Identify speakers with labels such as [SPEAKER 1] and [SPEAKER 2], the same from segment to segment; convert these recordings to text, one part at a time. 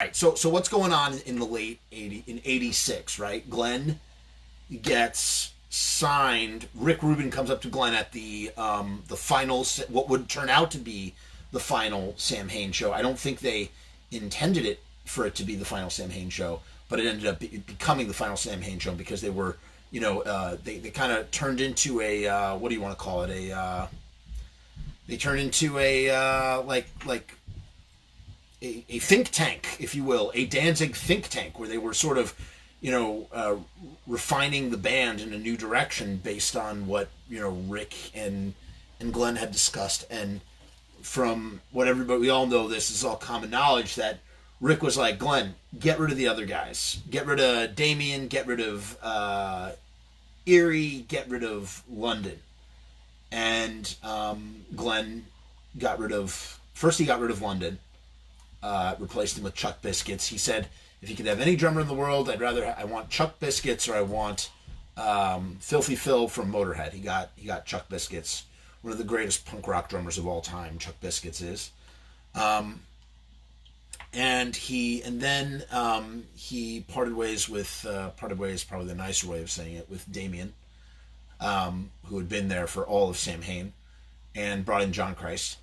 [SPEAKER 1] right. So what's going on in the late 80 in 86, right? Glenn gets signed. Rick Rubin comes up to Glenn at the final, what would turn out to be the final Samhain show. I don't think they intended it for it to be the final Samhain show, but it ended up becoming the final Samhain show because they were, they kind of turned into a what do you want to call it? They turned into a a think tank, if you will, a Danzig think tank, where they were sort of, refining the band in a new direction based on what Rick and Glenn had discussed. And from what everybody, we all know, this is all common knowledge, that Rick was like, Glenn, get rid of the other guys, get rid of Damien, get rid of Erie, get rid of London. And Glenn got rid of, first he got rid of London, replaced him with Chuck Biscuits. He said, if you could have any drummer in the world, I want Chuck Biscuits, or I want Filthy Phil from Motorhead. He got Chuck Biscuits, one of the greatest punk rock drummers of all time. Chuck Biscuits is, and then he parted ways, probably the nicer way of saying it, with Damien, who had been there for all of Samhain, and brought in John Christ.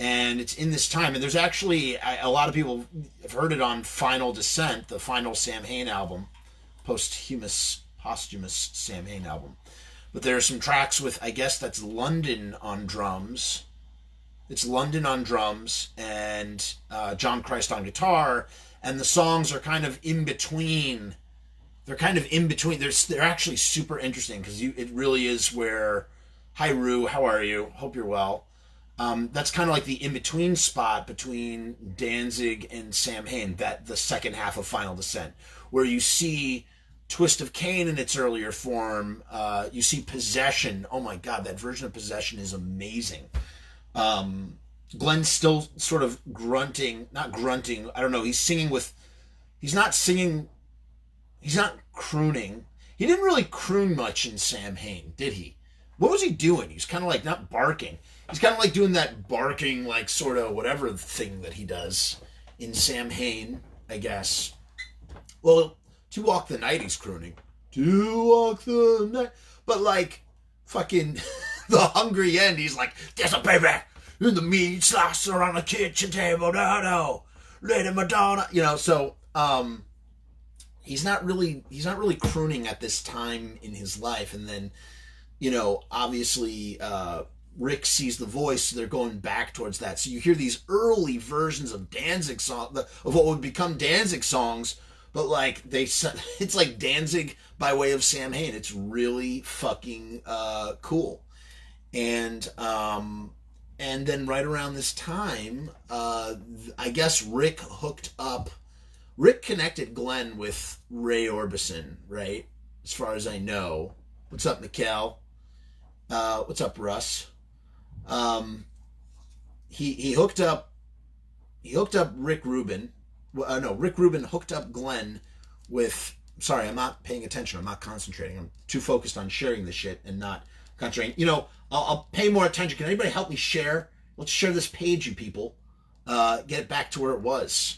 [SPEAKER 1] And it's in this time, and there's actually a lot of people have heard it on Final Descent, the final Samhain album, posthumous Samhain album. But there are some tracks with, I guess that's London on drums. It's London on drums and John Christ on guitar, and the songs are kind of in between. They're kind of in between. They're actually super interesting because it really is where, hi Rue, how are you? Hope you're well. That's kind of like the in-between spot between Danzig and Samhain, the second half of Final Descent, where you see Twist of Cain in its earlier form. You see Possession. Oh my God, that version of Possession is amazing. Glenn's still sort of not grunting. I don't know. He's not singing. He's not crooning. He didn't really croon much in Samhain, did he? What was he doing? He's kind of like not barking. He's kind of like doing that barking, like sort of whatever thing that he does in Samhain, I guess. Well, To Walk the Night, he's crooning. To walk the night. But like, fucking the hungry end, he's like, there's a baby in the meat slicer on the kitchen table, no, Lady Madonna. So, he's not really crooning at this time in his life. And then, obviously, Rick sees the voice, so they're going back towards that. So you hear these early versions of Danzig songs, of what would become Danzig songs, but like it's like Danzig by way of Samhain. It's really fucking cool. And then right around this time, I guess Rick connected Glenn with Ray Orbison, right? As far as I know. What's up, Mikkel? What's up, Russ? He hooked up Rick Rubin. No, Rick Rubin hooked up Glenn with. Sorry, I'm not paying attention. I'm not concentrating. I'm too focused on sharing the shit and not concentrating. I'll pay more attention. Can anybody help me share? Let's share this page, you people. Get it back to where it was.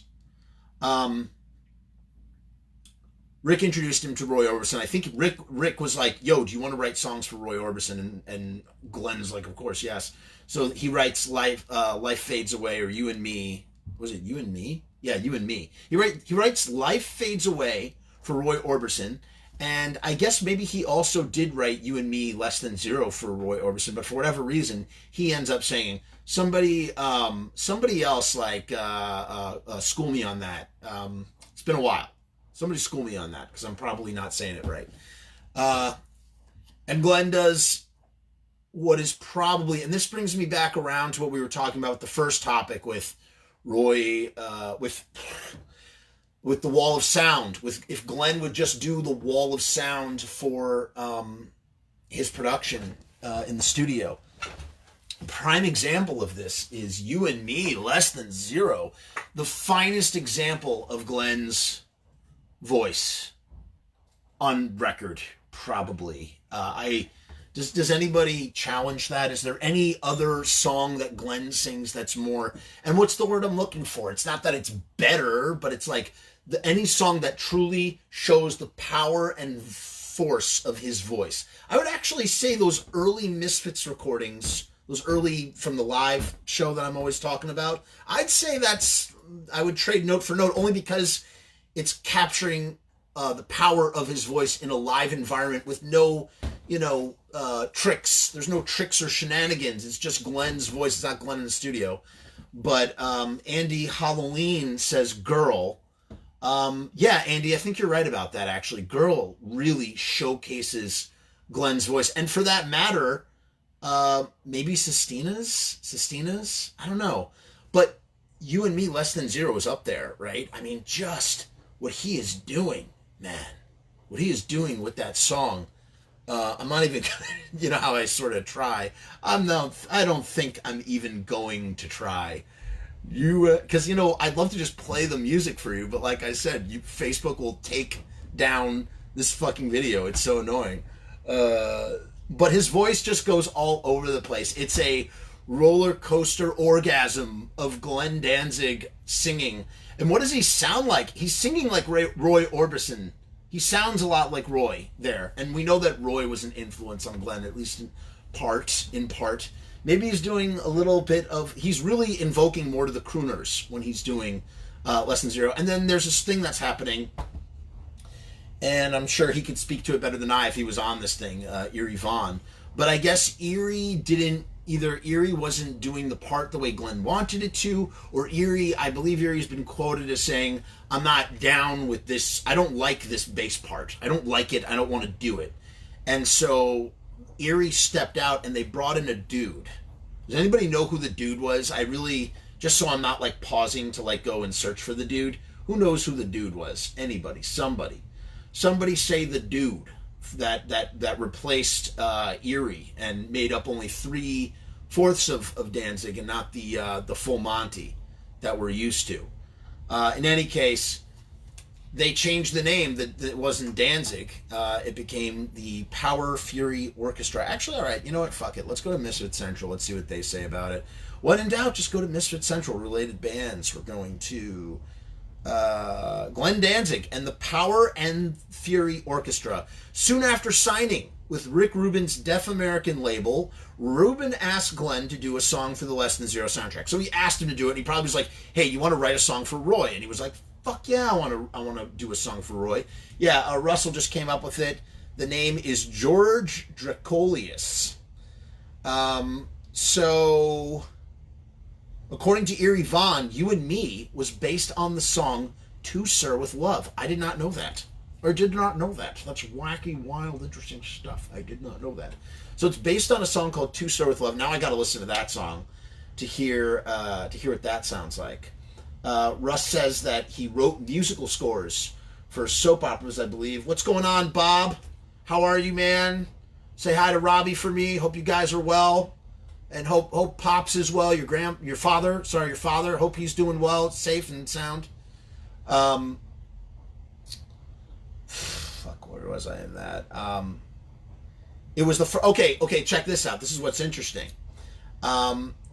[SPEAKER 1] Rick introduced him to Roy Orbison. I think Rick was like, yo, do you want to write songs for Roy Orbison? And Glenn's like, of course, yes. So he writes Life Fades Away, or You and Me. Was it You and Me? Yeah, You and Me. He writes Life Fades Away for Roy Orbison. And I guess maybe he also did write You and Me Less Than Zero for Roy Orbison. But for whatever reason, he ends up saying, somebody else, like, school me on that. It's been a while. Somebody school me on that, because I'm probably not saying it right. And Glenn does what is probably, and this brings me back around to what we were talking about with the first topic with Roy, with the Wall of Sound. If Glenn would just do the Wall of Sound for his production in the studio. Prime example of this is You and Me Less Than Zero, the finest example of Glenn's voice on record, probably. Does anybody challenge that? Is there any other song that Glenn sings that's more? And what's the word I'm looking for? It's not that it's better, but it's like any song that truly shows the power and force of his voice. I would actually say those early Misfits recordings, those early from the live show that I'm always talking about, I'd say I would trade note for note only because it's capturing the power of his voice in a live environment with no, tricks. There's no tricks or shenanigans. It's just Glenn's voice. It's not Glenn in the studio. But Andy Halloween says Girl. Yeah, Andy, I think you're right about that, actually. Girl really showcases Glenn's voice. And for that matter, maybe Sistina's? I don't know. But You and Me, Less Than Zero is up there, right? I mean, just what he is doing, man. What he is doing with that song. I'm not even, how I sort of try. I don't think I'm even going to try. Because, I'd love to just play the music for you, but like I said, Facebook will take down this fucking video. It's so annoying. But his voice just goes all over the place. It's a roller coaster orgasm of Glenn Danzig singing. And what does he sound like? He's singing like Roy Orbison. He sounds a lot like Roy there. And we know that Roy was an influence on Glenn, at least in part. Maybe he's doing a little bit of... He's really invoking more to the crooners when he's doing Less Than Zero. And then there's this thing that's happening, and I'm sure he could speak to it better than I if he was on this thing, Eerie Von. But I guess Eerie wasn't doing the part the way Glenn wanted it to, or I believe Eerie's been quoted as saying, I'm not down with this, I don't like this bass part. I don't like it, I don't want to do it. And so Eerie stepped out and they brought in a dude. Does anybody know who the dude was? Just so I'm not like pausing to like go and search for the dude. Who knows who the dude was? Anybody? Somebody say the dude that replaced Eerie and made up only 3/4 of Danzig and not the full Monty that we're used to. In any case, they changed the name that wasn't Danzig. It became the Power Fury Orchestra. Actually, all right, you know what? Fuck it. Let's go to Misfits Central. Let's see what they say about it. When in doubt, just go to Misfits Central. Related bands. We're going to Glenn Danzig and the Power and Fury Orchestra. Soon after signing with Rick Rubin's Deaf American label, Rubin asked Glenn to do a song for the Less Than Zero soundtrack. So he asked him to do it, and he probably was like, hey, you want to write a song for Roy? And he was like, fuck yeah, I want to do a song for Roy. Yeah, Russell just came up with it. The name is George Dracolius. So, according to Eerie Von, You and Me was based on the song To Sir With Love. I did not know that. Or did not know that. That's wacky, wild, interesting stuff. I did not know that. So it's based on a song called To Sir With Love. Now I got to listen to that song to hear what that sounds like. Russ says that he wrote musical scores for soap operas, I believe. What's going on, Bob? How are you, man? Say hi to Robbie for me. Hope you guys are well. And hope Pops is well. Your father. Hope he's doing well, safe and sound. Fuck, where was I in that? It was the okay, check this out. This is what's interesting.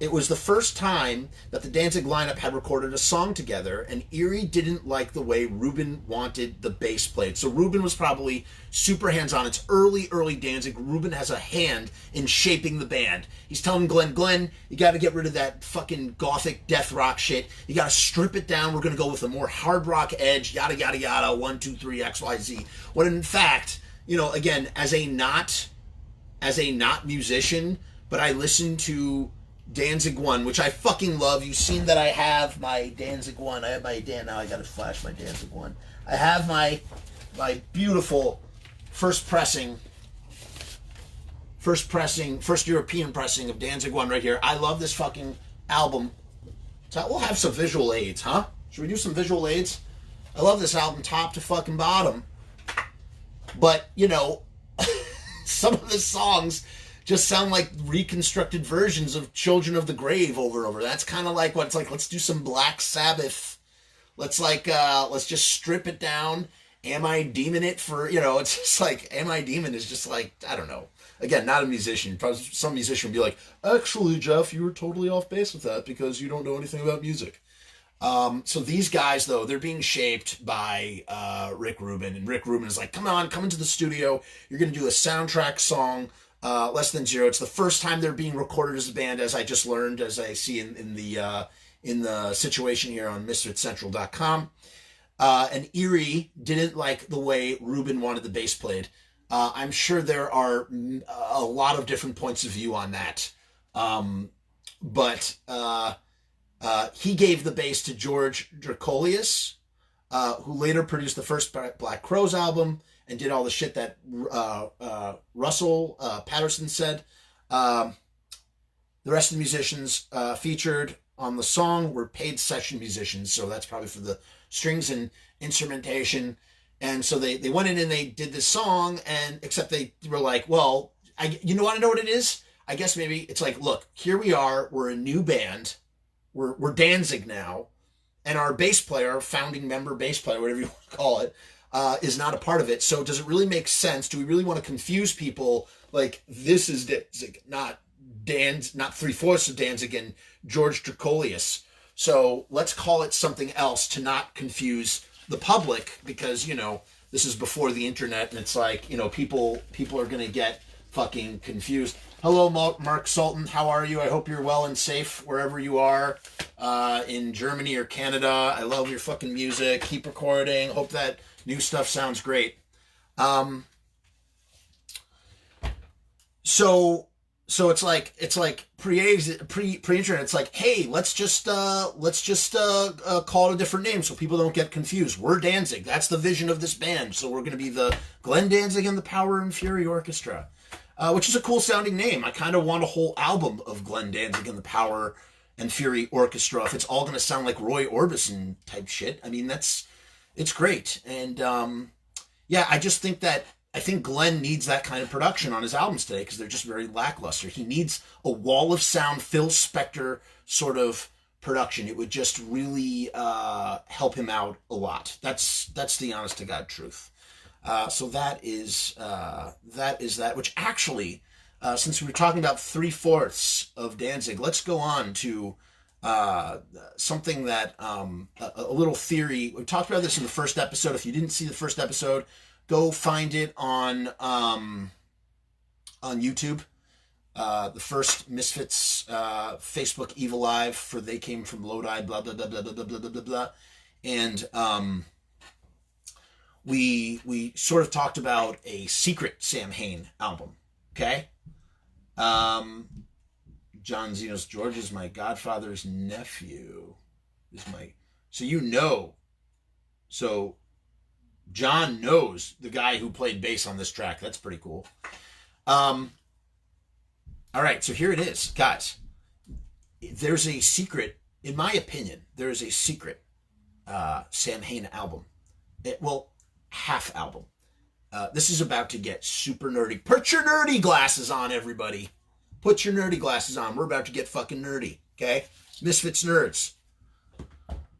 [SPEAKER 1] It was the first time that the Danzig lineup had recorded a song together, and Eerie didn't like the way Rubin wanted the bass played. So Rubin was probably super hands-on. It's early Danzig. Rubin has a hand in shaping the band. He's telling Glenn, you got to get rid of that fucking gothic death rock shit. You got to strip it down. We're going to go with a more hard rock edge, yada, yada, yada, 1, 2, 3, XYZ. When in fact, again, as a not musician, but I listen to Danzig 1, which I fucking love. You've seen that I have my Danzig 1. I have my now I gotta flash my Danzig 1. I have my beautiful first European pressing of Danzig 1 right here. I love this fucking album. So we'll have some visual aids, huh? Should we do some visual aids? I love this album top to fucking bottom. But, some of the songs just sound like reconstructed versions of Children of the Grave over and over. That's kind of like what it's like. Let's do some Black Sabbath. Let's just strip it down. Am I Demon it for, it's just like, Am I Demon is just like, I don't know. again, not a musician. Probably some musician would be like, actually, Jeff, you were totally off base with that because you don't know anything about music. So these guys, though, they're being shaped by Rick Rubin, and Rick Rubin is like, come on, come into the studio. You're going to do a soundtrack song, Less Than Zero. It's the first time they're being recorded as a band, as I just learned, as I see in the situation here on MisfitsCentral.com. And Erie didn't like the way Rubin wanted the bass played. I'm sure there are a lot of different points of view on that. But he gave the bass to George Drakoulias, who later produced the first Black Crowes album and did all the shit that Russell Patterson said. The rest of the musicians featured on the song were paid session musicians, so that's probably for the strings and instrumentation. And so they went in and they did this song, and except they were like, well, you want to know what it is? I guess maybe it's like, look, here we are, we're a new band, we're Danzig now, and our bass player, founding member bass player, whatever you want to call it, is not a part of it. So does it really make sense? Do we really want to confuse people? Like, this is Danzig, not 3/4 of Danzig and George Drakoulias. So let's call it something else to not confuse the public, because, this is before the internet, and it's like, people are going to get fucking confused. Hello, Mark Sultan. How are you? I hope you're well and safe wherever you are, in Germany or Canada. I love your fucking music. Keep recording. Hope that new stuff sounds great. So it's like pre-internet. It's like, hey, let's just call it a different name so people don't get confused. We're Danzig. That's the vision of this band. So we're going to be the Glenn Danzig and the Power and Fury Orchestra, which is a cool sounding name. I kind of want a whole album of Glenn Danzig and the Power and Fury Orchestra. If it's all going to sound like Roy Orbison type shit, I mean, it's great. And I think Glenn needs that kind of production on his albums today because they're just very lackluster. He needs a wall of sound, Phil Spector sort of production. It would just really help him out a lot. That's the honest to God truth. So that is that. Which actually, since we were talking about 3/4 of Danzig, let's go on to something that a little theory. We talked about this in the first episode. If you didn't see the first episode, go find it on YouTube. The first Misfits Facebook EVILIVE for They Came From Lodi, blah, blah, blah, blah, blah, blah, blah, blah, blah. And we sort of talked about a secret Samhain album, okay? John Zenos, George is my godfather's nephew. So John knows the guy who played bass on this track. That's pretty cool. All right, so here it is, guys. There's a secret, in my opinion, there is a secret Samhain album. Half album. This is about to get super nerdy. Put your nerdy glasses on, everybody. Put your nerdy glasses on. We're about to get fucking nerdy, okay? Misfits nerds.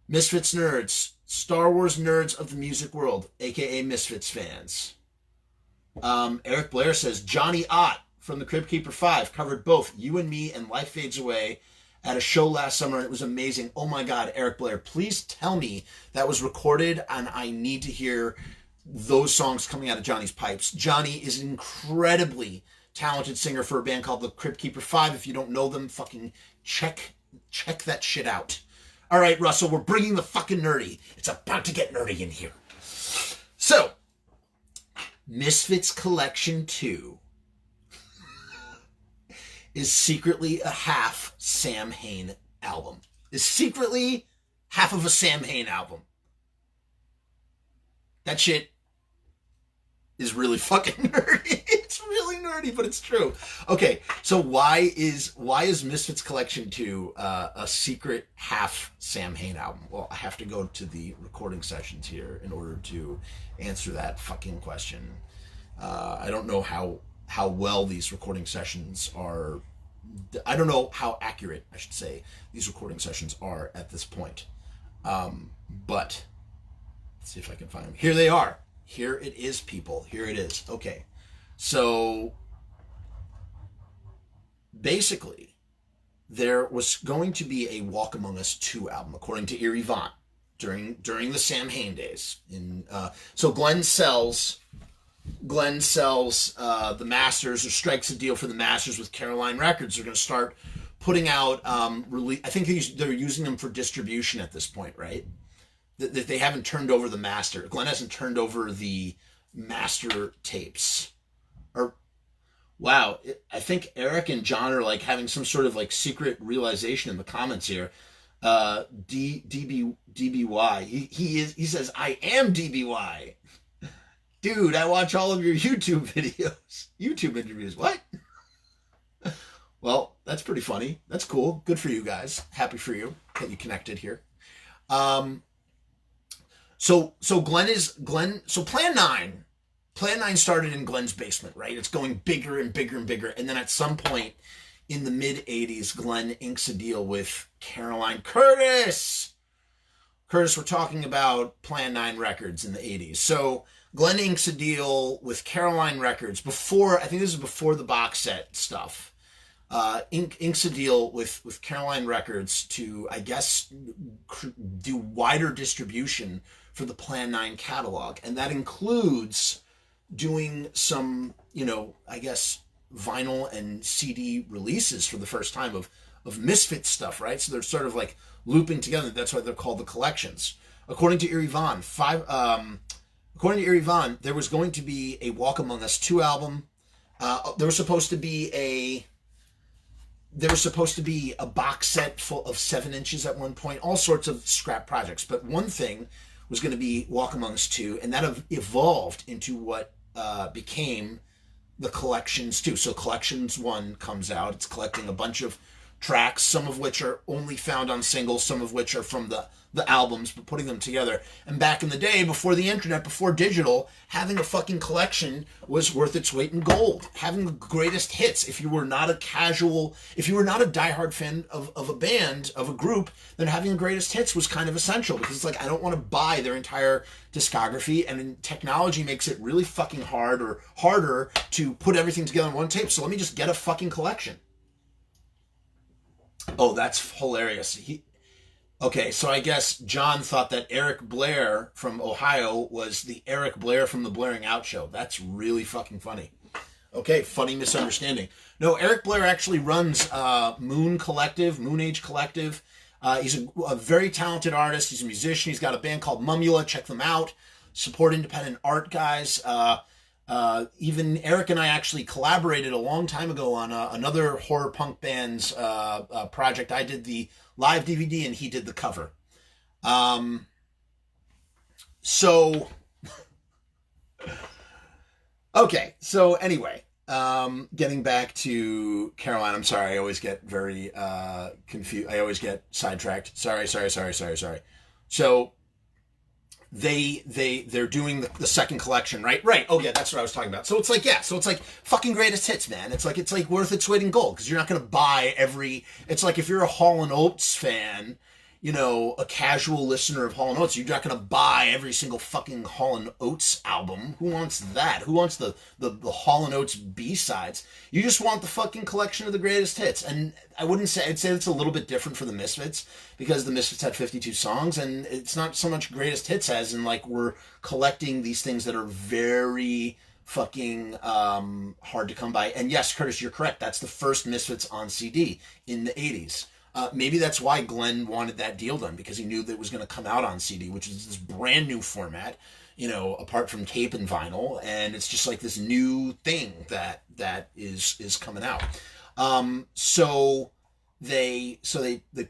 [SPEAKER 1] Misfits nerds. Star Wars nerds of the music world, a.k.a. Misfits fans. Eric Blair says, Johnny Ott from the Crypt Keeper 5 covered both You and Me and Life Fades Away at a show last summer, and it was amazing. Oh my God, Eric Blair, please tell me that was recorded, and I need to hear those songs coming out of Johnny's pipes. Johnny is an incredibly talented singer for a band called the Crypt Keeper 5. If you don't know them, fucking check that shit out. All right, Russell, we're bringing the fucking nerdy. It's about to get nerdy in here. So, Misfits Collection 2 is secretly a half Samhain album. Is secretly half of a Samhain album. That shit is really fucking nerdy. It's really nerdy, but it's true. Okay, so why is Misfits Collection 2 a secret half Samhain album? Well, I have to go to the recording sessions here in order to answer that fucking question. I don't know how well these recording sessions are. I don't know how accurate, I should say, these recording sessions are at this point. But let's see if I can find them. Here they are. Here it is, people. Here it is. Okay. So basically, there was going to be a Walk Among Us 2 album, according to Eerie Von, during the Samhain days. So Glenn sells the masters, or strikes a deal for the masters with Caroline Records. They're going to start putting out release. I think they're using them for distribution at this point, right? That they haven't turned over the master. Glenn hasn't turned over the master tapes. Or wow, I think Eric and John are like having some sort of like secret realization in the comments here. DBY. He says, I am DBY. Dude, I watch all of your YouTube videos. YouTube interviews. What? Well, that's pretty funny. That's cool. Good for you guys. Happy for you that you connected here. So Plan 9 started in Glenn's basement, right? It's going bigger and bigger and bigger. And then at some point in the mid 80s, Glenn inks a deal with Caroline Curtis. Curtis, we're talking about Plan 9 Records in the 80s. So Glenn inks a deal with Caroline Records before, I think this is before the box set stuff. Inks a deal with Caroline Records to, I guess, do wider distribution for the Plan 9 catalog. And that includes doing some, I guess, vinyl and CD releases for the first time of Misfits stuff, right? So they're sort of like looping together. That's why they're called the collections. According to Eerie Von, there was going to be a Walk Among Us 2 album. There was supposed to be a box set full of 7 inches at one point, all sorts of scrap projects. But one thing was going to be Walk Among Us 2, and that evolved into what became the Collections 2. So Collections 1 comes out. It's collecting a bunch of tracks, some of which are only found on singles, some of which are from the albums, but putting them together. And back in the day, before the internet, before digital, having a fucking collection was worth its weight in gold. Having the greatest hits, if you were not a diehard fan of a band, of a group, then having the greatest hits was kind of essential, because it's like, I don't want to buy their entire discography, and technology makes it really fucking harder to put everything together on one tape, so let me just get a fucking collection. Oh, that's hilarious. Okay, so I guess John thought that Eric Blair from Ohio was the Eric Blair from the Blaring Out Show. That's really fucking funny. Okay, funny misunderstanding. No, Eric Blair actually runs Moon Age Collective. He's a very talented artist. He's a musician. He's got a band called Mumula. Check them out. Support independent art, guys. Even Eric and I actually collaborated a long time ago on another horror punk band's project. I did the live DVD and he did the cover. Okay, so anyway, getting back to Caroline, I'm sorry, I always get very confused. I always get sidetracked. Sorry. So they're doing the second collection, right? Oh yeah, that's what I was talking about. So it's like fucking greatest hits, man. It's like worth its weight in gold, because you're not going to buy it's like if you're a Hall & Oates fan, a casual listener of Hall & Oates, you're not going to buy every single fucking Hall & Oates album. Who wants that? Who wants the Hall & Oates B-sides? You just want the fucking collection of the greatest hits. And I'd say it's a little bit different for the Misfits, because the Misfits had 52 songs, and it's not so much greatest hits as in like we're collecting these things that are very fucking hard to come by. And yes, Curtis, you're correct. That's the first Misfits on CD in the 80s. Maybe that's why Glenn wanted that deal done, because he knew that it was going to come out on CD, which is this brand new format, apart from tape and vinyl, and it's just like this new thing that is coming out. So they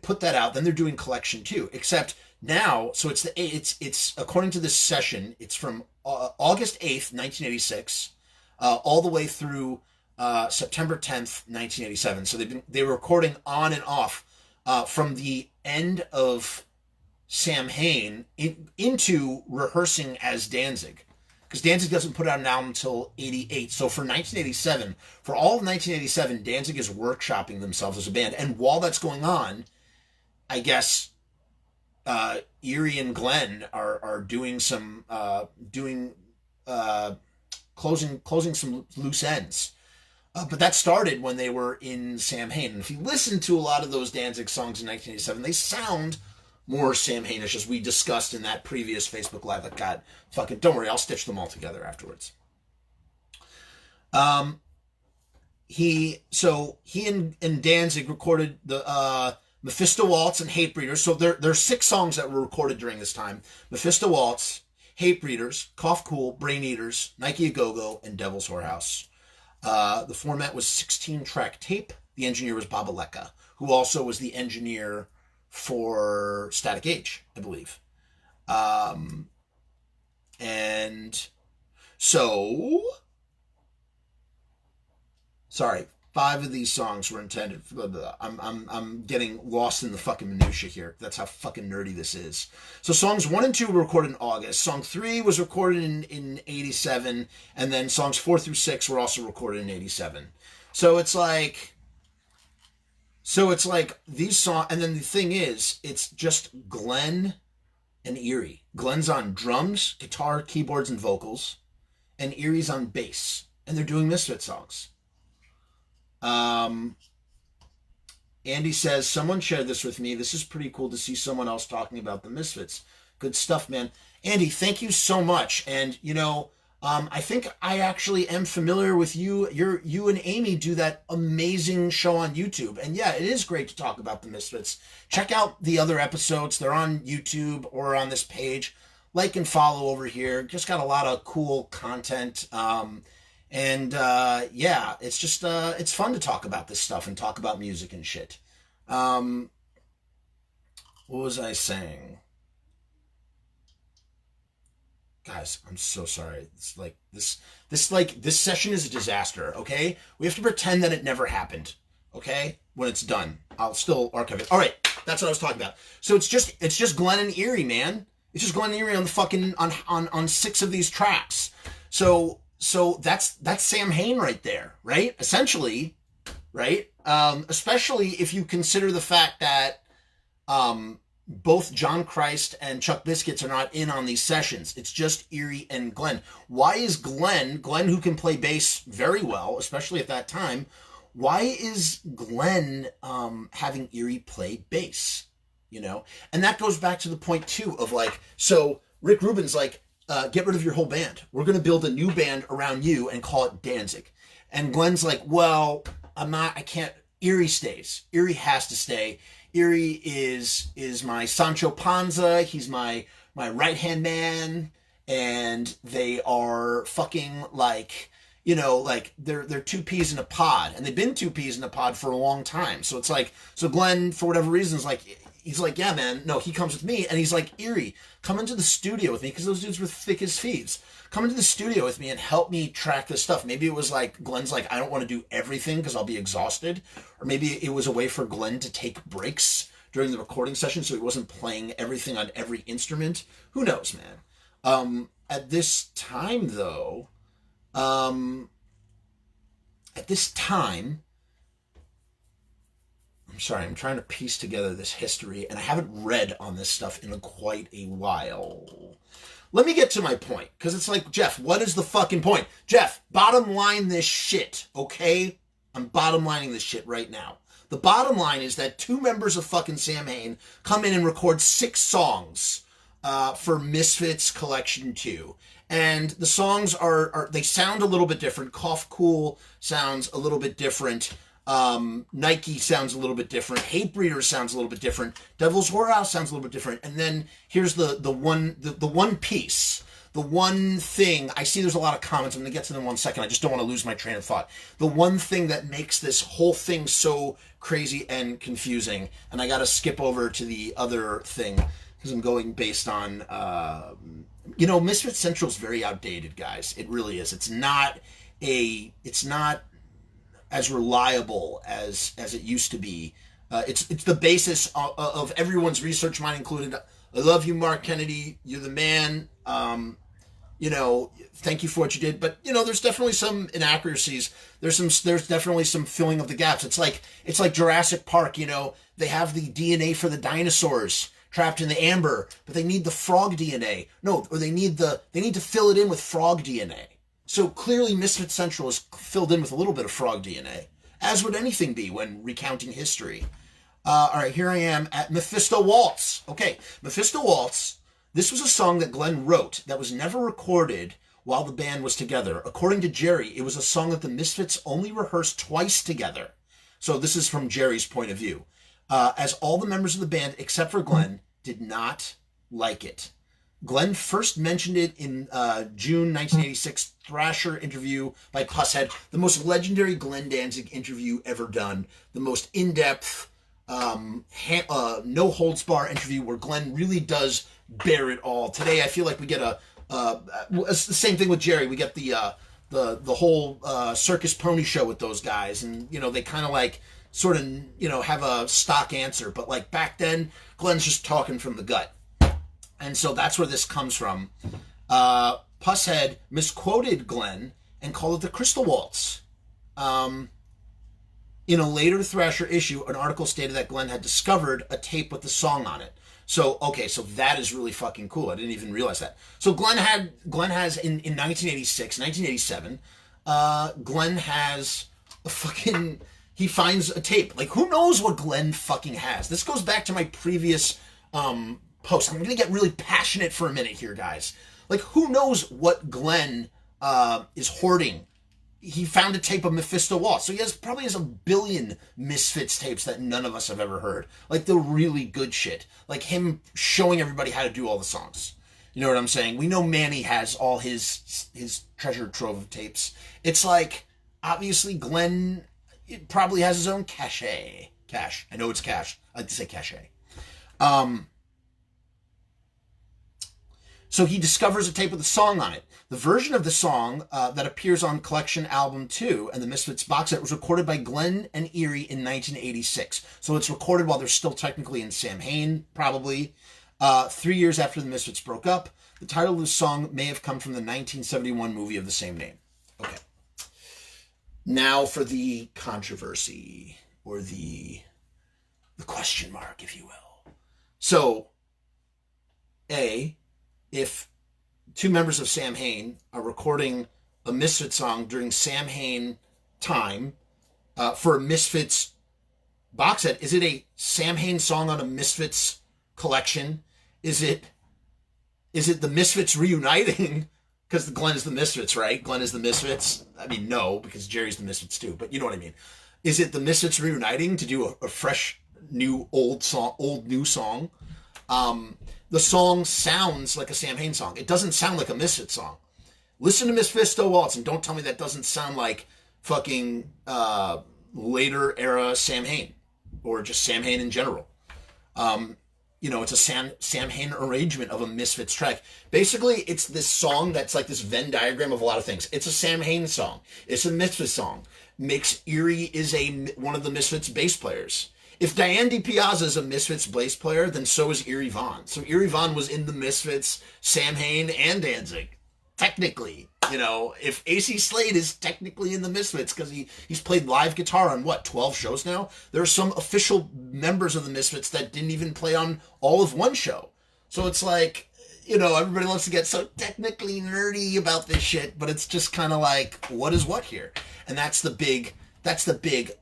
[SPEAKER 1] put that out. Then they're doing Collection 2, except now, so it's according to this session, it's from August 8th, 1986, all the way through September 10th, 1987. So they were recording on and off from the end of Samhain into rehearsing as Danzig, because Danzig doesn't put out an album until 88. So for 1987, for all of 1987, Danzig is workshopping themselves as a band. And while that's going on, I guess Eerie and Glenn are doing some closing some loose ends. But that started when they were in Samhain. And if you listen to a lot of those Danzig songs in 1987, they sound more Samhainish, as we discussed in that previous Facebook Live that got fucking... Don't worry, I'll stitch them all together afterwards. He and Danzig recorded the Mephisto Waltz and Hate Breeders. So there's 6 songs that were recorded during this time. Mephisto Waltz, Hate Breeders, Cough Cool, Brain Eaters, Nike A Go-Go, and Devil's Whorehouse. The format was 16-track tape. The engineer was Bob Aleka, who also was the engineer for Static Age, I believe. And so... Sorry, 5 of these songs were intended for... I'm getting lost in the fucking minutia here. That's how fucking nerdy this is. So songs 1 and 2 were recorded in August. Song 3 was recorded in 87. And then songs 4 through 6 were also recorded in 87. So it's like these songs... And then the thing is, it's just Glenn and Eerie. Glenn's on drums, guitar, keyboards, and vocals. And Eerie's on bass. And they're doing Misfit songs. Andy says, someone shared this with me. This is pretty cool to see someone else talking about the Misfits. Good stuff, man. Andy, thank you so much. And, I think I actually am familiar with you. You and Amy do that amazing show on YouTube. And yeah, it is great to talk about the Misfits. Check out the other episodes. They're on YouTube or on this page. Like and follow over here. Just got a lot of cool content. Yeah, it's just, it's fun to talk about this stuff and talk about music and shit. What was I saying? Guys, I'm so sorry. It's like, this session is a disaster, okay? We have to pretend that it never happened, okay? When it's done. I'll still archive it. All right, that's what I was talking about. So it's just Glenn and Eerie, man. It's just Glenn and Eerie on the fucking, on 6 of these tracks. So that's Samhain right there, right? Essentially, right? Especially if you consider the fact that both John Christ and Chuck Biscuits are not in on these sessions. It's just Eerie and Glenn. Why is Glenn, who can play bass very well, especially at that time, why is Glenn having Eerie play bass? And that goes back to the point too of so Rick Rubin's get rid of your whole band. We're going to build a new band around you and call it Danzig. And Glenn's like, well, I can't. Eerie stays. Eerie has to stay. Eerie is my Sancho Panza. He's my right-hand man. And they are fucking they're 2 peas in a pod. And they've been 2 peas in a pod for a long time. So it's so Glenn, for whatever reason, is he's like, yeah, man, no, he comes with me. And he's like, Eerie, come into the studio with me, because those dudes were thick as thieves. Come into the studio with me and help me track this stuff. Maybe it was Glenn's I don't want to do everything because I'll be exhausted. Or maybe it was a way for Glenn to take breaks during the recording session so he wasn't playing everything on every instrument. Who knows, man? At this time, though, I'm sorry, I'm trying to piece together this history, and I haven't read on this stuff in quite a while. Let me get to my point, because it's Jeff, what is the fucking point? Jeff, bottom line this shit, okay? I'm bottom lining this shit right now. The bottom line is that 2 members of fucking Samhain come in and record 6 songs for Misfits Collection 2. And the songs they sound a little bit different. Cough Cool sounds a little bit different. Nike sounds a little bit different. Hate Breeders sounds a little bit different. Devil's Whorehouse sounds a little bit different. And then here's the one piece, the one thing. I see there's a lot of comments. I'm going to get to them in 1 second. I just don't want to lose my train of thought. The one thing that makes this whole thing so crazy and confusing, and I got to skip over to the other thing because I'm going based on, Misfit Central is very outdated, guys. It really is. It's not as reliable as it used to be. It's the basis of everyone's research, mine included. I love you, Mark Kennedy. You're the man. Thank you for what you did. But there's definitely some inaccuracies. There's definitely some filling of the gaps. It's like Jurassic Park. They have the DNA for the dinosaurs trapped in the amber, but they need the frog DNA. No, or they need to fill it in with frog DNA. So clearly Misfit Central is filled in with a little bit of frog DNA, as would anything be when recounting history. All right, here I am at Mephisto Waltz. Okay, Mephisto Waltz, this was a song that Glenn wrote that was never recorded while the band was together. According to Jerry, it was a song that the Misfits only rehearsed twice together. So this is from Jerry's point of view. As all the members of the band, except for Glenn, did not like it. Glenn first mentioned it in June 1986 Thrasher interview by Pushead, the most legendary Glenn Danzig interview ever done, the most in-depth, no holds bar interview where Glenn really does bear it all. Today, I feel like we get it's the same thing with Jerry. We get the whole circus pony show with those guys, and they kind of like sort of have a stock answer, but like back then, Glenn's just talking from the gut. And so that's where this comes from. Pushead misquoted Glenn and called it the Crystal Waltz. In a later Thrasher issue, an article stated that Glenn had discovered a tape with the song on it. So that is really fucking cool. I didn't even realize that. So Glenn has in 1986, 1987, Glenn has a fucking, he finds a tape. Like, who knows what Glenn fucking has? This goes back to my previous post. I'm going to get really passionate for a minute here, guys. Like, who knows what Glenn is hoarding? He found a tape of Mephisto Waltz. So he probably has a billion Misfits tapes that none of us have ever heard. Like the really good shit. Like him showing everybody how to do all the songs. You know what I'm saying? We know Manny has all his treasure trove of tapes. It's like, obviously Glenn probably has his own cachet. Cash. I know it's cash. I like to say cachet. So he discovers a tape with a song on it. The version of the song that appears on Collection Album 2 and the Misfits box set was recorded by Glenn and Erie in 1986. So it's recorded while they're still technically in Samhain, probably. 3 years after the Misfits broke up. The title of the song may have come from the 1971 movie of the same name. Okay. Now for the controversy, or the question mark, if you will. So, if two members of Samhain are recording a Misfits song during Samhain time for a Misfits box set, is it a Samhain song on a Misfits collection? Is it the Misfits reuniting? Because Glenn is the Misfits, right? Glenn is the Misfits. I mean, no, because Jerry's the Misfits too, but you know what I mean. Is it the Misfits reuniting to do a fresh, new, new song? The song sounds like a Samhain song. It doesn't sound like a Misfits song. Listen to Mephisto Waltz and don't tell me that doesn't sound like fucking later era Samhain, or just Samhain in general. It's a Samhain arrangement of a Misfits track. Basically, it's this song that's like this Venn diagram of a lot of things. It's a Samhain song. It's a Misfits song. Erie is one of the Misfits bass players. If Diane DiPiazza is a Misfits bass player, then so is Erie Vaughn. So Erie Vaughn was in the Misfits, Samhain, and Danzig. Technically, if AC Slade is technically in the Misfits because he's played live guitar on 12 shows now. There are some official members of the Misfits that didn't even play on all of one show. So it's like, everybody loves to get so technically nerdy about this shit, but it's just kind of like, what is what here? And that's the big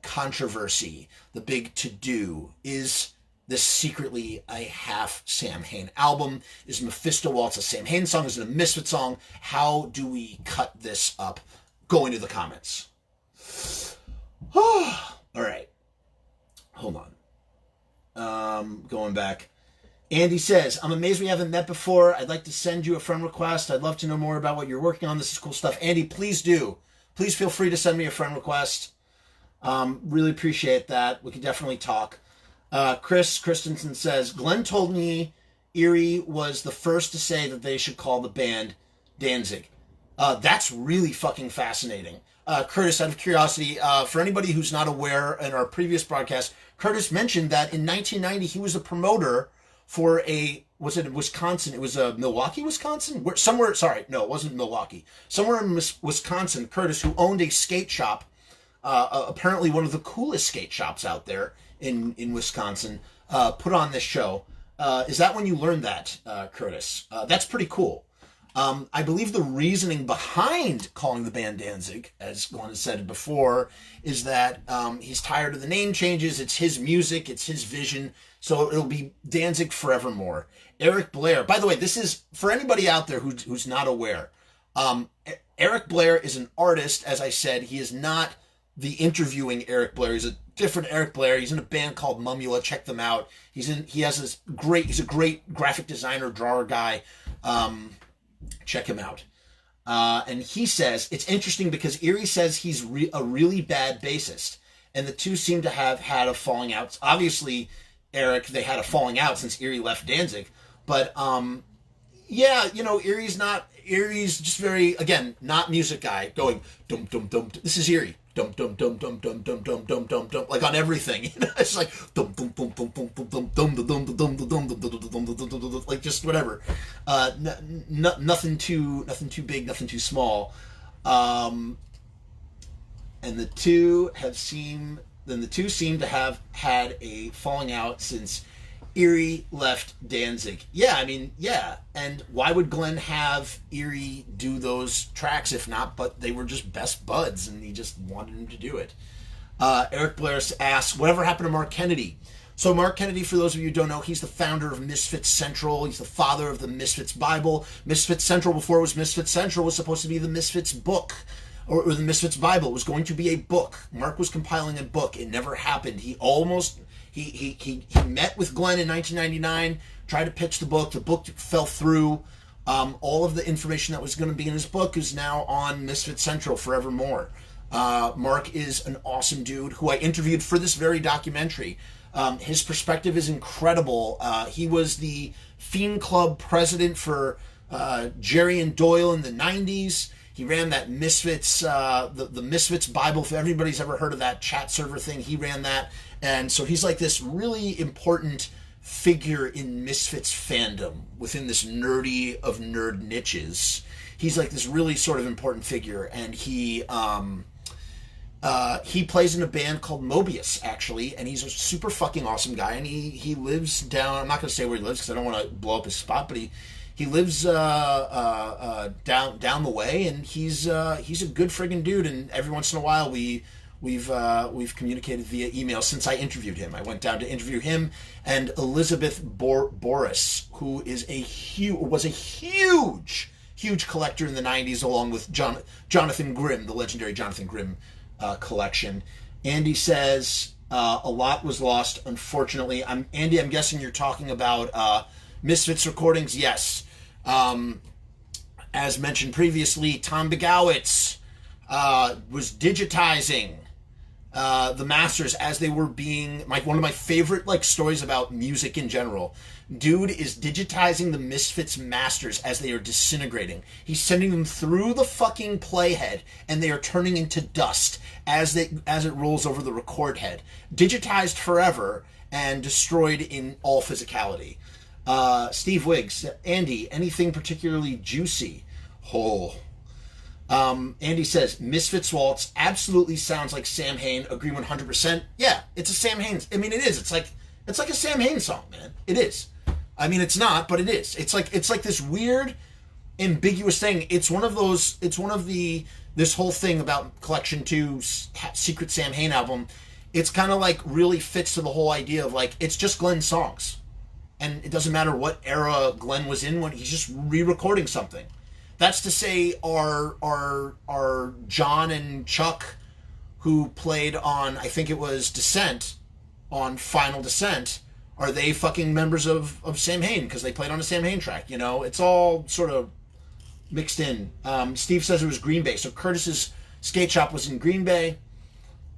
[SPEAKER 1] controversy. The big to-do is this secretly a half Samhain album. Is Mephisto Waltz a Samhain song? Is it a Misfit song? How do we cut this up? Go into the comments. All right. Hold on. Going back. Andy says, I'm amazed we haven't met before. I'd like to send you a friend request. I'd love to know more about what you're working on. This is cool stuff. Andy, please do. Please feel free to send me a friend request. Really appreciate that. We can definitely talk. Chris Christensen says, Glenn told me Erie was the first to say that they should call the band Danzig. That's really fucking fascinating. Curtis, out of curiosity, for anybody who's not aware, in our previous broadcast, Curtis mentioned that in 1990 he was a promoter for was it in Wisconsin? It was Milwaukee, Wisconsin? It wasn't Milwaukee. Somewhere in Wisconsin, Curtis, who owned a skate shop, apparently one of the coolest skate shops out there in Wisconsin, put on this show. Is that when you learned that, Curtis? That's pretty cool. I believe the reasoning behind calling the band Danzig, as Glenn has said before, is that he's tired of the name changes. It's his music, it's his vision, so it'll be Danzig forevermore. Eric Blair, by the way, this is for anybody out there who's not aware. Eric Blair is an artist, as I said. He is not the interviewing Eric Blair. He's a different Eric Blair. He's in a band called Mumula. Check them out. He's a great graphic designer, drawer guy. Check him out. And he says, it's interesting because Eerie says he's a really bad bassist. And the two seem to have had a falling out. Obviously, Eric, they had a falling out since Eerie left Danzig. But, yeah, Eerie's just very, again, not music guy, going, dum, dum, dum, dum. This is Eerie. Dum, dum, dum, dum, dum, dum, dum, dum, dum, dum, like on everything. It's like, dum, dum, dum, dum, dum, dum, dum, dum, dum, dum, dum, dum, dum, dum, like just whatever. Nothing too big, nothing too small. And the two seem to have had a falling out since Eerie left Danzig. Yeah, I mean, yeah. And why would Glenn have Eerie do those tracks if not, but they were just best buds and he just wanted him to do it. Eric Blair asks, whatever happened to Mark Kennedy? So Mark Kennedy, for those of you who don't know, he's the founder of Misfits Central. He's the father of the Misfits Bible. Misfits Central, before it was Misfits Central, was supposed to be the Misfits book. Or the Misfits Bible. It was going to be a book. Mark was compiling a book. It never happened. He met with Glenn in 1999, tried to pitch the book. The book fell through. All of the information that was going to be in his book is now on Misfits Central forevermore. Mark is an awesome dude who I interviewed for this very documentary. His perspective is incredible. He was the Fiend Club president for Jerry and Doyle in the 90s. He ran that Misfits, the Misfits Bible. If everybody's ever heard of that chat server thing, he ran that. And so he's like this really important figure in Misfits fandom within this nerdy of nerd niches. He's like this really sort of important figure. And he plays in a band called Mobius, actually. And he's a super fucking awesome guy. And he lives down, I'm not going to say where he lives because I don't want to blow up his spot, but he lives down the way, and he's a good friggin' dude. And every once in a while, we've communicated via email since I interviewed him. I went down to interview him and Elizabeth Boris, who was a huge collector in the 90s, along with Jonathan Grimm, the legendary Jonathan Grimm collection. Andy says a lot was lost, unfortunately. Andy, I'm guessing you're talking about Misfits recordings. Yes. As mentioned previously, Tom Begowitz was digitizing the masters as they were being one of my favorite stories about music in general. Dude is digitizing the Misfits masters as they are disintegrating. He's sending them through the fucking playhead, and they are turning into dust as it rolls over the record head. Digitized forever and destroyed in all physicality. Steve Wiggs, Andy, anything particularly juicy? Andy says, Misfits Waltz absolutely sounds like Samhain. Agree 100%. Yeah, it's a Samhain. I mean, it is. It's like a Samhain song, man. It is. I mean, it's not, but it is. It's like this weird, ambiguous thing. It's one of this whole thing about Collection 2's Secret Samhain album. It's kind of really fits to the whole idea of it's just Glenn's songs. And it doesn't matter what era Glenn was in when he's just re-recording something. That's to say, our John and Chuck, who played on, I think it was Descent, on Final Descent, are they fucking members of Samhain because they played on a Samhain track? It's all sort of mixed in. Steve says it was Green Bay. So Curtis's skate shop was in Green Bay.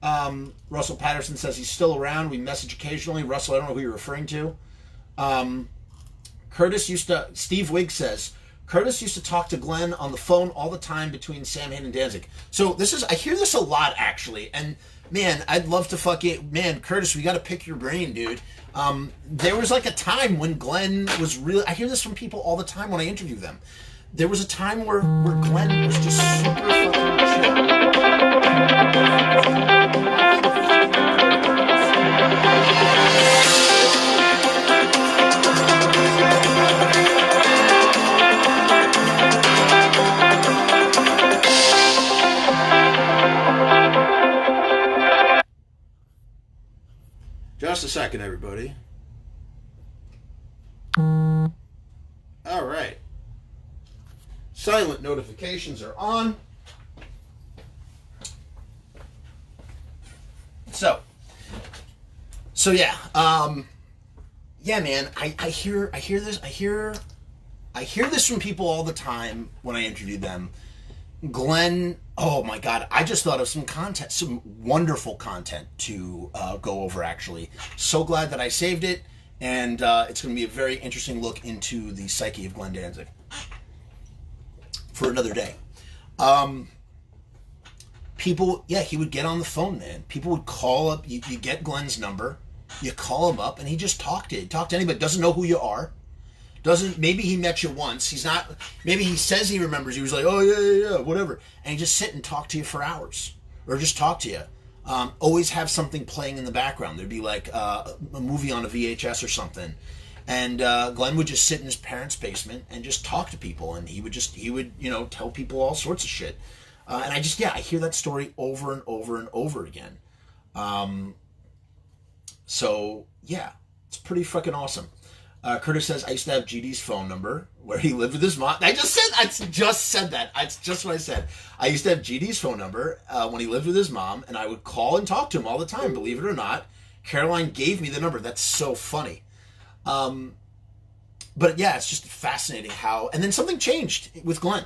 [SPEAKER 1] Russell Patterson says he's still around. We message occasionally. Russell, I don't know who you're referring to. Steve Wigg says, Curtis used to talk to Glenn on the phone all the time between Samhain and Danzig. So I hear this a lot, actually. And, man, I'd love to Curtis, we got to pick your brain, dude. There was a time when Glenn was really, I hear this from people all the time when I interview them. There was a time where Glenn was just super fucking chill. second, everybody. All right. Silent notifications are on. So yeah, yeah, man. I hear this from people all the time when I interview them. Glenn, oh my God, I just thought of some wonderful content to go over, actually. So glad that I saved it, and it's going to be a very interesting look into the psyche of Glenn Danzig for another day. People, yeah, he would get on the phone, man. People would call up, you get Glenn's number, you call him up, and he just talk to anybody, doesn't know who you are. Maybe he met you once. Maybe he says he remembers you. He's like, oh, yeah, whatever. And he just sit and talk to you for hours. Or just talk to you. Always have something playing in the background. There'd be like a movie on a VHS or something. And Glenn would just sit in his parents' basement and just talk to people. And he would tell people all sorts of shit. And I hear that story over and over and over again. So, yeah, it's pretty fucking awesome. Curtis says, I used to have GD's phone number where he lived with his mom. I just said that. That's just what I said. I used to have GD's phone number when he lived with his mom, and I would call and talk to him all the time, believe it or not. Caroline gave me the number. That's so funny. But yeah, it's just fascinating how... And then something changed with Glenn.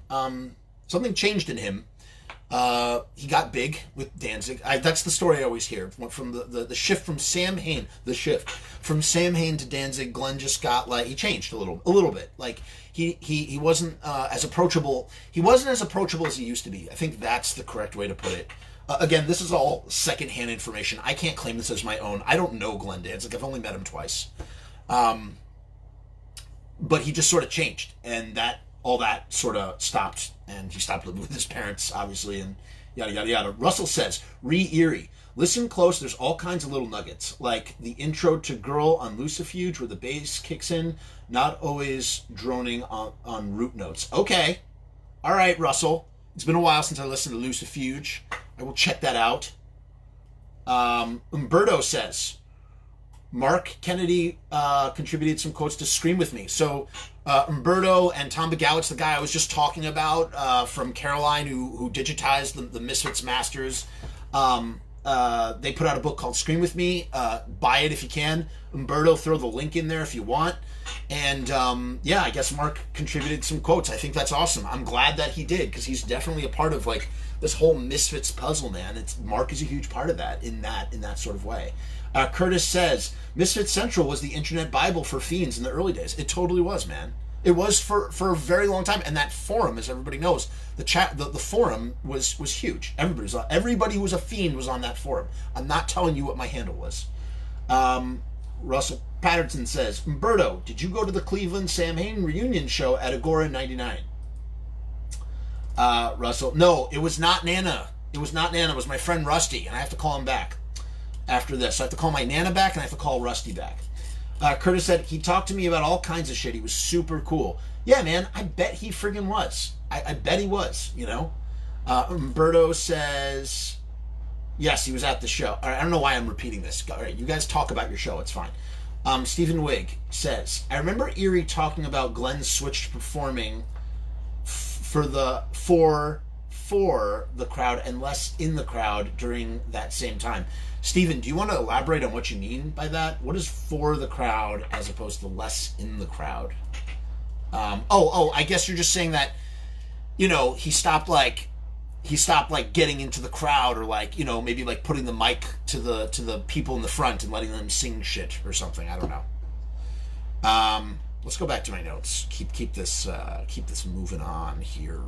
[SPEAKER 1] Something changed in him. He got big with Danzig. That's the story I always hear. From the shift from Samhain, from Samhain to Danzig, Glenn just got he changed a little bit. Like he wasn't as approachable. He wasn't as approachable as he used to be. I think that's the correct way to put it. Again, this is all secondhand information. I can't claim this as my own. I don't know Glenn Danzig. I've only met him twice. But he just sort of changed, and all that sort of stopped, and he stopped living with his parents, obviously, and yada, yada, yada. Russell says, Eerie. Listen close, there's all kinds of little nuggets, like the intro to Girl on Lucifuge, where the bass kicks in, not always droning on root notes. Okay. All right, Russell. It's been a while since I listened to Lucifuge. I will check that out. Umberto says, Mark Kennedy contributed some quotes to Scream With Me. So Umberto and Tom Begowitz, the guy I was just talking about from Caroline, who digitized the Misfits masters, they put out a book called Scream With Me. Buy it if you can. Umberto, throw the link in there if you want. And I guess Mark contributed some quotes. I think that's awesome. I'm glad that he did, because he's definitely a part of this whole Misfits puzzle, man. Mark is a huge part of that in that sort of way. Curtis says, Misfits Central was the internet Bible for fiends in the early days. It totally was, man. It was for a very long time. And that forum, as everybody knows, the forum was huge. Everybody who was a fiend was on that forum. I'm not telling you what my handle was. Russell Patterson says, Umberto, did you go to the Cleveland Samhain reunion show at Agora in 99? Russell, no, it was not Nana. It was my friend Rusty, and I have to call him back after this. So I have to call my Nana back, and I have to call Rusty back. Curtis said, he talked to me about all kinds of shit. He was super cool. Yeah, man, I bet he friggin' was. I bet he was, Umberto says, yes, he was at the show. All right, I don't know why I'm repeating this. All right, you guys talk about your show. It's fine. Stephen Wigg says, I remember Erie talking about Glenn switched performing for the crowd and less in the crowd during that same time. Stephen, do you want to elaborate on what you mean by that? What is for the crowd as opposed to less in the crowd? I guess you're just saying that, he stopped getting into the crowd, or maybe putting the mic to the people in the front and letting them sing shit or something. I don't know. Let's go back to my notes. Keep this moving on here.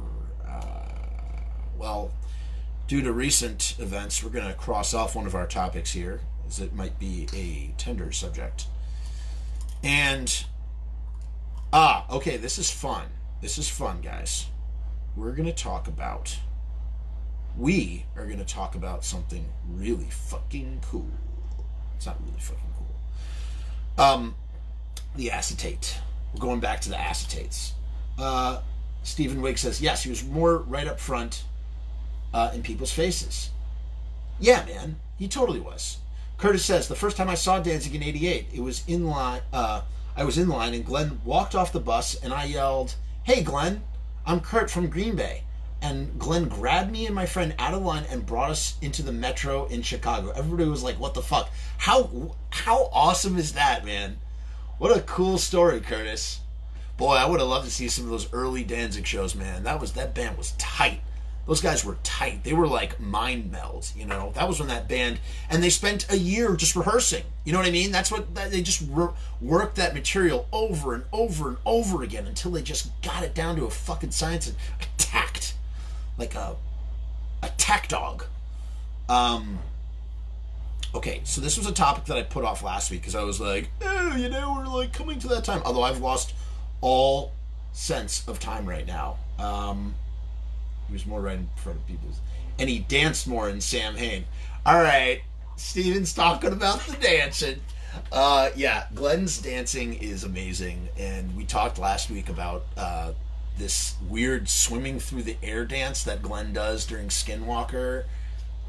[SPEAKER 1] Due to recent events, we're going to cross off one of our topics here, as it might be a tender subject. And, okay, this is fun. This is fun, guys. We are going to talk about something really fucking cool. It's not really fucking cool. The acetate. We're going back to the acetates. Stephen Wigg says, yes, he was more right up front in people's faces. Yeah, man, he totally was. Curtis says, the first time I saw Danzig in '88, it was in line. I was in line, and Glenn walked off the bus, and I yelled, "Hey, Glenn, I'm Kurt from Green Bay." And Glenn grabbed me and my friend out of line and brought us into the metro in Chicago. Everybody was like, what the fuck? How awesome is that, man? What a cool story, Curtis. Boy, I would have loved to see some of those early Danzig shows, man. That band was tight. Those guys were tight. They were like mind melds, you know. That was when that band, and they spent a year just rehearsing. You know what I mean? That's what they just worked that material over and over and over again until they just got it down to a fucking science and attacked like a attack dog. Okay, so this was a topic that I put off last week because I was like, oh, you know, we're like coming to that time. Although I've lost all sense of time right now. He was more right in front of people. And he danced more in Samhain. All right, Steven's talking about the dancing. Yeah, Glenn's dancing is amazing. And we talked last week about this weird swimming through the air dance that Glenn does during Skinwalker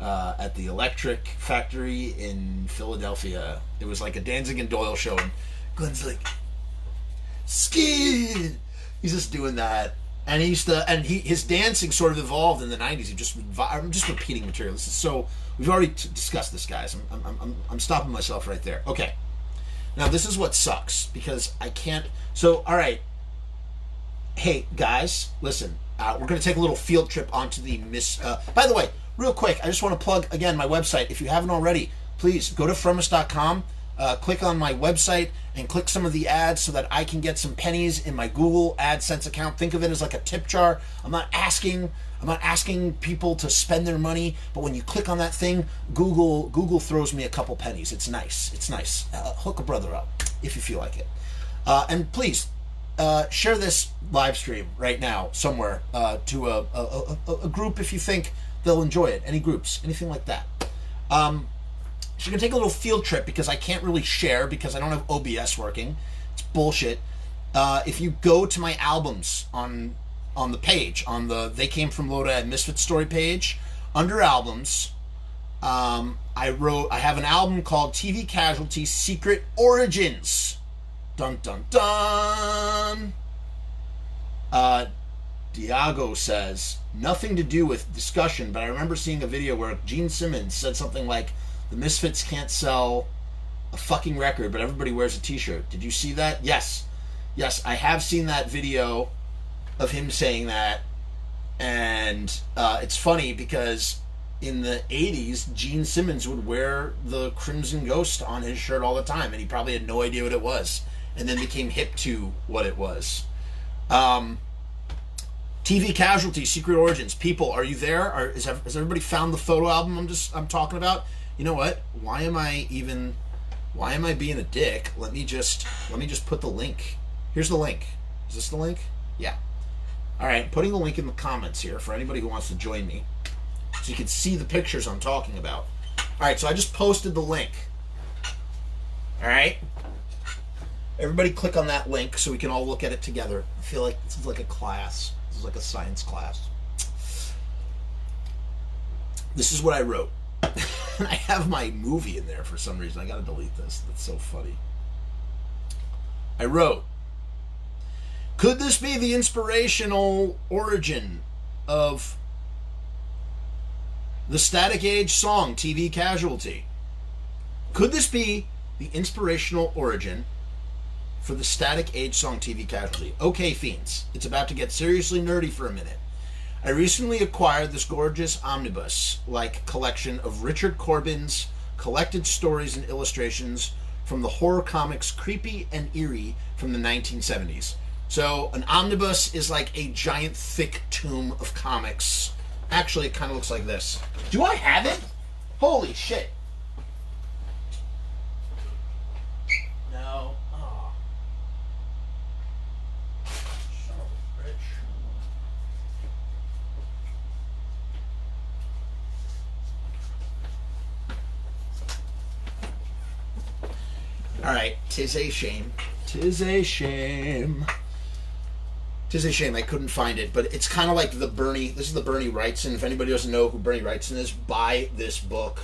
[SPEAKER 1] at the Electric Factory in Philadelphia. It was like a Danzig and Doyle show. And Glenn's like, Skin! He's just doing that. And his dancing sort of evolved in the '90s. I'm just repeating material. This is so, we've already discussed this, guys. I'm stopping myself right there. Okay. Now this is what sucks because I can't. So all right. Hey guys, listen. We're going to take a little field trip onto the by the way, real quick, I just want to plug again my website. If you haven't already, please go to Frumess.com. Click on my website and click some of the ads so that I can get some pennies in my Google AdSense account. Think of it as like a tip jar. I'm not asking people to spend their money, but when you click on that thing, Google throws me a couple pennies. It's nice. Hook a brother up if you feel like it. And please share this live stream right now somewhere to a group if you think they'll enjoy it. Any groups, anything like that. So you're going to take a little field trip because I can't really share because I don't have OBS working. It's bullshit. If you go to my albums on the page, on the They Came From Lodi and Misfits Story page, under albums, I have an album called TV Casualty Secret Origins. Dun dun dun. Diago says, nothing to do with discussion, but I remember seeing a video where Gene Simmons said something like, the Misfits can't sell a fucking record, but everybody wears a t-shirt. Did you see that? Yes, I have seen that video of him saying that, and it's funny because in the 80s, Gene Simmons would wear the Crimson Ghost on his shirt all the time, and he probably had no idea what it was, and then became hip to what it was. TV Casualty, Secret Origins. People, are you there? Has everybody found the photo album I'm talking about? You know what? Why am I being a dick? Let me just put the link. Here's the link. Is this the link? Yeah. All right, putting the link in the comments here for anybody who wants to join me, so you can see the pictures I'm talking about. All right, so I just posted the link. All right. Everybody click on that link so we can all look at it together. I feel like this is like a class. This is like a science class. This is what I wrote. And I have my movie in there for some reason. I gotta delete this. That's so funny. I wrote, could this be the inspirational origin of the Static Age song TV Casualty? Could this be the inspirational origin for the Static Age song TV Casualty? Okay, fiends, it's about to get seriously nerdy for a minute. I recently acquired this gorgeous omnibus-like collection of Richard Corbin's collected stories and illustrations from the horror comics Creepy and Eerie from the 1970s. So an omnibus is like a giant thick tome of comics. Actually, it kind of looks like this. Do I have it? Holy shit. No. Oh. Son of a bitch. All right, 'tis a shame. 'Tis a shame. 'Tis a shame I couldn't find it, but it's kind of like the Bernie. This is the Bernie Wrightson. If anybody doesn't know who Bernie Wrightson is, buy this book.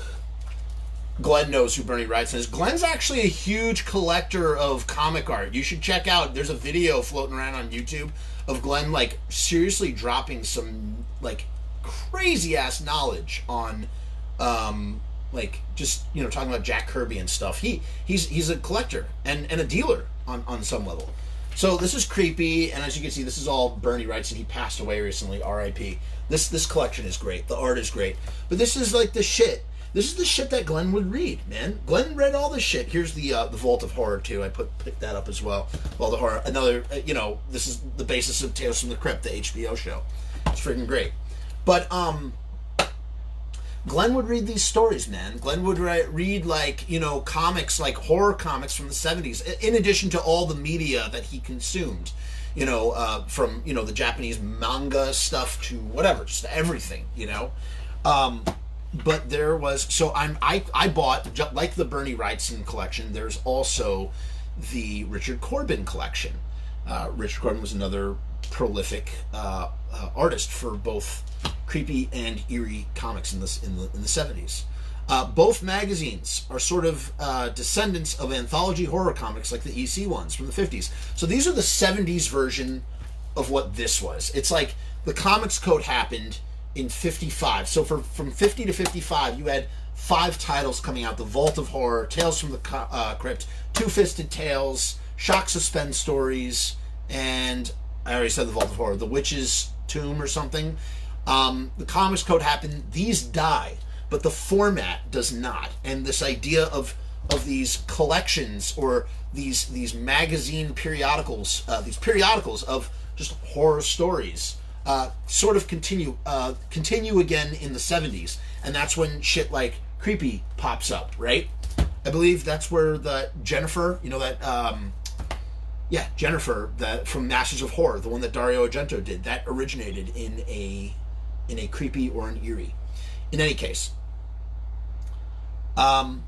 [SPEAKER 1] Glenn knows who Bernie Wrightson is. Glenn's actually a huge collector of comic art. You should check out, there's a video floating around on YouTube of Glenn, like, seriously dropping some, like, crazy-ass knowledge on, like, just, you know, talking about Jack Kirby and stuff. He's a collector and a dealer on some level. So this is creepy, and as you can see, this is all Bernie Wrightson. He passed away recently, R.I.P. This collection is great. The art is great. But this is, like, the shit. This is the shit that Glenn would read, man. Glenn read all this shit. Here's the Vault of Horror, too. I picked that up as well. Vault of Horror. Another, you know, this is the basis of Tales from the Crypt, the HBO show. It's freaking great. But, Glenn would read these stories, man. Glenn would read, like, you know, comics, like horror comics from the 70s, in addition to all the media that he consumed. You know, from, you know, the Japanese manga stuff to whatever, just everything, you know. But there was, so I bought, like the Bernie Wrightson collection, there's also the Richard Corbin collection. Richard Corbin was another prolific artist for both creepy and eerie comics in the 70s. Both magazines are sort of descendants of anthology horror comics like the EC ones from the 50s. So these are the 70s version of what this was. It's like the Comics Code happened in 55. So from 50 to 55, you had 5 titles coming out: The Vault of Horror, Tales from the Crypt, Two-Fisted Tales, Shock Suspense Stories, and I already said The Vault of Horror, The Witch's Tomb or something. The Comics Code happened. These die, but the format does not. And this idea of these collections or these magazine periodicals, these periodicals of just horror stories, sort of continue again in the 70s, and that's when shit like creepy pops up, right? I believe that's where the Jennifer, you know, that Jennifer, that from Masters of Horror, the one that Dario Argento did, that originated in a creepy or an eerie. In any case, so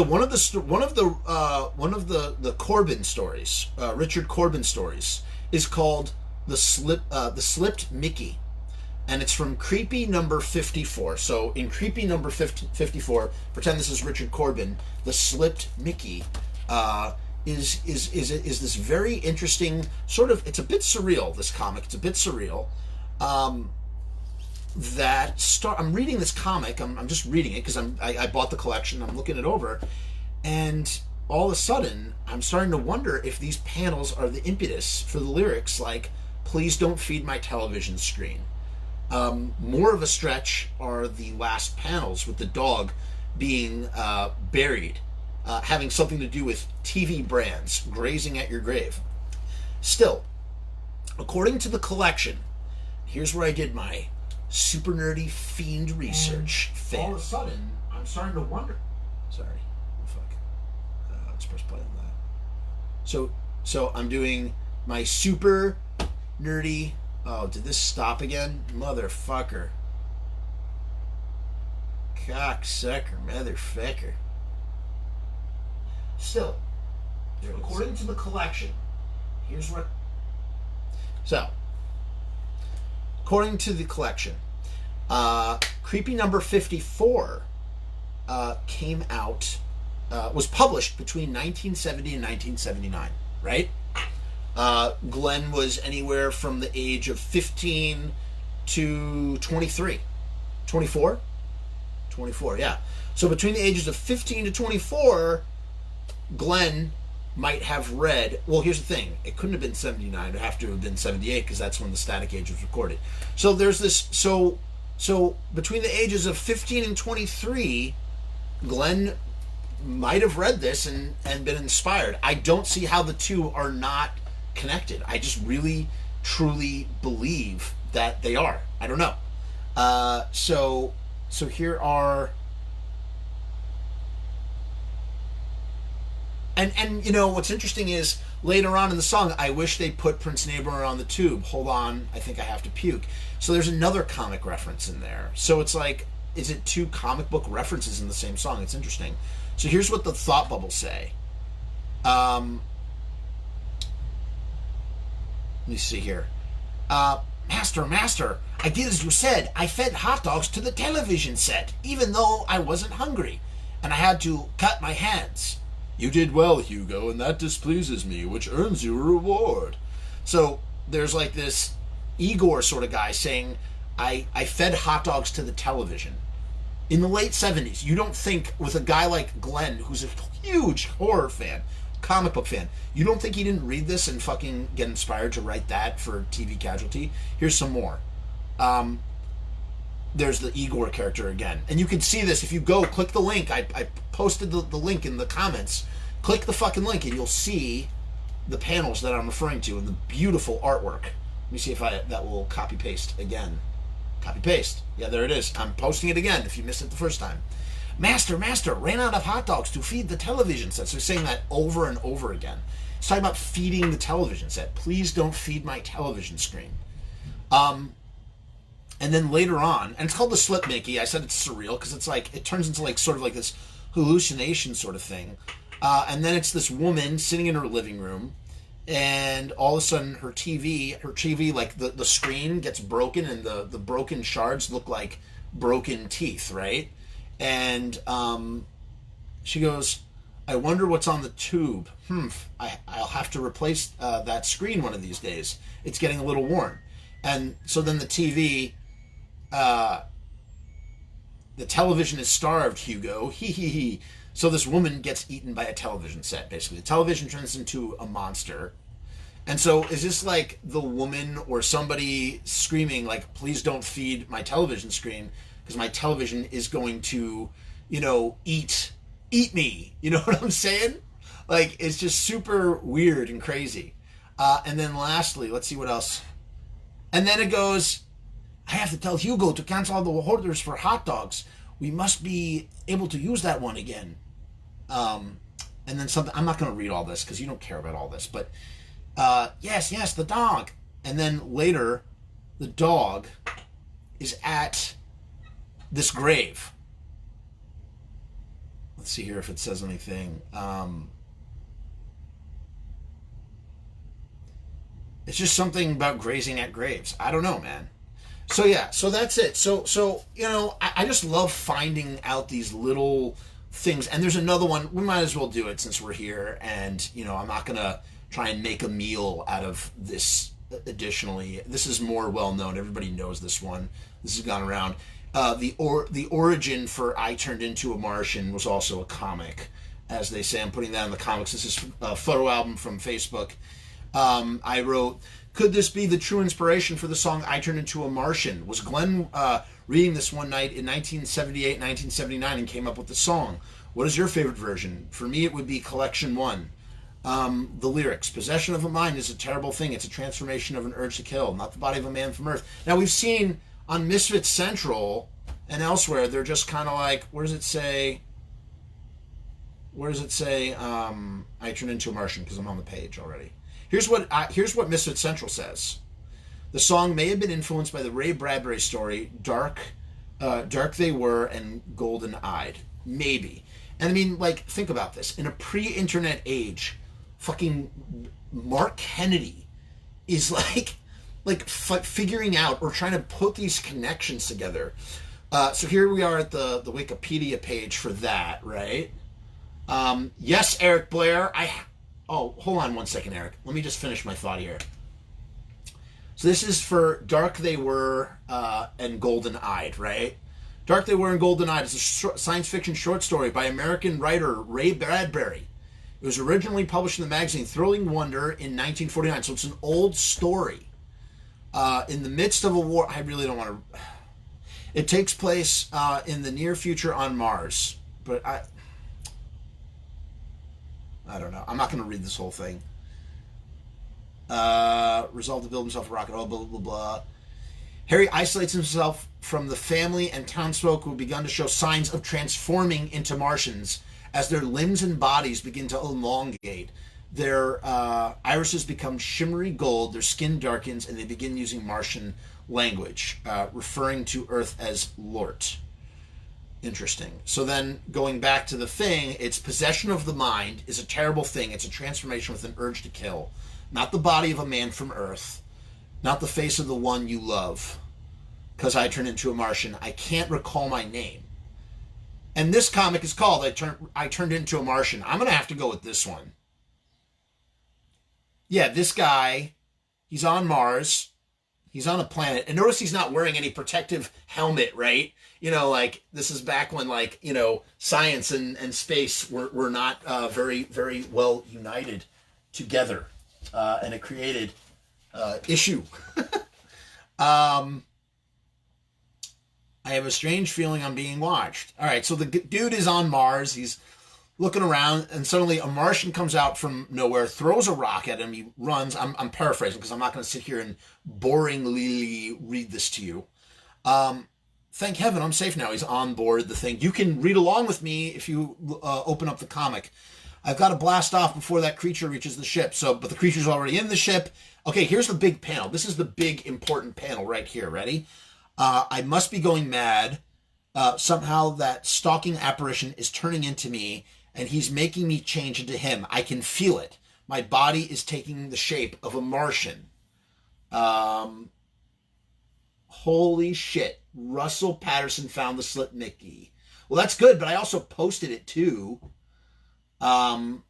[SPEAKER 1] one of the Corbin stories, Richard Corbin stories, is called The Slipped Mickey, and it's from Creepy number 54. So in Creepy number 54, pretend this is Richard Corbin. The Slipped Mickey is this very interesting sort of. It's a bit surreal. This comic. It's a bit surreal. I'm reading this comic. I'm just reading it because I bought the collection. I'm looking it over, and all of a sudden I'm starting to wonder if these panels are the impetus for the lyrics like "Please don't feed my television screen." More of a stretch are the last panels with the dog being buried, having something to do with TV brands grazing at your grave. Still, according to the collection, here's where I did my super nerdy fiend research. All of a sudden, I'm starting to wonder. Sorry, fuck. Let's press play on that. So I'm doing my super nerdy. Oh, did this stop again? Motherfucker. Cocksucker, motherfucker. Still, according to the collection, here's what. So, according to the collection, Creepy number 54 came out, was published between 1970 and 1979, right? Glenn was anywhere from the age of 15 to 23. 24? 24, yeah. So between the ages of 15 to 24, Glenn might have read, well, here's the thing, it couldn't have been 79, it'd have to have been 78, because that's when the Static Age was recorded. So there's this, so between the ages of 15 and 23, Glenn might have read this and been inspired. I don't see how the two are not connected. I just really, truly believe that they are. I don't know. So here are... And you know, what's interesting is, later on in the song, I wish they put Prince Neighbor on the tube. Hold on, I think I have to puke. So there's another comic reference in there. So it's like, is it two comic book references in the same song? It's interesting. So here's what the thought bubbles say. Let me see here. Master, master, I did as you said. I fed hot dogs to the television set, even though I wasn't hungry, and I had to cut my hands. You did well, Hugo, and that displeases me, which earns you a reward. So there's like this Igor sort of guy saying, I fed hot dogs to the television. In the late 70s, you don't think with a guy like Glenn, who's a huge horror fan, comic book fan, you don't think he didn't read this and fucking get inspired to write that for TV Casualty? Here's some more. There's the Igor character again. And you can see this if you go, click the link. I posted the link in the comments. Click the fucking link and you'll see the panels that I'm referring to and the beautiful artwork. Let me see if that will copy paste again. Copy paste. Yeah, there it is. I'm posting it again if you missed it the first time. Master, master, ran out of hot dogs to feed the television set. So he's saying that over and over again. He's talking about feeding the television set. Please don't feed my television screen. And then later on, and it's called the Slip Mickey. I said it's surreal because it's like, it turns into like sort of like this hallucination sort of thing. And then it's this woman sitting in her living room, and all of a sudden her TV, like the screen gets broken, and the broken shards look like broken teeth, right? And she goes, I wonder what's on the tube. I'll have to replace that screen one of these days. It's getting a little worn. And so then the TV, the television is starved, Hugo. Hee hee hee. So this woman gets eaten by a television set, basically. The television turns into a monster. And so is this like the woman or somebody screaming like, please don't feed my television screen because my television is going to, eat me. You know what I'm saying? Like, it's just super weird and crazy. And then lastly, let's see what else. And then it goes, I have to tell Hugo to cancel all the orders for hot dogs. We must be able to use that one again. And then something, I'm not going to read all this because you don't care about all this, but yes, the dog. And then later, the dog is at this grave. Let's see here if it says anything. It's just something about grazing at graves. I don't know, man. So yeah, so that's it. So I just love finding out these little things. And there's another one. We might as well do it since we're here. And I'm not gonna try and make a meal out of this. Additionally, this is more well known. Everybody knows this one. This has gone around. The origin for I Turned Into a Martian was also a comic, as they say. I'm putting that in the comics. This is a photo album from Facebook. I wrote, could this be the true inspiration for the song I Turned Into a Martian? Was Glenn reading this one night in 1978, 1979 and came up with the song? What is your favorite version? For me, it would be Collection 1. The lyrics, possession of a mind is a terrible thing. It's a transformation of an urge to kill, not the body of a man from Earth. Now, we've seen on Misfits Central and elsewhere, they're just kind of like, where does it say, I Turned Into a Martian? Because I'm on the page already. Here's what Misfits Central says. The song may have been influenced by the Ray Bradbury story, Dark They Were and Golden Eyed. Maybe. And I mean, like, think about this. In a pre-internet age, fucking Mark Kennedy is figuring out or trying to put these connections together. So here we are at the Wikipedia page for that, right? Yes, Eric Blair. Oh, hold on one second, Eric. Let me just finish my thought here. So this is for Dark They Were and Golden Eyed, right? Dark They Were and Golden Eyed is a science fiction short story by American writer Ray Bradbury. It was originally published in the magazine Thrilling Wonder in 1949, so it's an old story. In the midst of a war, I really don't want to... It takes place in the near future on Mars, but I don't know. I'm not going to read this whole thing. Resolved to build himself a rocket. Oh, blah, blah, blah. Harry isolates himself from the family and townsfolk who have begun to show signs of transforming into Martians as their limbs and bodies begin to elongate. Their irises become shimmery gold, their skin darkens, and they begin using Martian language, referring to Earth as Lort. Interesting. So then, going back to the thing, it's possession of the mind is a terrible thing. It's a transformation with an urge to kill. Not the body of a man from Earth. not the face of the one you love, because I turned into a Martian. I can't recall my name. And this comic is called I Turned Into a Martian. I'm going to have to go with this one. Yeah, this guy, he's on Mars. He's on a planet. And notice he's not wearing any protective helmet, right? You know, like, this is back when, like, you know, science and space were not very, very well united together. And it created issue. I have a strange feeling I'm being watched. All right, so the dude is on Mars. He's looking around, and suddenly a Martian comes out from nowhere, throws a rock at him. He runs. I'm paraphrasing because I'm not going to sit here and boringly read this to you. Thank heaven I'm safe now. He's on board the thing. You can read along with me if you open up the comic. I've got to blast off before that creature reaches the ship. But the creature's already in the ship. Okay, here's the big panel. This is the big important panel right here. Ready? I must be going mad. Somehow that stalking apparition is turning into me, and he's making me change into him. I can feel it. My body is taking the shape of a Martian. Holy shit. Russell Patterson found the slip Mickey. Well, that's good, but I also posted it too. Bob,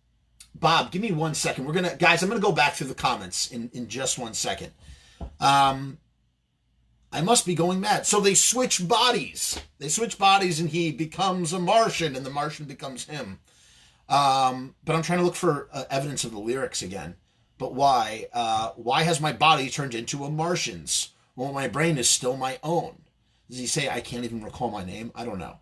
[SPEAKER 1] give me 1 second. Guys, I'm going to go back through the comments in just 1 second. I must be going mad. So they switch bodies. And he becomes a Martian, and the Martian becomes him. But I'm trying to look for evidence of the lyrics again. But why? Why has my body turned into a Martian's? Well, my brain is still my own. Does he say I can't even recall my name? I don't know.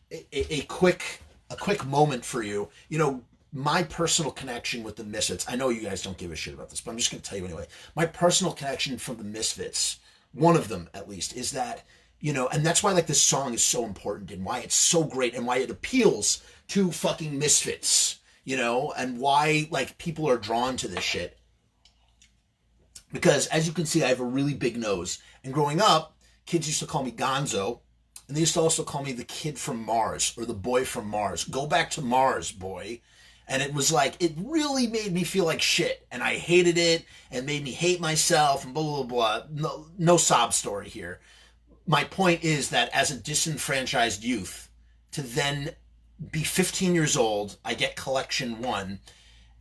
[SPEAKER 1] A quick moment for you. You know, my personal connection with the Misfits, I know you guys don't give a shit about this, but I'm just going to tell you anyway. My personal connection from the Misfits, one of them at least, is that, you know, and that's why, like, this song is so important and why it's so great and why it appeals to fucking Misfits, you know, and why, like, people are drawn to this shit. Because, as you can see, I have a really big nose. And growing up, kids used to call me Gonzo, and they used to also call me the kid from Mars, or the boy from Mars. Go back to Mars, boy. And it was like, it really made me feel like shit. And I hated it, and made me hate myself, and blah, blah, blah. No sob story here. My point is that as a disenfranchised youth, to then be 15 years old, I get collection 1,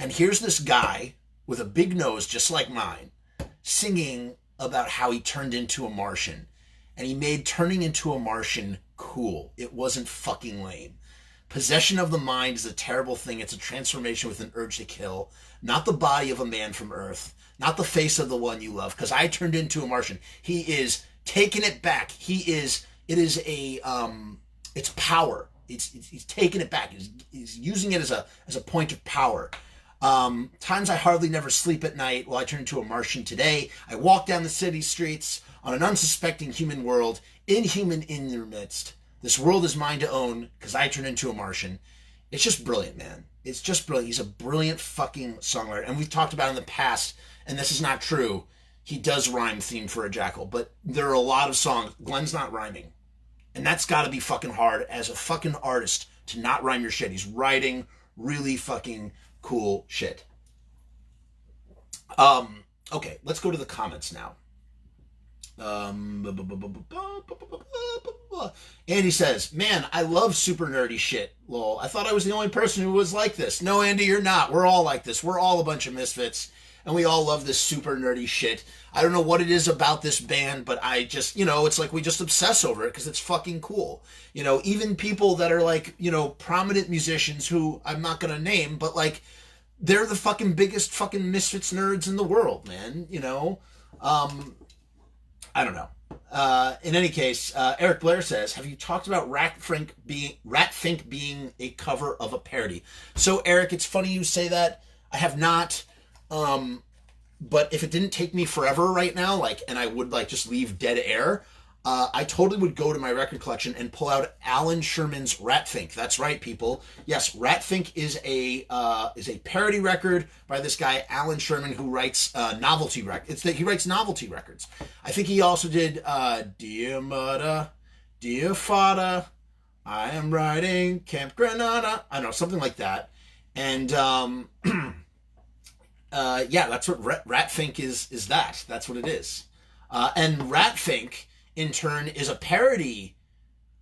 [SPEAKER 1] and here's this guy with a big nose just like mine, singing about how he turned into a Martian. And he made turning into a Martian cool. It wasn't fucking lame. Possession of the mind is a terrible thing. It's a transformation with an urge to kill. Not the body of a man from Earth. Not the face of the one you love. Because I turned into a Martian. He is taking it back. It's power. He's taking it back. He's using it as a point of power. Times I hardly never sleep at night. Well, I turn into a Martian today. I walk down the city streets on an unsuspecting human world, inhuman in their midst. This world is mine to own because I turn into a Martian. It's just brilliant, man. It's just brilliant. He's a brilliant fucking songwriter. And we've talked about in the past, and this is not true, he does rhyme Theme for a Jackal. But there are a lot of songs. Glenn's not rhyming. And that's got to be fucking hard as a fucking artist to not rhyme your shit. He's writing really fucking cool shit. Okay, let's go to the comments now. Andy says, man, I love super nerdy shit. Lol. I thought I was the only person who was like this. No, Andy, you're not. We're all like this. We're all a bunch of misfits, and we all love this super nerdy shit. I don't know what it is about this band, but I just, you know, it's like we just obsess over it because it's fucking cool. You know, even people that are like, you know, prominent musicians who I'm not going to name, but like, they're the fucking biggest fucking Misfits nerds in the world, man. You know? I don't know. In any case, Eric Blair says, have you talked about Rat Fink being a cover of a parody? So, Eric, it's funny you say that. I have not. But if it didn't take me forever right now, like, and I would like just leave dead air, I totally would go to my record collection and pull out Alan Sherman's Rat Fink. That's right, people. Yes, Rat Fink is a parody record by this guy Alan Sherman, who writes novelty records. He writes novelty records. I think he also did Dear Mother, Dear Father, I am writing Camp Granada. I don't know, something like that. And Yeah, that's what Ratfink is. That's what it is. And Ratfink, in turn, is a parody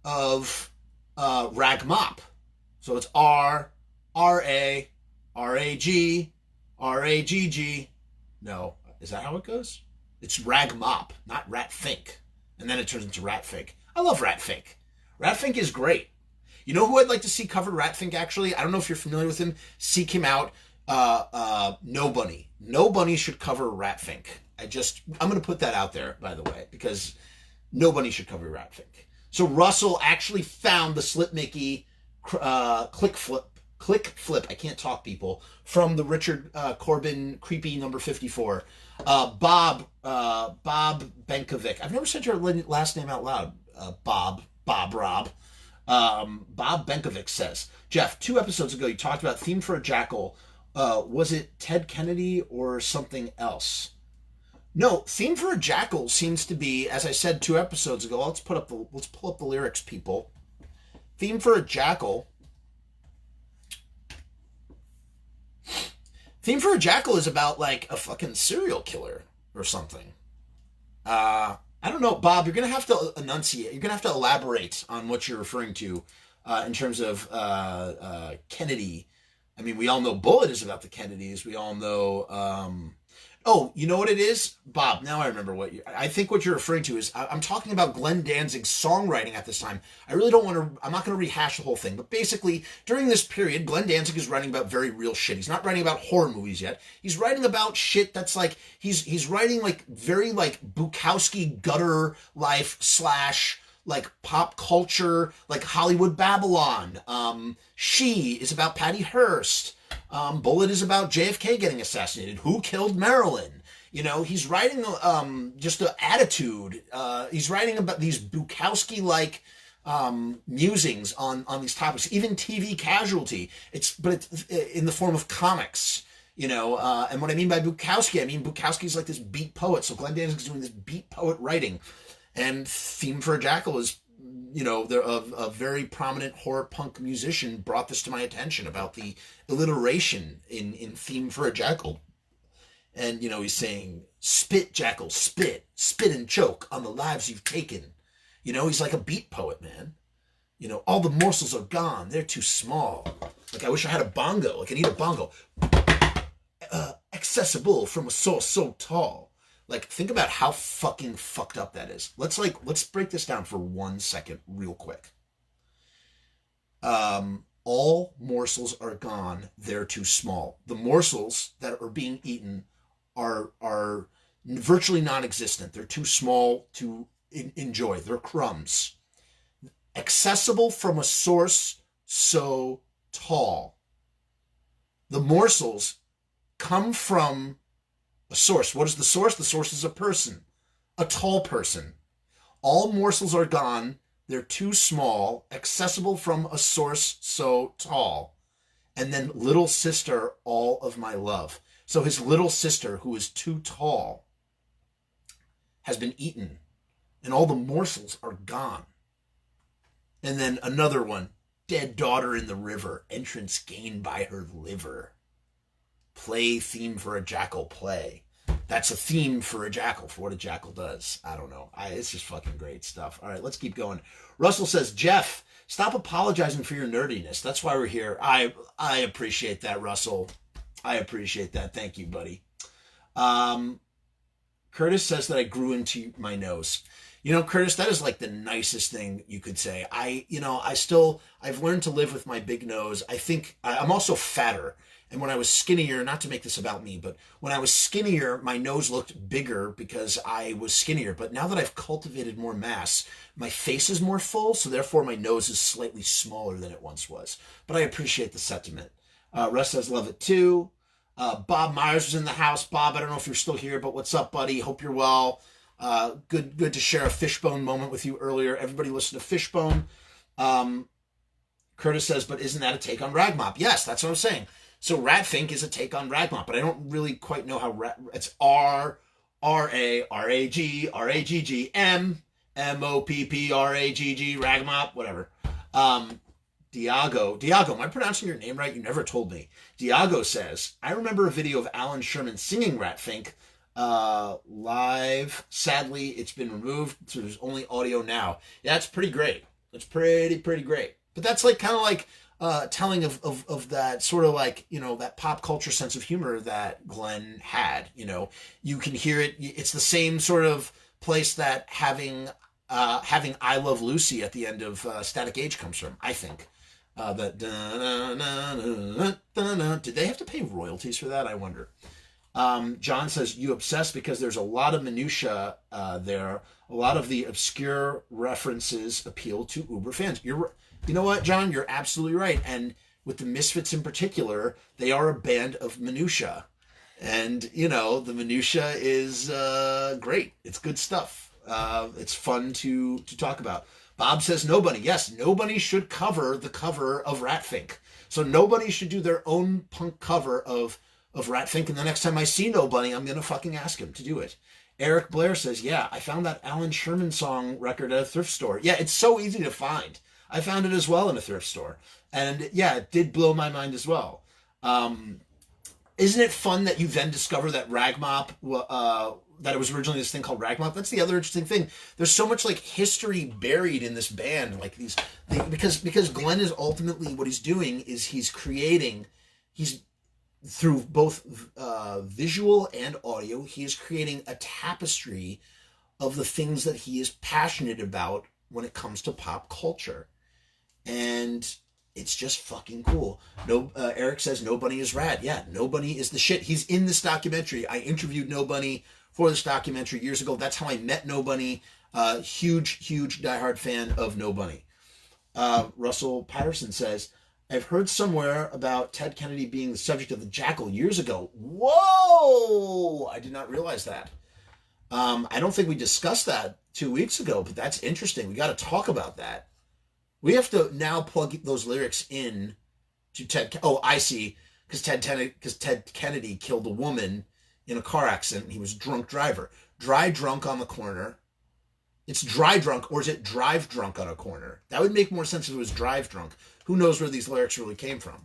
[SPEAKER 1] of Rag Mop. So it's R-A-R-A-G, R-A-G-G. No, is that how it goes? It's Rag Mop, not Ratfink. And then it turns into Ratfink. I love Ratfink. Ratfink is great. You know who I'd like to see cover Ratfink, actually? I don't know if you're familiar with him. Seek him out. No Bunny. No Bunny should cover Ratfink. I'm going to put that out there, by the way, because nobody should cover Ratfink. So Russell actually found the Slip Mickey click flip. I can't talk, people. From the Richard Corbin creepy number 54. Bob Benkovic. I've never said your last name out loud. Bob Rob. Bob Benkovic says, Jeff, 2 episodes ago you talked about Theme for a Jackal. Was it Ted Kennedy or something else? No, Theme for a Jackal seems to be, as I said 2 episodes ago. Let's pull up the lyrics, people. Theme for a Jackal. Theme for a Jackal is about like a fucking serial killer or something. I don't know, Bob. You're gonna have to enunciate. You're gonna have to elaborate on what you're referring to in terms of Kennedy. I mean, we all know Bullet is about the Kennedys. We all know. Oh, you know what it is, Bob? Now I remember I think what you're referring to is I'm talking about Glenn Danzig's songwriting at this time. I really don't want to. I'm not going to rehash the whole thing, but basically during this period, Glenn Danzig is writing about very real shit. He's not writing about horror movies yet. He's writing about shit that's like he's writing like very like Bukowski gutter life / like pop culture, like Hollywood Babylon. She is about Patty Hearst. Bullet is about JFK getting assassinated. Who killed Marilyn? You know, he's writing just the attitude. He's writing about these Bukowski-like musings on these topics. Even TV Casualty. It's in the form of comics. You know, and what I mean by Bukowski, I mean Bukowski's like this beat poet. So Glenn Danzig's doing this beat poet writing. And Theme for a Jackal is, you know, a very prominent horror punk musician brought this to my attention about the alliteration in Theme for a Jackal. And, you know, he's saying, spit, Jackal, spit and choke on the lives you've taken. You know, he's like a beat poet, man. You know, all the morsels are gone. They're too small. Like, I wish I had a bongo. Like, I need a bongo. Accessible from a source so tall. Like, think about how fucking fucked up that is. Let's break this down for 1 second real quick. All morsels are gone. They're too small. The morsels that are being eaten are virtually non-existent. They're too small to enjoy. They're crumbs. Accessible from a source so tall. The morsels come from a source. What is the source? The source is a person. A tall person. All morsels are gone. They're too small. Accessible from a source so tall. And then little sister, all of my love. So his little sister, who is too tall, has been eaten. And all the morsels are gone. And then another one. Dead daughter in the river. Entrance gained by her liver. Play Theme for a Jackal, play. That's a theme for a jackal, for what a jackal does. I don't know. It's just fucking great stuff. All right, let's keep going. Russell says, Jeff, stop apologizing for your nerdiness. That's why we're here. I appreciate that, Russell. I appreciate that. Thank you, buddy. Curtis says that I grew into my nose. You know, Curtis, that is like the nicest thing you could say. I've learned to live with my big nose. I think I'm also fatter. And when I was skinnier, not to make this about me, but when I was skinnier, my nose looked bigger because I was skinnier. But now that I've cultivated more mass, my face is more full, so therefore my nose is slightly smaller than it once was. But I appreciate the sentiment. Russ says, love it too. Bob Myers was in the house. Bob, I don't know if you're still here, but what's up, buddy? Hope you're well. Good to share a Fishbone moment with you earlier. Everybody listen to Fishbone. Curtis says, but isn't that a take on Ragmop? Yes, that's what I'm saying. So Ratfink is a take on Ragmop, but I don't really quite know how it's R-A-R-A-G-R-A-G-G-M-M-O-P-P-R-A-G-G, Ragmop, whatever. Diago, am I pronouncing your name right? You never told me. Diago says, I remember a video of Alan Sherman singing Ratfink live. Sadly, it's been removed, so there's only audio now. Yeah, it's pretty great. It's pretty great. But that's like kind of like telling of that sort of like, you know, that pop culture sense of humor that Glenn had. You know, you can hear it. It's the same sort of place that having I Love Lucy at the end of Static Age comes from, I think. Did they have to pay royalties for that? I wonder. John says, you obsess because there's a lot of minutia there. A lot of the obscure references appeal to Uber fans. You know what, John? You're absolutely right. And with the Misfits in particular, they are a band of minutia. And, you know, the minutia is great. It's good stuff. It's fun to talk about. Bob says nobody. Yes, nobody should cover the cover of Ratfink. So nobody should do their own punk cover of Ratfink. And the next time I see nobody, I'm going to fucking ask him to do it. Eric Blair says, yeah, I found that Alan Sherman song record at a thrift store. Yeah, it's so easy to find. I found it as well in a thrift store. And yeah, it did blow my mind as well. Isn't it fun that you then discover that Ragmop, that it was originally this thing called Ragmop? That's the other interesting thing. There's so much like history buried in this band, like these things, because Glenn is ultimately what he's doing is he's through both visual and audio, he is creating a tapestry of the things that he is passionate about when it comes to pop culture. And it's just fucking cool. Eric says Nobody is rad. Yeah, Nobody is the shit. He's in this documentary. I interviewed Nobody for this documentary years ago. That's how I met Nobody. Huge diehard fan of Nobody. Russell Patterson says, I've heard somewhere about Ted Kennedy being the subject of the Jackal years ago. Whoa! I did not realize that. I don't think we discussed that 2 weeks ago, but that's interesting. We got to talk about that. We have to now plug those lyrics in to Ted. Oh, I see. Because Ted Kennedy killed a woman in a car accident. He was a drunk driver. Dry drunk on the corner. It's dry drunk, or is it drive drunk on a corner? That would make more sense if it was drive drunk. Who knows where these lyrics really came from?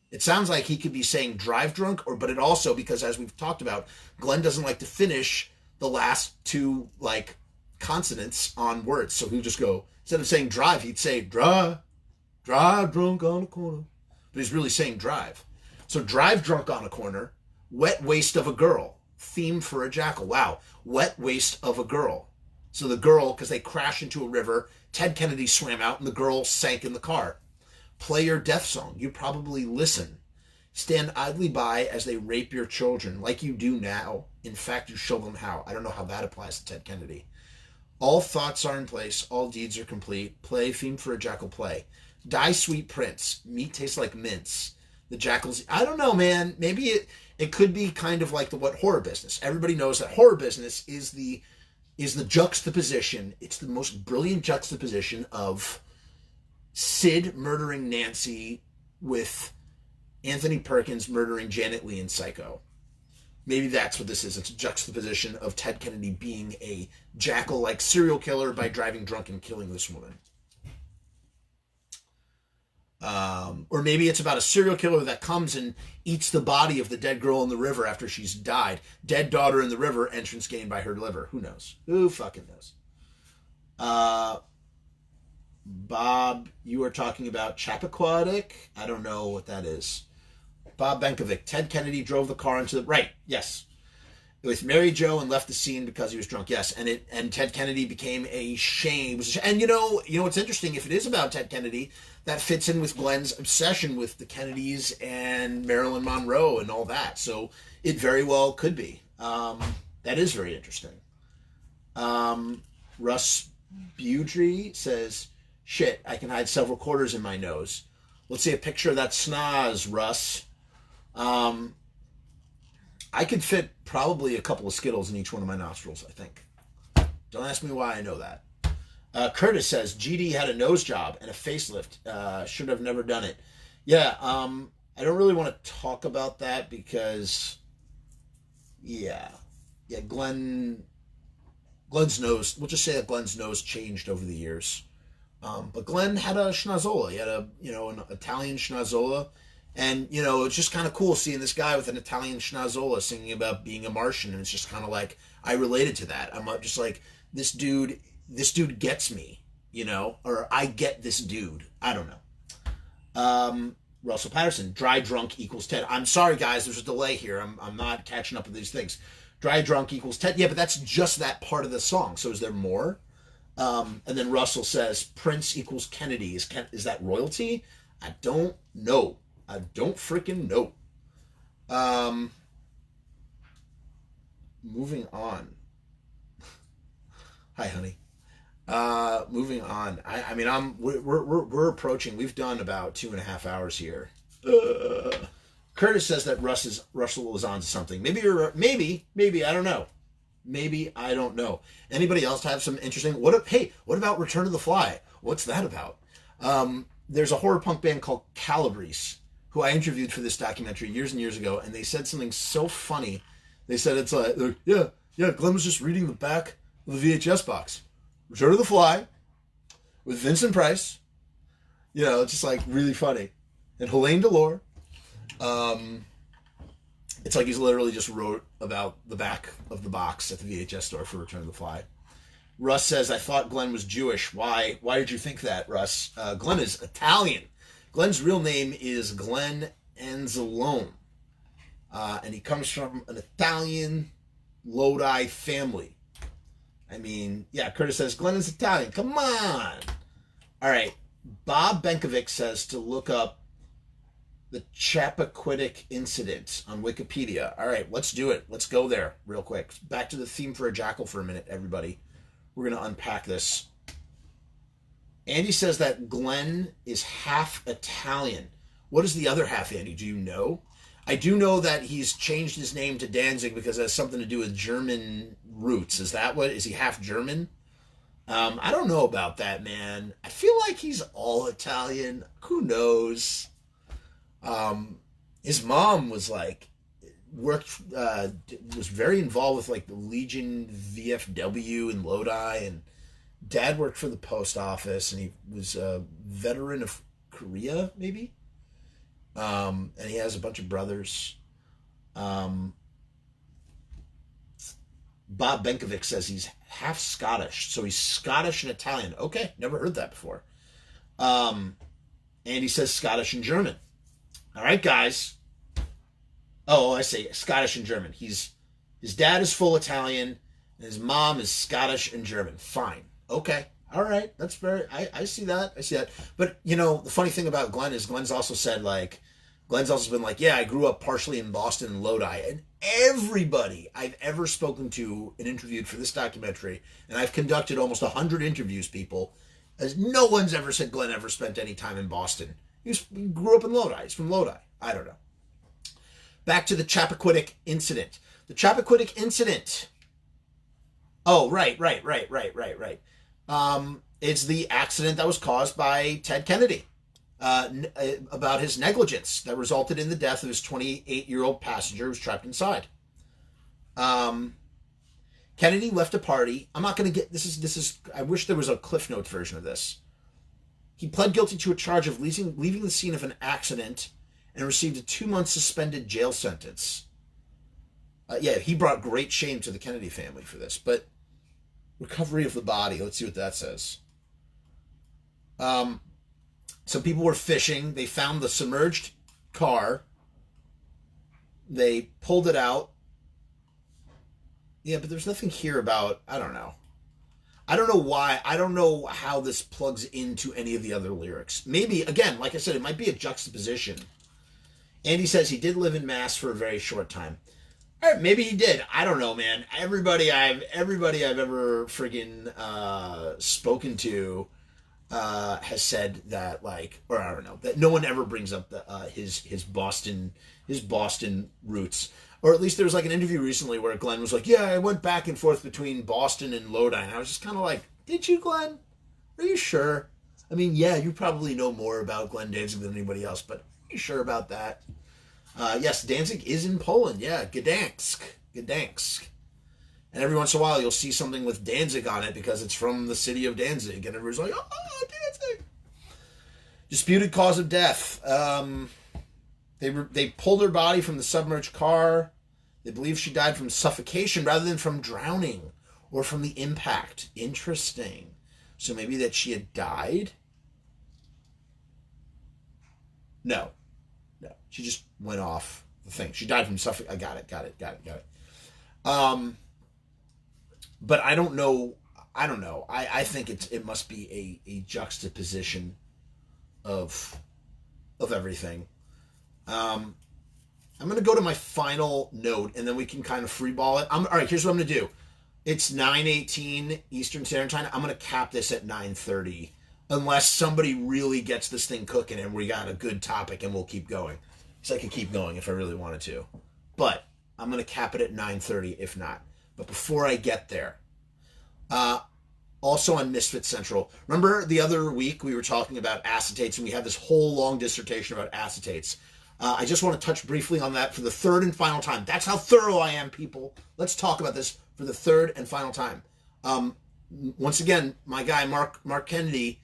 [SPEAKER 1] It sounds like he could be saying drive drunk, but it also, because as we've talked about, Glenn doesn't like to finish the last two like consonants on words. So he'll just go, instead of saying drive, he'd say drive drunk on a corner. But he's really saying drive. So drive drunk on a corner, wet waist of a girl, theme for a jackal. Wow, wet waist of a girl. So the girl, because they crashed into a river, Ted Kennedy swam out and the girl sank in the car. Play your death song. You probably listen. Stand idly by as they rape your children, like you do now. In fact, you show them how. I don't know how that applies to Ted Kennedy. All thoughts are in place. All deeds are complete. Play, theme for a jackal play. Die, sweet prince. Meat tastes like mince. The jackals... I don't know, man. Maybe it could be kind of like what horror business. Everybody knows that horror business is the juxtaposition. It's the most brilliant juxtaposition of Sid murdering Nancy with Anthony Perkins murdering Janet Leigh in Psycho. Maybe that's what this is. It's a juxtaposition of Ted Kennedy being a jackal-like serial killer by driving drunk and killing this woman. Or maybe it's about a serial killer that comes and eats the body of the dead girl in the river after she's died. Dead daughter in the river, entrance gained by her liver. Who knows? Who fucking knows? Bob, you are talking about Chappaquiddick? I don't know what that is. Bob Benkovic. Ted Kennedy drove the car into the... Right, yes. With Mary Jo and left the scene because he was drunk. Yes, and Ted Kennedy became a shame. And you know what's interesting? If it is about Ted Kennedy, that fits in with Glenn's obsession with the Kennedys and Marilyn Monroe and all that. So it very well could be. That is very interesting. Russ Budry says, shit, I can hide several quarters in my nose. Let's see a picture of that snaz, Russ. I could fit probably a couple of Skittles in each one of my nostrils, I think. Don't ask me why I know that. Curtis says, GD had a nose job and a facelift. Should have never done it. Yeah, I don't really want to talk about that because, Glenn's nose, we'll just say that Glenn's nose changed over the years. But Glenn had a schnazzola. He had an Italian schnazzola. And, it's just kind of cool seeing this guy with an Italian schnazzola singing about being a Martian. And it's just kind of like, I related to that. I'm just like, this dude gets me, or I get this dude. I don't know. Russell Patterson, dry drunk equals Ted. I'm sorry, guys, there's a delay here. I'm not catching up with these things. Dry drunk equals Ted. Yeah, but that's just that part of the song. So is there more? And then Russell says Prince equals Kennedy. Is that royalty? I don't know. I don't freaking know. Moving on. Hi, honey. Moving on. We're approaching. We've done about 2.5 hours here. Curtis says that Russell was onto something. Maybe I don't know. Maybe I don't know. Anybody else have some interesting? What about Return to the Fly? What's that about? There's a horror punk band called Calabrese who I interviewed for this documentary years and years ago, and they said something so funny. They said it's like, Glenn was just reading the back of the VHS box. Return to the Fly with Vincent Price. It's just like really funny. And Helene Delore. It's like he's literally just wrote about the back of the box at the VHS store for Return to the Fly. Russ says, I thought Glenn was Jewish. Why did you think that, Russ? Glenn is Italian. Glenn's real name is Glenn Anzalone. And he comes from an Italian Lodi family. Curtis says, Glenn is Italian. Come on. All right. Bob Benkovic says to look up the Chappaquiddick Incident on Wikipedia. All right, let's do it. Let's go there real quick. Back to the theme for a jackal for a minute, everybody. We're going to unpack this. Andy says that Glenn is half Italian. What is the other half, Andy? Do you know? I do know that he's changed his name to Danzig because it has something to do with German roots. Is he half German? I don't know about that, man. I feel like he's all Italian. Who knows? His mom was was very involved with like the Legion VFW in Lodi, and Dad worked for the post office, and he was a veteran of Korea, maybe. And he has a bunch of brothers. Bob Benkovic says he's half Scottish, so he's Scottish and Italian. Okay, never heard that before. And he says Scottish and German. All right, guys. Oh, I say Scottish and German. His dad is full Italian, and his mom is Scottish and German. Fine. Okay. All right. That's I see that. But, the funny thing about Glenn is Glenn's also been like, yeah, I grew up partially in Boston and Lodi. And everybody I've ever spoken to and interviewed for this documentary, and I've conducted almost 100 interviews, people, as no one's ever said Glenn ever spent any time in Boston. He grew up in Lodi. He's from Lodi. I don't know. Back to the Chappaquiddick Incident. The Chappaquiddick Incident. Oh, right. It's the accident that was caused by Ted Kennedy. About his negligence that resulted in the death of his 28-year-old passenger who was trapped inside. Kennedy left a party. I'm not going to get... This is... I wish there was a Cliff Notes version of this. He pled guilty to a charge of leaving the scene of an accident and received a 2-month suspended jail sentence. He brought great shame to the Kennedy family for this. But recovery of the body, let's see what that says. Some people were fishing. They found the submerged car. They pulled it out. Yeah, but there's nothing here about... I don't know. I don't know why. I don't know how this plugs into any of the other lyrics. Maybe, again, like I said, it might be a juxtaposition. Andy says he did live in Mass for a very short time. All right, maybe he did. I don't know, man. Everybody I've ever friggin' spoken to has said that, or I don't know, that no one ever brings up his Boston roots. Or at least there was an interview recently where Glenn was like, yeah, I went back and forth between Boston and Lodi. And I was just kind of like, did you, Glenn? Are you sure? I mean, yeah, you probably know more about Glenn Danzig than anybody else, but are you sure about that? Yes, Danzig is in Poland. Yeah, Gdansk. And every once in a while, you'll see something with Danzig on it because it's from the city of Danzig. And everybody's like, oh, Disputed cause of death. They pulled her body from the submerged car. They believe she died from suffocation rather than from drowning or from the impact. Interesting. So maybe that she had died? No. She just went off the thing. She died from suffocation. I got it. But I don't know. I think it must be a juxtaposition of everything. I'm going to go to my final note, and then we can kind of freeball it. All right, here's what I'm going to do. It's 9:18 Eastern Standard Time. I'm going to cap this at 9:30, unless somebody really gets this thing cooking and we got a good topic, and we'll keep going. So I could keep going if I really wanted to. But I'm going to cap it at 9:30 if not. But before I get there, also on Misfits Central, remember the other week we were talking about acetates, and we had this whole long dissertation about acetates. I just want to touch briefly on that for the third and final time. That's how thorough I am, people. Let's talk about this for the third and final time. Once again, my guy, Mark Kennedy,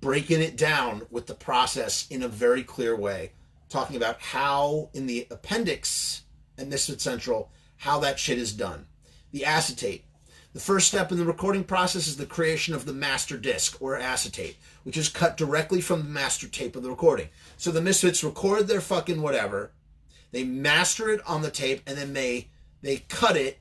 [SPEAKER 1] breaking it down with the process in a very clear way, talking about how in the appendix at Misfits Central, how that shit is done. The acetate. The first step in the recording process is the creation of the master disc, or acetate, which is cut directly from the master tape of the recording. So the Misfits record their fucking whatever, they master it on the tape, and then they cut it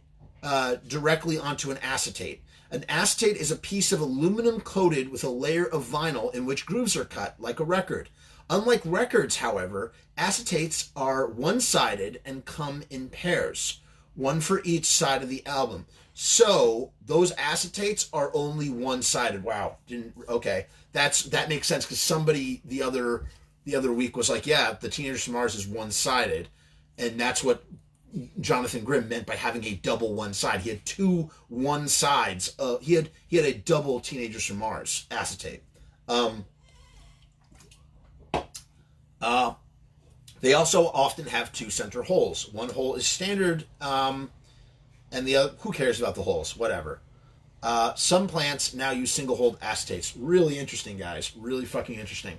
[SPEAKER 1] directly onto an acetate. An acetate is a piece of aluminum coated with a layer of vinyl in which grooves are cut, like a record. Unlike records, however, acetates are one-sided and come in pairs, one for each side of the album. So those acetates are only one-sided. Wow, okay. That makes sense, because somebody the other week was like, yeah, the Teenagers from Mars is one-sided, and that's what Jonathan Grimm meant by having a double one side. He had two one sides. He had a double Teenagers from Mars acetate. They also often have two center holes. One hole is standard, and the other, who cares about the holes? Whatever. Some plants now use single-hole acetates. Really interesting, guys. Really fucking interesting.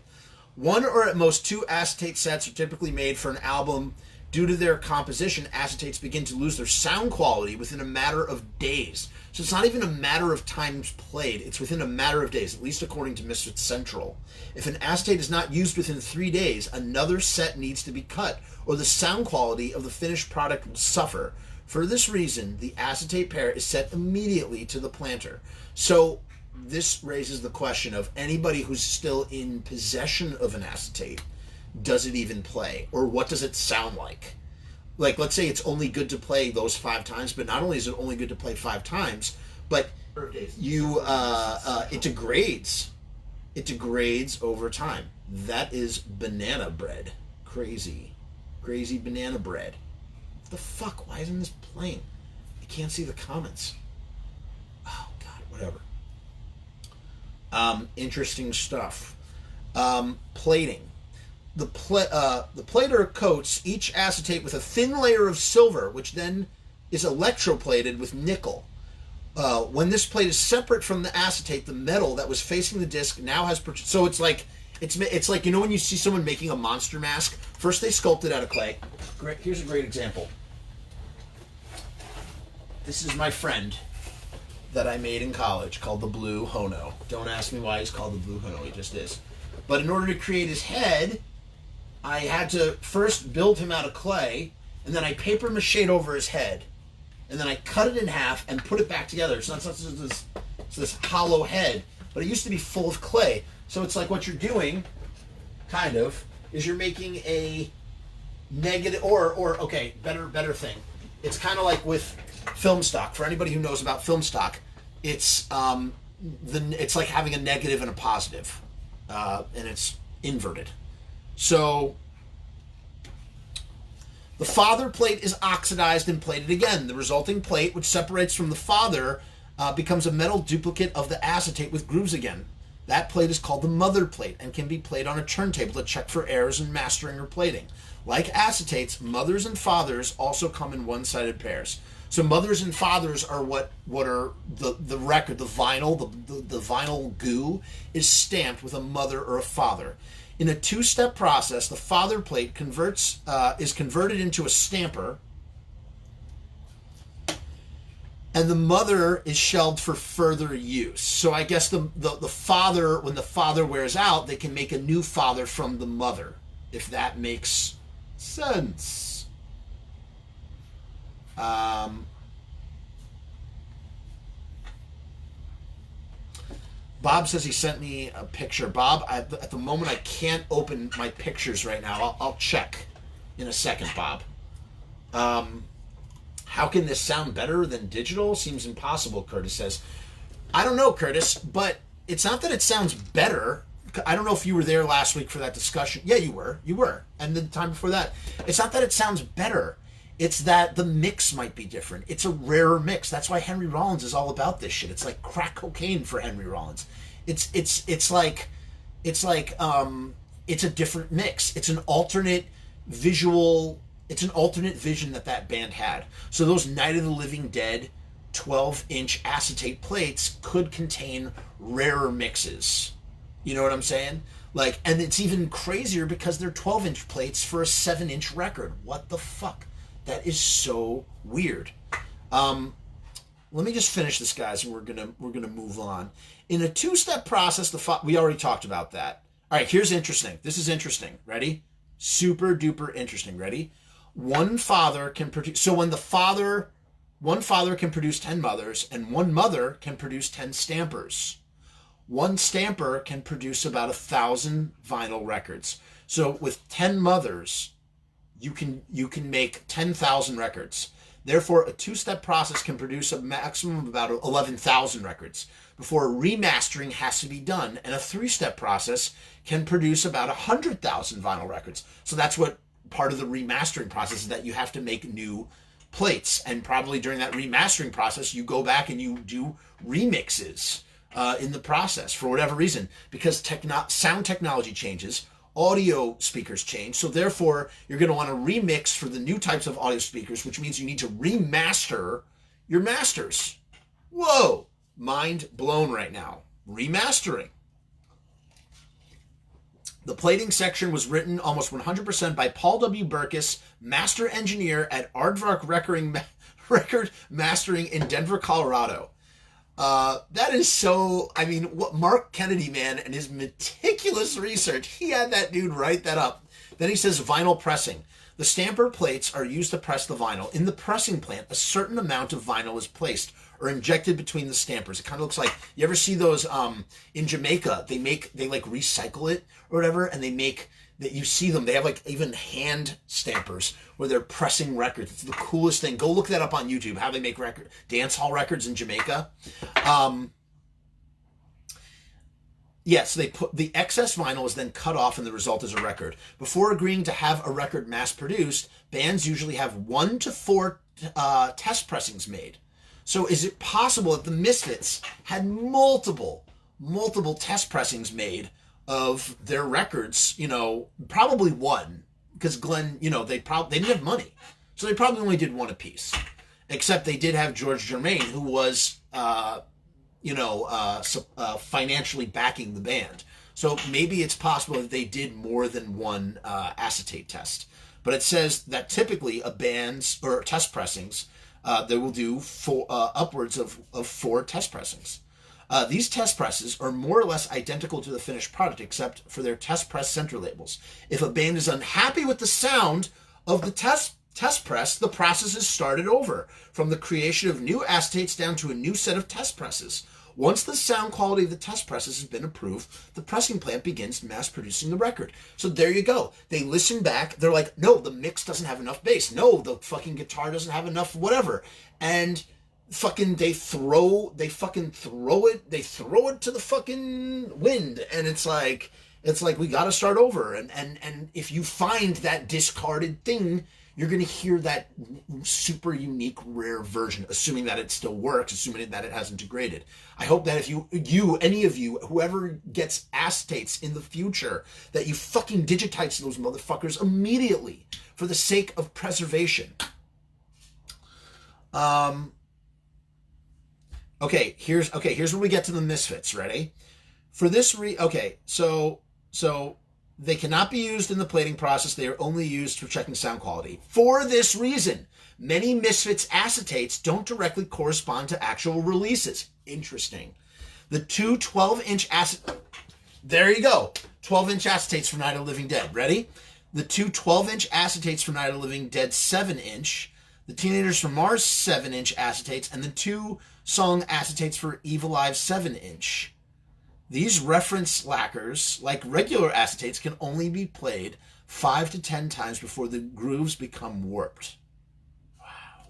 [SPEAKER 1] One or at most two acetate sets are typically made for an album. Due to their composition, acetates begin to lose their sound quality within a matter of days. So it's not even a matter of times played. It's within a matter of days, at least according to Misfits Central. If an acetate is not used within 3 days, another set needs to be cut, or the sound quality of the finished product will suffer. For this reason, the acetate pair is set immediately to the planter. So this raises the question of anybody who's still in possession of an acetate. Does it even play? Or what does it sound like? Like, let's say it's only good to play those 5 times, but not only is it only good to play 5 times, but it degrades. It degrades over time. That is banana bread. Crazy banana bread. What the fuck? Why isn't this playing? I can't see the comments. Oh, God, whatever. Interesting stuff. Plating. The plater coats each acetate with a thin layer of silver, which then is electroplated with nickel. When this plate is separate from the acetate, the metal that was facing the disc now has... So it's like, you know when you see someone making a monster mask? First they sculpt it out of clay. Here's a great example. This is my friend that I made in college called the Blue Hono. Don't ask me why he's called the Blue Hono, he just is. But in order to create his head, I had to first build him out of clay, and then I paper mache'd over his head, and then I cut it in half and put it back together. So it's this hollow head, but it used to be full of clay. So it's like what you're doing, kind of, is you're making a negative, okay, better thing. It's kind of like with film stock. For anybody who knows about film stock, it's like having a negative and a positive, and it's inverted. So the father plate is oxidized and plated again. The resulting plate, which separates from the father, becomes a metal duplicate of the acetate with grooves again. That plate is called the mother plate and can be played on a turntable to check for errors in mastering or plating. Like acetates, mothers and fathers also come in one-sided pairs. So mothers and fathers are what are the record, the vinyl, the vinyl goo is stamped with a mother or a father. In a two-step process, the father plate is converted into a stamper, and the mother is shelved for further use. So I guess the father, when the father wears out, they can make a new father from the mother, if that makes sense. Bob says he sent me a picture. Bob, at the moment I can't open my pictures right now. I'll check in a second, Bob. How can this sound better than digital? Seems impossible, Curtis says. I don't know, Curtis, but it's not that it sounds better. I don't know if you were there last week for that discussion. Yeah, you were. And the time before that. It's not that it sounds better. It's that the mix might be different. It's a rarer mix. That's why Henry Rollins is all about this shit. It's like crack cocaine for Henry Rollins. It's a different mix. It's an alternate visual. It's an alternate vision that band had. So those Night of the Living Dead 12-inch acetate plates could contain rarer mixes. You know what I'm saying? Like, and it's even crazier because they're 12-inch plates for a 7-inch record. What the fuck? That is so weird. Let me just finish this, guys, and we're gonna move on. In a two-step process, we already talked about that. All right, here's interesting. This is interesting. Ready? Super duper interesting. Ready? One father can produce. So when one father can produce 10 mothers, and one mother can produce 10 stampers. One stamper can produce about 1,000 vinyl records. So with 10 mothers, you can make 10,000 records. Therefore, a two-step process can produce a maximum of about 11,000 records before remastering has to be done, and a three-step process can produce about 100,000 vinyl records. So that's what part of the remastering process is, that you have to make new plates, and probably during that remastering process, you go back and you do remixes in the process for whatever reason, because sound technology changes. Audio speakers change, so therefore you're going to want to remix for the new types of audio speakers, which means you need to remaster your masters. Whoa, mind blown right now. Remastering. The plating section was written almost 100% by Paul W. Burkus, master engineer at Aardvark Record Mastering in Denver, Colorado. That is so, I mean, what Mark Kennedy, man, and his meticulous research, he had that dude write that up. Then he says vinyl pressing. The stamper plates are used to press the vinyl. In the pressing plant, a certain amount of vinyl is placed or injected between the stampers. It kind of looks like, you ever see those, in Jamaica, they like recycle it or whatever, and they make, that you see them, they have like even hand stampers where they're pressing records. It's the coolest thing. Go look that up on YouTube, how they make dance hall records in Jamaica. Yes, they put the excess vinyl is then cut off and the result is a record. Before agreeing to have a record mass produced, bands usually have 1 to 4 test pressings made. So is it possible that the Misfits had multiple test pressings made of their records? You know, probably one, because Glenn, you know, they didn't have money, so they probably only did one apiece. Except they did have George Germain, who was financially backing the band. So maybe it's possible that they did more than one acetate test. But it says that typically a band's or test pressings, they will do upwards of 4 test pressings. These test presses are more or less identical to the finished product, except for their test press center labels. If a band is unhappy with the sound of the test press, the process is started over, from the creation of new acetates down to a new set of test presses. Once the sound quality of the test presses has been approved, the pressing plant begins mass producing the record. So there you go. They listen back. They're like, no, the mix doesn't have enough bass. No, the fucking guitar doesn't have enough whatever. And fucking they throw it to the fucking wind. And it's like we got to start over. And if you find that discarded thing, you're going to hear that super unique, rare version, assuming that it still works, assuming that it hasn't degraded. I hope that if any of you, whoever gets acetates in the future, that you fucking digitize those motherfuckers immediately for the sake of preservation. Um, here's where we get to the Misfits. Ready? For this so they cannot be used in the plating process. They are only used for checking sound quality. For this reason, many Misfits acetates don't directly correspond to actual releases. Interesting. The two 12-inch there you go. 12-inch acetates for Night of the Living Dead. Ready? The two 12-inch acetates for Night of the Living Dead 7-inch, the Teenagers from Mars 7-inch acetates, and the two song acetates for EVILIVE 7-inch. These reference lacquers, like regular acetates, can only be played 5 to 10 times before the grooves become warped. Wow.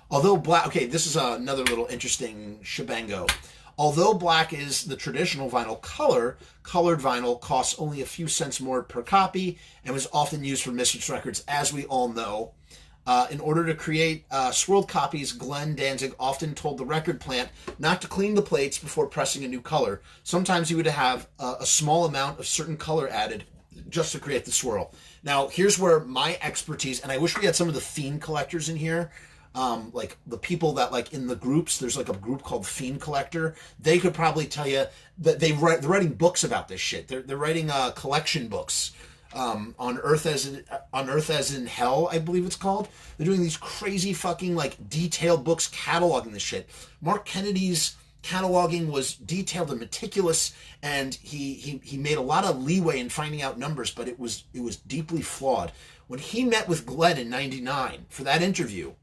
[SPEAKER 1] Although black, this is another little interesting shebango. Although black is the traditional vinyl color, colored vinyl costs only a few cents more per copy and was often used for Misfits records, as we all know. In order to create swirled copies, Glenn Danzig often told the record plant not to clean the plates before pressing a new color. Sometimes he would have a small amount of certain color added just to create the swirl. Now, here's where my expertise, and I wish we had some of the Fiend collectors in here, like the people that like in the groups, there's like a group called Fiend Collector. They could probably tell you that they're writing books about this shit. They're writing collection books. On Earth as in Hell, I believe it's called. They're doing these crazy fucking like detailed books cataloging this shit. Mark Kennedy's cataloging was detailed and meticulous, and he made a lot of leeway in finding out numbers, but it was deeply flawed. When he met with Glenn in '99 for that interview,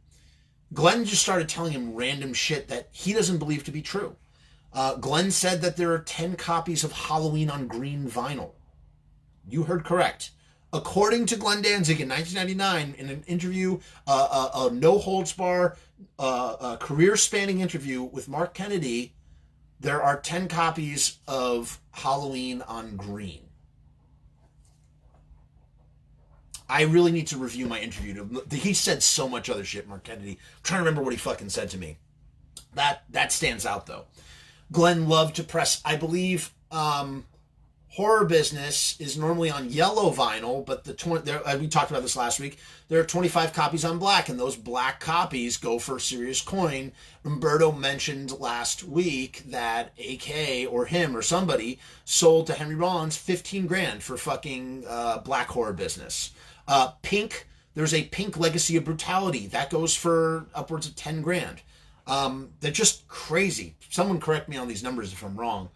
[SPEAKER 1] Glenn just started telling him random shit that he doesn't believe to be true. Glenn said that there are 10 copies of Halloween on green vinyl. You heard correct. According to Glenn Danzig in 1999, in an interview, a no-holds-bar, career-spanning interview with Mark Kennedy, there are 10 copies of Halloween on green. I really need to review my interview. He said so much other shit, Mark Kennedy. I'm trying to remember what he fucking said to me. That stands out, though. Glenn loved to press, I believe, Horror Business is normally on yellow vinyl, but we talked about this last week. There are 25 copies on black, and those black copies go for serious coin. Umberto mentioned last week that AK or him or somebody sold to Henry Rollins 15 grand for fucking black Horror Business. Pink, there's a Pink Legacy of Brutality that goes for upwards of 10 grand. They're just crazy. Someone correct me on these numbers if I'm wrong.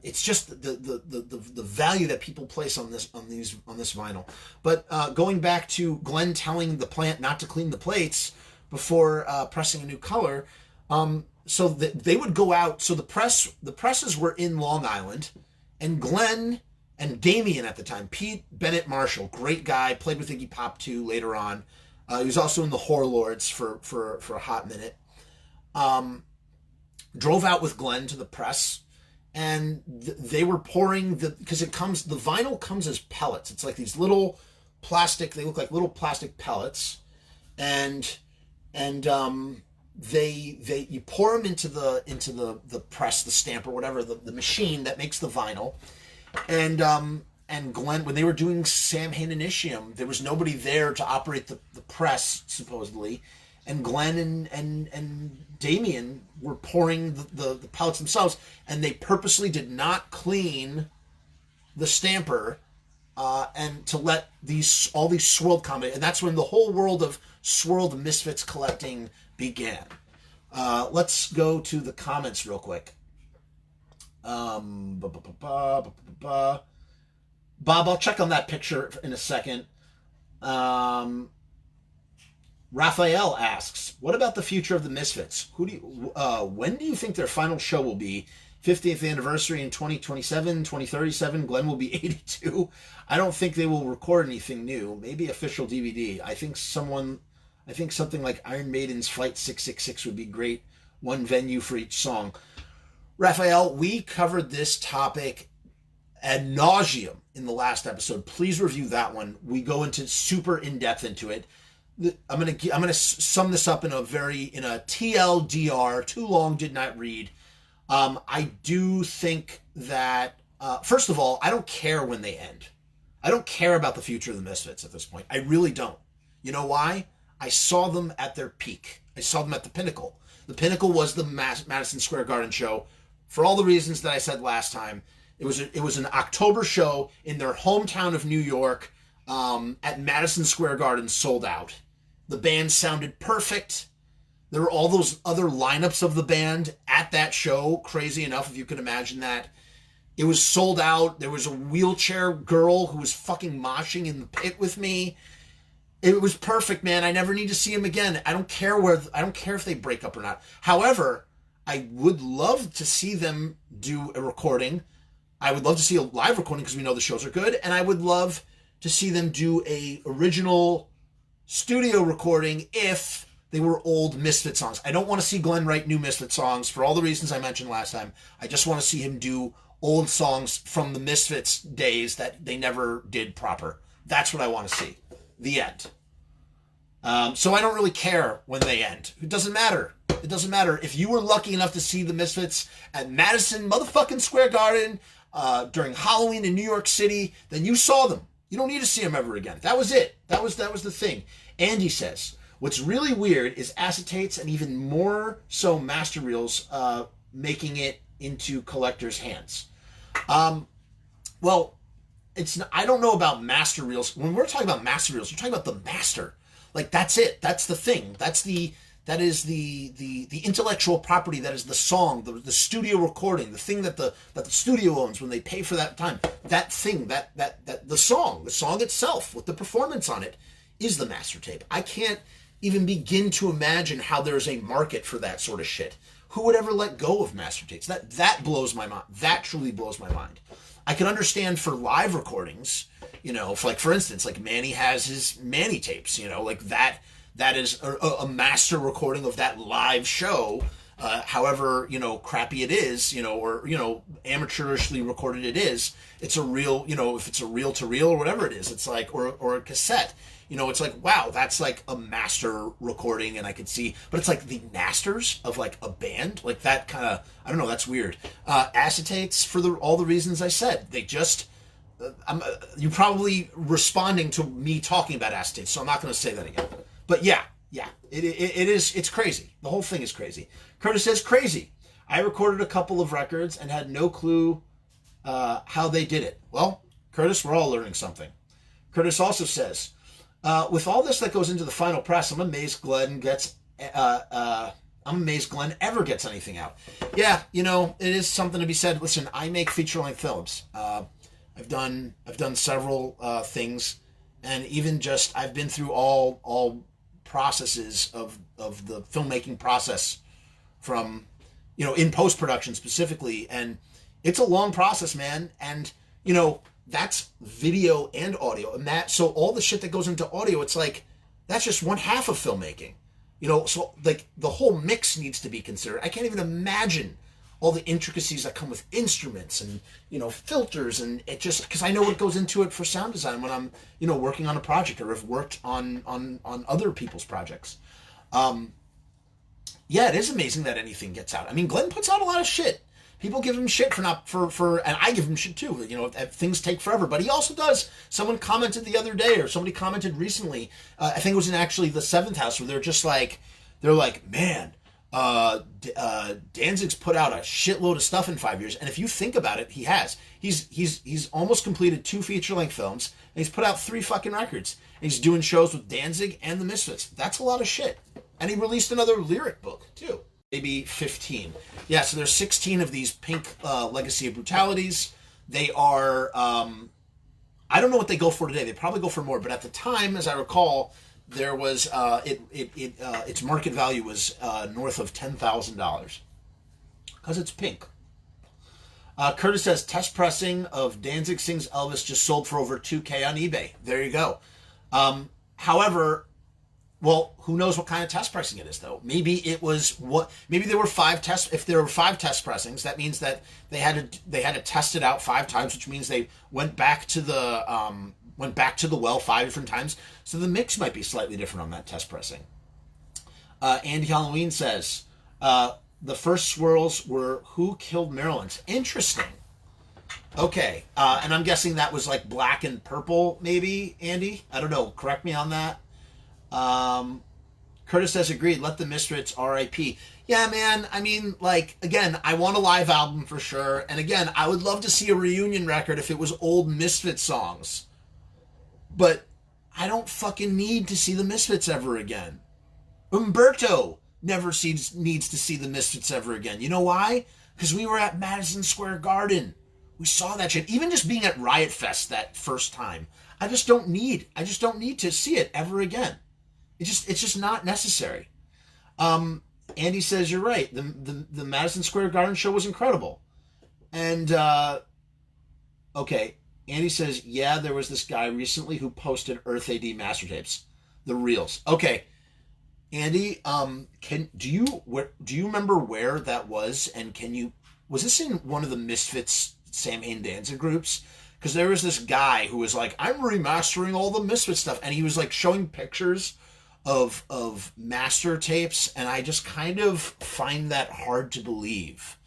[SPEAKER 1] It's just the value that people place on this vinyl. But going back to Glenn telling the plant not to clean the plates before pressing a new color, so that they would go out. So the presses were in Long Island, and Glenn and Damien at the time, Pete Bennett Marshall, great guy, played with Iggy Pop too later on. He was also in the Whore Lords for a hot minute. Drove out with Glenn to the press. And they were pouring because the vinyl comes as pellets. It's like these little plastic, they look like little plastic pellets, and you pour them into the press, the stamp or whatever, the machine that makes the vinyl. And Glenn, when they were doing Samhain Initium, there was nobody there to operate the press, supposedly. And Glenn and Damien were pouring the pellets themselves, and they purposely did not clean the stamper and to let all these swirled combinations. And that's when the whole world of swirled Misfits collecting began. Let's go to the comments real quick. Bob, I'll check on that picture in a second. Raphael asks, what about the future of the Misfits? When do you think their final show will be? 50th anniversary in 2027, 2037, Glenn will be 82. I don't think they will record anything new. Maybe official DVD. I think something like Iron Maiden's Flight 666 would be great. One venue for each song. Raphael, we covered this topic ad nauseum in the last episode. Please review that one. We go into super in-depth into it. I'm gonna sum this up in a TLDR, too long, did not read. I do think that first of all, I don't care when they end. I don't care about the future of the Misfits at this point. I really don't. You know why? I saw them at their peak. I saw them at the Pinnacle. The Pinnacle was the Madison Square Garden show for all the reasons that I said last time. It was an October show in their hometown of New York at Madison Square Garden, sold out. The band sounded perfect. There were all those other lineups of the band at that show. Crazy enough, if you could imagine that. It was sold out. There was a wheelchair girl who was fucking moshing in the pit with me. It was perfect, man. I never need to see him again. I don't care if they break up or not. However, I would love to see them do a recording. I would love to see a live recording because we know the shows are good. And I would love to see them do a original studio recording if they were old Misfit songs. I don't want to see Glenn write new Misfit songs for all the reasons I mentioned last time. I just want to see him do old songs from the Misfits days that they never did proper. That's what I want to see. The end. So I don't really care when they end. It doesn't matter. It doesn't matter. If you were lucky enough to see the Misfits at Madison motherfucking Square Garden during Halloween in New York City, then you saw them. You don't need to see them ever again. That was it. That was the thing. Andy says, what's really weird is acetates and even more so master reels making it into collectors' hands. Well, I don't know about master reels. When we're talking about master reels, we're talking about the master. Like, that's it. That's the thing. That is the intellectual property. That is the song, the studio recording, the thing that the studio owns when they pay for that time. That thing, that the song itself with the performance on it is the master tape. I can't even begin to imagine how there's a market for that sort of shit. Who would ever let go of master tapes? That blows my mind. That truly blows my mind. I can understand for live recordings, for instance, like Manny has his Manny tapes, like that is a master recording of that live show, however, crappy it is, or, amateurishly recorded it is. It's a real, if it's a reel to reel or whatever it is, it's like, or a cassette, it's like, wow, that's like a master recording, and I could see, but it's like the masters of like a band, like that kind of, I don't know, that's weird. Acetates, for all the reasons I said, they just, you're probably responding to me talking about acetates, so I'm not going to say that again. But yeah, it's crazy. The whole thing is crazy. Curtis says, crazy. I recorded a couple of records and had no clue how they did it. Well, Curtis, we're all learning something. Curtis also says, with all this that goes into the final press, I'm amazed Glenn ever gets anything out. Yeah, it is something to be said. Listen, I make feature-length films. I've done several things, and even just I've been through all processes of the filmmaking process, from in post-production specifically, and it's a long process, man. And that's video and audio, and so all the shit that goes into audio, it's like that's just one half of filmmaking, so like the whole mix needs to be considered. I can't even imagine all the intricacies that come with instruments and filters, and it just, because I know what goes into it for sound design when I'm working on a project, or have worked on other people's projects. Yeah, it is amazing that anything gets out. I mean, Glenn puts out a lot of shit. People give him shit and I give him shit too, if things take forever, but he also does. Someone commented the other day, or somebody commented recently, I think it was in actually the Seventh House, where they're like, man, Danzig's put out a shitload of stuff in 5 years, and if you think about it, he has. He's almost completed 2 feature-length films, and he's put out 3 fucking records, and he's doing shows with Danzig and the Misfits. That's a lot of shit. And he released another lyric book too. Maybe 15. Yeah, so there's 16 of these Pink Legacy of Brutalities. They are, I don't know what they go for today. They probably go for more, but at the time, as I recall, there was its market value was north of $10,000 because it's Pink. Curtis says test pressing of Danzig Sings Elvis just sold for over $2,000 on eBay. There you go. However, well, who knows what kind of test pressing it is, though? Maybe it was maybe there were 5 tests. If there were 5 test pressings, that means that they had to test it out 5 times, which means they went back to the well 5 different times. So the mix might be slightly different on that test pressing. Andy Halloween says the first swirls were Who Killed Maryland. Interesting. Okay, and I'm guessing that was like black and purple, maybe, Andy? I don't know. Correct me on that. Curtis has agreed. Let the Misfits R.I.P. Yeah, man. I mean, like, again, I want a live album for sure. And again, I would love to see a reunion record if it was old Misfit songs. But I don't fucking need to see the Misfits ever again. Umberto never needs to see the Misfits ever again. You know why? Because we were at Madison Square Garden. We saw that shit. Even just being at Riot Fest that first time. I just don't need to see it ever again. It's just not necessary. Andy says you're right. The Madison Square Garden show was incredible. And okay, Andy says, yeah, there was this guy recently who posted Earth AD master tapes, the reels. Okay, Andy, do you remember where that was? And was this in one of the Misfits Samhain Danzig groups? Because there was this guy who was like, I'm remastering all the Misfit stuff, and he was like showing pictures of master tapes, and I just kind of find that hard to believe,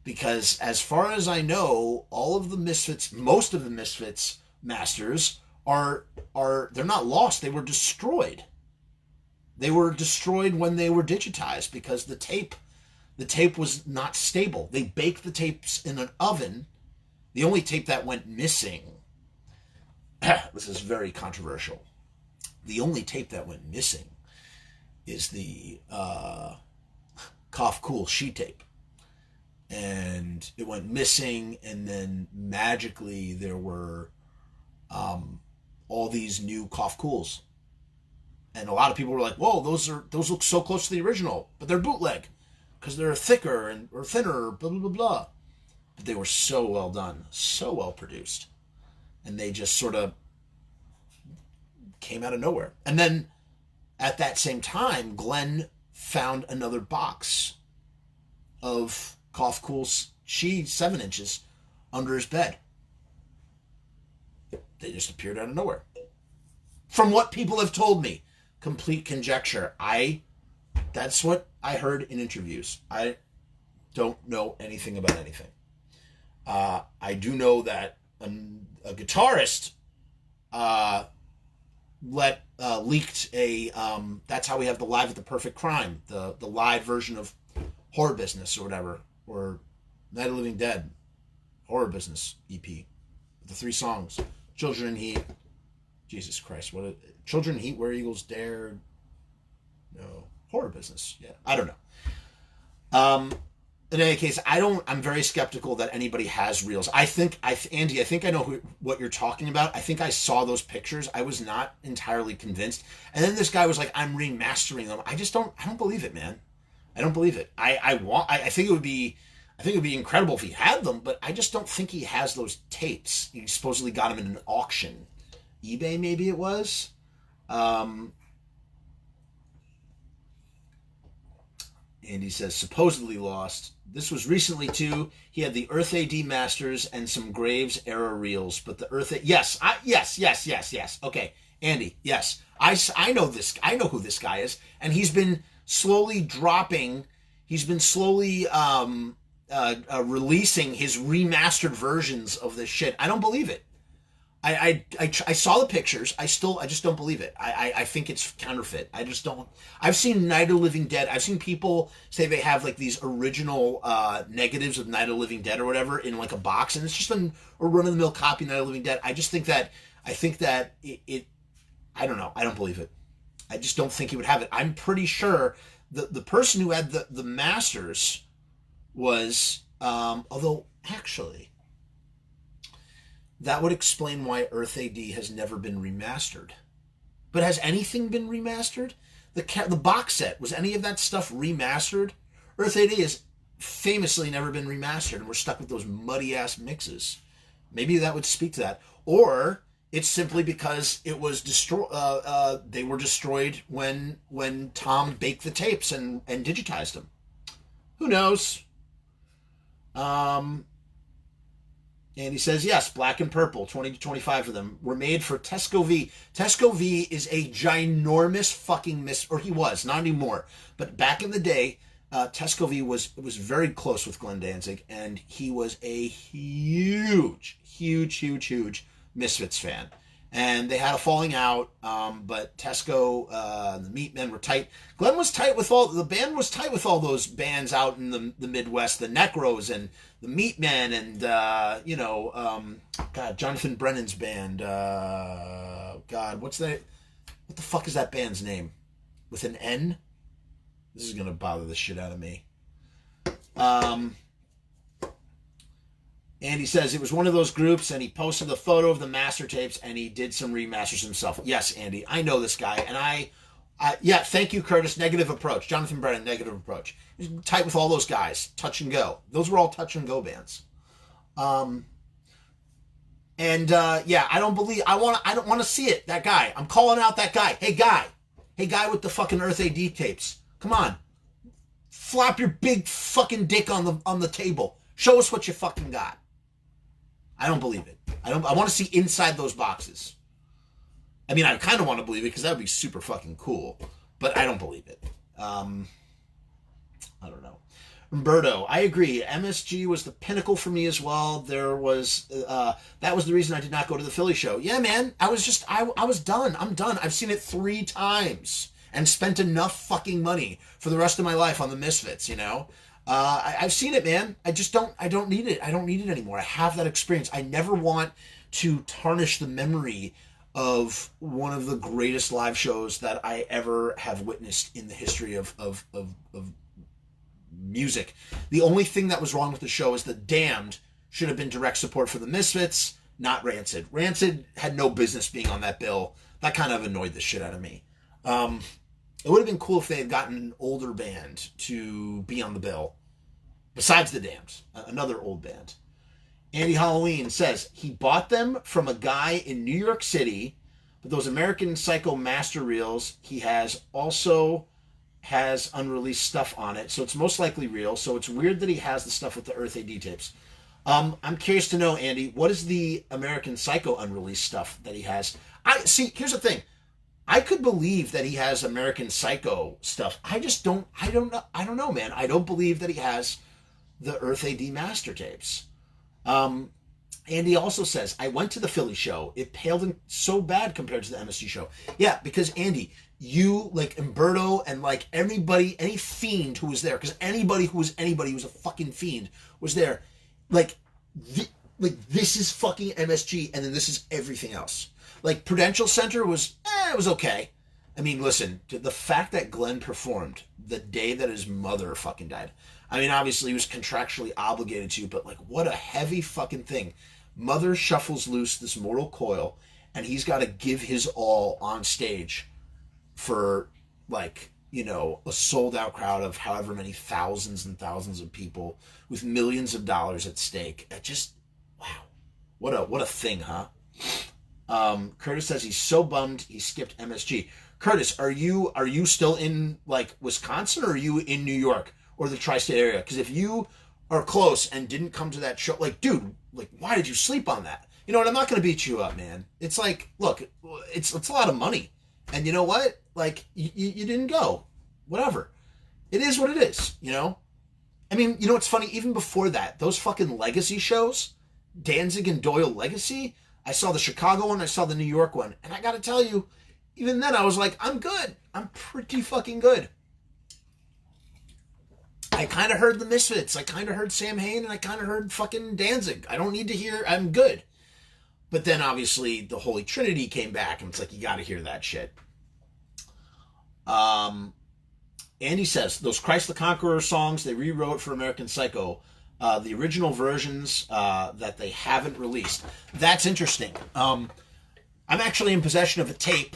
[SPEAKER 1] because as far as I know, most of the Misfits masters are they're not lost, they were destroyed. They were destroyed when they were digitized because the tape was not stable. They baked the tapes in an oven. The only tape that went missing, this is very controversial, the only tape that went missing is the Cough Cool sheet tape. And it went missing, and then magically there were all these new Cough Cools. And a lot of people were like, whoa, those look so close to the original, but they're bootleg because they're thicker or thinner, blah, blah, blah, blah. But they were so well done, so well produced. And they just sort of came out of nowhere. And then at that same time, Glenn found another box of Cough Cool's 7 inches under his bed. They just appeared out of nowhere. From what people have told me, complete conjecture. That's what I heard in interviews. I don't know anything about anything. I do know that a guitarist leaked a that's how we have the Live at the Perfect Crime, the live version of Horror Business or whatever, or Night of the Living Dead Horror Business EP, the 3 songs, Children in Heat, Jesus Christ, Children in Heat, Where Eagles Dare, no, Horror Business, yeah, I don't know. In any case, I'm very skeptical that anybody has reels. Andy, I think I know what you're talking about. I think I saw those pictures. I was not entirely convinced. And then this guy was like, I'm remastering them. I don't believe it, man. I don't believe it. I think it would be incredible if he had them, but I just don't think he has those tapes. He supposedly got them in an auction. eBay, maybe it was. Andy says, supposedly lost. This was recently, too. He had the Earth AD Masters and some Graves era reels, but the Earth AD... Yes. Okay, Andy, yes. I know this. I know who this guy is, and he's been slowly dropping... He's been slowly releasing his remastered versions of this shit. I don't believe it. I saw the pictures. I just don't believe it. I think it's counterfeit. I just don't. I've seen Night of the Living Dead. I've seen people say they have like these original negatives of Night of the Living Dead or whatever in like a box, and it's just a run-of-the-mill copy of Night of the Living Dead. I think that it I don't know. I don't believe it. I just don't think he would have it. I'm pretty sure the person who had the masters was although actually. That would explain why Earth AD has never been remastered. But has anything been remastered? The box set, was any of that stuff remastered? Earth AD has famously never been remastered, and we're stuck with those muddy-ass mixes. Maybe that would speak to that. Or it's simply because it was they were destroyed when Tom baked the tapes and digitized them. Who knows? And he says, yes, black and purple, 20 to 25 of them were made for Tesco V. Tesco V is a ginormous fucking or he was, not anymore. But back in the day, Tesco V was very close with Glenn Danzig, and he was a huge Misfits fan. and they had a falling out. But Tesco, the Meatmen were tight. Glenn was tight with the band was tight with all those bands out in the Midwest, the Necros and the Meatmen, and God, Jonathan Brennan's band. God, what the fuck is that band's name? With an N? This is gonna bother the shit out of me. And he says it was one of those groups, and he posted the photo of the master tapes, and he did some remasters himself. Yes, Andy, I know this guy, and yeah, thank you, Curtis. Negative approach. Jonathan Brennan, negative approach. He's tight with all those guys. Touch and go. Those were all touch and go bands. Yeah, I don't want to see it. That guy. I'm calling out that guy. Hey, guy with the fucking Earth AD tapes. Come on. Flop your big fucking dick on the table. Show us what you fucking got. I don't believe it. I want to see inside those boxes. I mean, I kind of want to believe it because that would be super fucking cool, but I don't believe it. I don't know. Umberto, I agree. MSG was the pinnacle for me as well. There was that was the reason I did not go to the Philly show. Yeah, man, I was done. I'm done. I've seen it 3 times and spent enough fucking money for the rest of my life on the Misfits. You know. I've seen it, man. I don't need it. I don't need it anymore. I have that experience. I never want to tarnish the memory of one of the greatest live shows that I ever have witnessed in the history of music. The only thing that was wrong with the show is that Damned should have been direct support for the Misfits, not Rancid. Rancid had no business being on that bill. That kind of annoyed the shit out of me. It would have been cool if they had gotten an older band to be on the bill, besides the Damned, another old band. Andy Halloween says he bought them from a guy in New York City, but those American Psycho master reels he also has unreleased stuff on it, so it's most likely real. So it's weird that he has the stuff with the Earth AD tapes. I'm curious to know, Andy, what is the American Psycho unreleased stuff that he has? Here's the thing. I could believe that he has American Psycho stuff. I don't know, man. I don't believe that he has the Earth AD master tapes. Andy also says, I went to the Philly show. It paled in so bad compared to the MSG show. Yeah, because Andy, you, like Umberto, and like everybody, any fiend who was there, because anybody who was a fucking fiend was there. Like this is fucking MSG, and then this is everything else. Like Prudential Center was, it was okay. I mean, listen, the fact that Glenn performed the day that his mother fucking died. I mean, obviously he was contractually obligated to, but like, what a heavy fucking thing. Mother shuffles loose this mortal coil, and he's got to give his all on stage for, like, you know, a sold out crowd of however many thousands and thousands of people with millions of dollars at stake. It just, wow. What a thing, huh? Curtis says he's so bummed he skipped MSG. Curtis, are you still in like Wisconsin, or are you in New York or the tri-state area? Because if you are close and didn't come to that show, like, dude, like, why did you sleep on that? You know what? I'm not going to beat you up, man. It's like, look, it's a lot of money, and you know what? Like, you didn't go. Whatever. It is what it is. You know. I mean, you know what's funny? Even before that, those fucking legacy shows, Danzig and Doyle Legacy. I saw the Chicago one, I saw the New York one, and I gotta tell you, even then I was like, I'm good. I'm pretty fucking good. I kind of heard the Misfits, I kind of heard Samhain, and I kind of heard fucking Danzig. I don't need to hear, I'm good. But then obviously the Holy Trinity came back, and it's like, you gotta hear that shit. Andy says, those Christ the Conqueror songs they rewrote for American Psycho, the original versions that they haven't released. That's interesting. I'm actually in possession of a tape,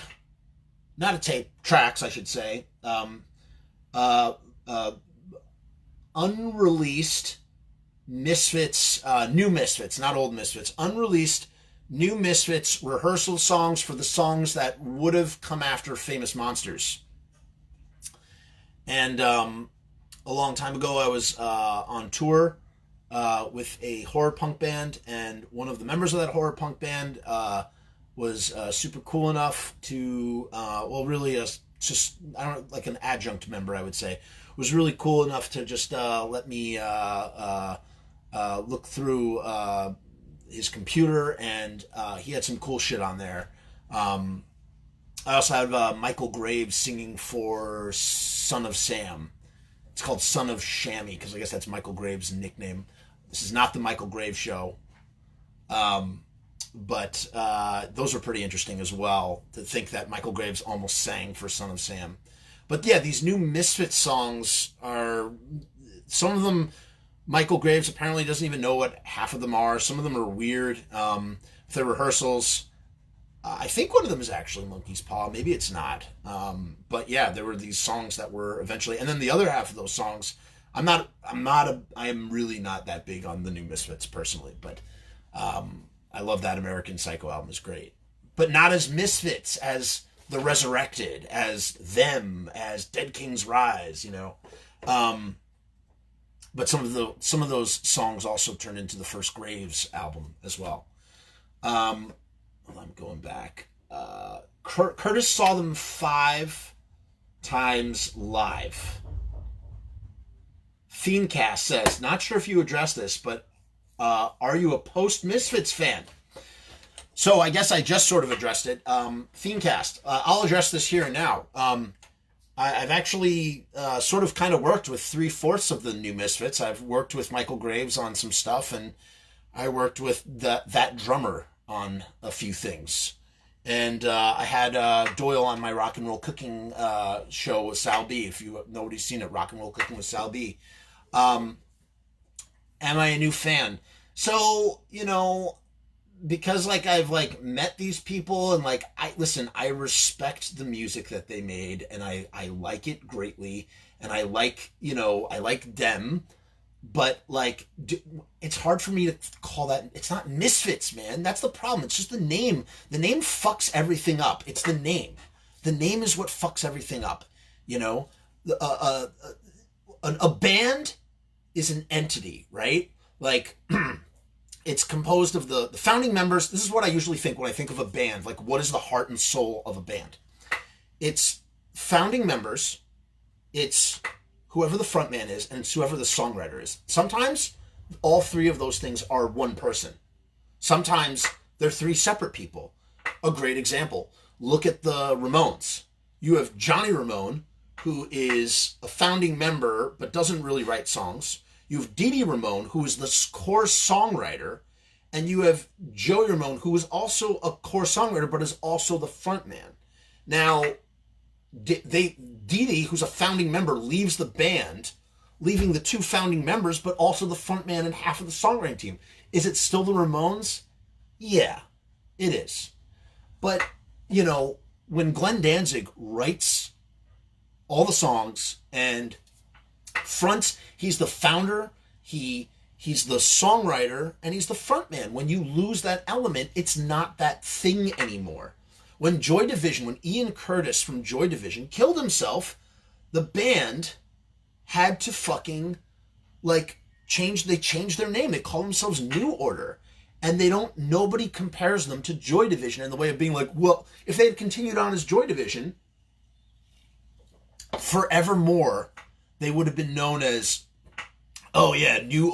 [SPEAKER 1] not a tape, tracks, I should say. Unreleased Misfits, new Misfits, not old Misfits, unreleased new Misfits rehearsal songs for the songs that would have come after Famous Monsters. And a long time ago, I was on tour with a horror punk band, and one of the members of that horror punk band was super cool enough to, just, I don't know, like an adjunct member, I would say, was really cool enough to just let me look through his computer, and he had some cool shit on there I also have Michael Graves singing for Son of Sam. It's called Son of Shammy because I guess that's Michael Graves' nickname. This is not the Michael Graves show. But those are pretty interesting as well, to think that Michael Graves almost sang for Son of Sam. But yeah, these new Misfits songs are, some of them, Michael Graves apparently doesn't even know what half of them are. Some of them are weird. The rehearsals, I think one of them is actually Monkey's Paw. Maybe it's not. But yeah, there were these songs that were eventually, and then the other half of those songs, I am really not that big on the new Misfits personally, but I love that American Psycho album, is great. But not as Misfits, as The Resurrected, as Them, as Dead Kings Rise, you know. But some of those songs also turned into the first Graves album as well. I'm going back. Curtis saw them 5 times live. Fiendcast says, not sure if you addressed this, but are you a post-Misfits fan? So I guess I just sort of addressed it. Fiendcast, I'll address this here and now. I've actually sort of kind of worked with 3/4 of the new Misfits. I've worked with Michael Graves on some stuff, and I worked with that drummer on a few things. And I had Doyle on my Rock and Roll Cooking show with Sal B. If nobody's seen it, Rock and Roll Cooking with Sal B. Am I a new fan? So, you know, because like I've like met these people and like I respect the music that they made, and I like it greatly, and I like them, but like it's hard for me to call that. It's not Misfits, man. That's the problem. It's just the name. The name fucks everything up. It's the name. The name is what fucks everything up. You know, a band is an entity, right? Like, it's composed of the founding members. This is what I usually think when I think of a band. Like, what is the heart and soul of a band? It's founding members, it's whoever the frontman is, and it's whoever the songwriter is. Sometimes all 3 of those things are one person. Sometimes they're 3 separate people. A great example, look at the Ramones. You have Johnny Ramone, who is a founding member but doesn't really write songs. You have Dee Dee Ramone, who is the core songwriter, and you have Joey Ramone, who is also a core songwriter, but is also the frontman. Now, Dee Dee, who's a founding member, leaves the band, leaving the 2 founding members, but also the frontman and half of the songwriting team. Is it still the Ramones? Yeah, it is. But, you know, when Glenn Danzig writes all the songs and fronts, he's the founder, he's the songwriter, and he's the frontman. When you lose that element, it's not that thing anymore. When Joy Division, when Ian Curtis from Joy Division killed himself, the band had to fucking like change their name. They call themselves New Order. And nobody compares them to Joy Division in the way of being like, well, if they had continued on as Joy Division, forevermore, they would have been known as, oh yeah, New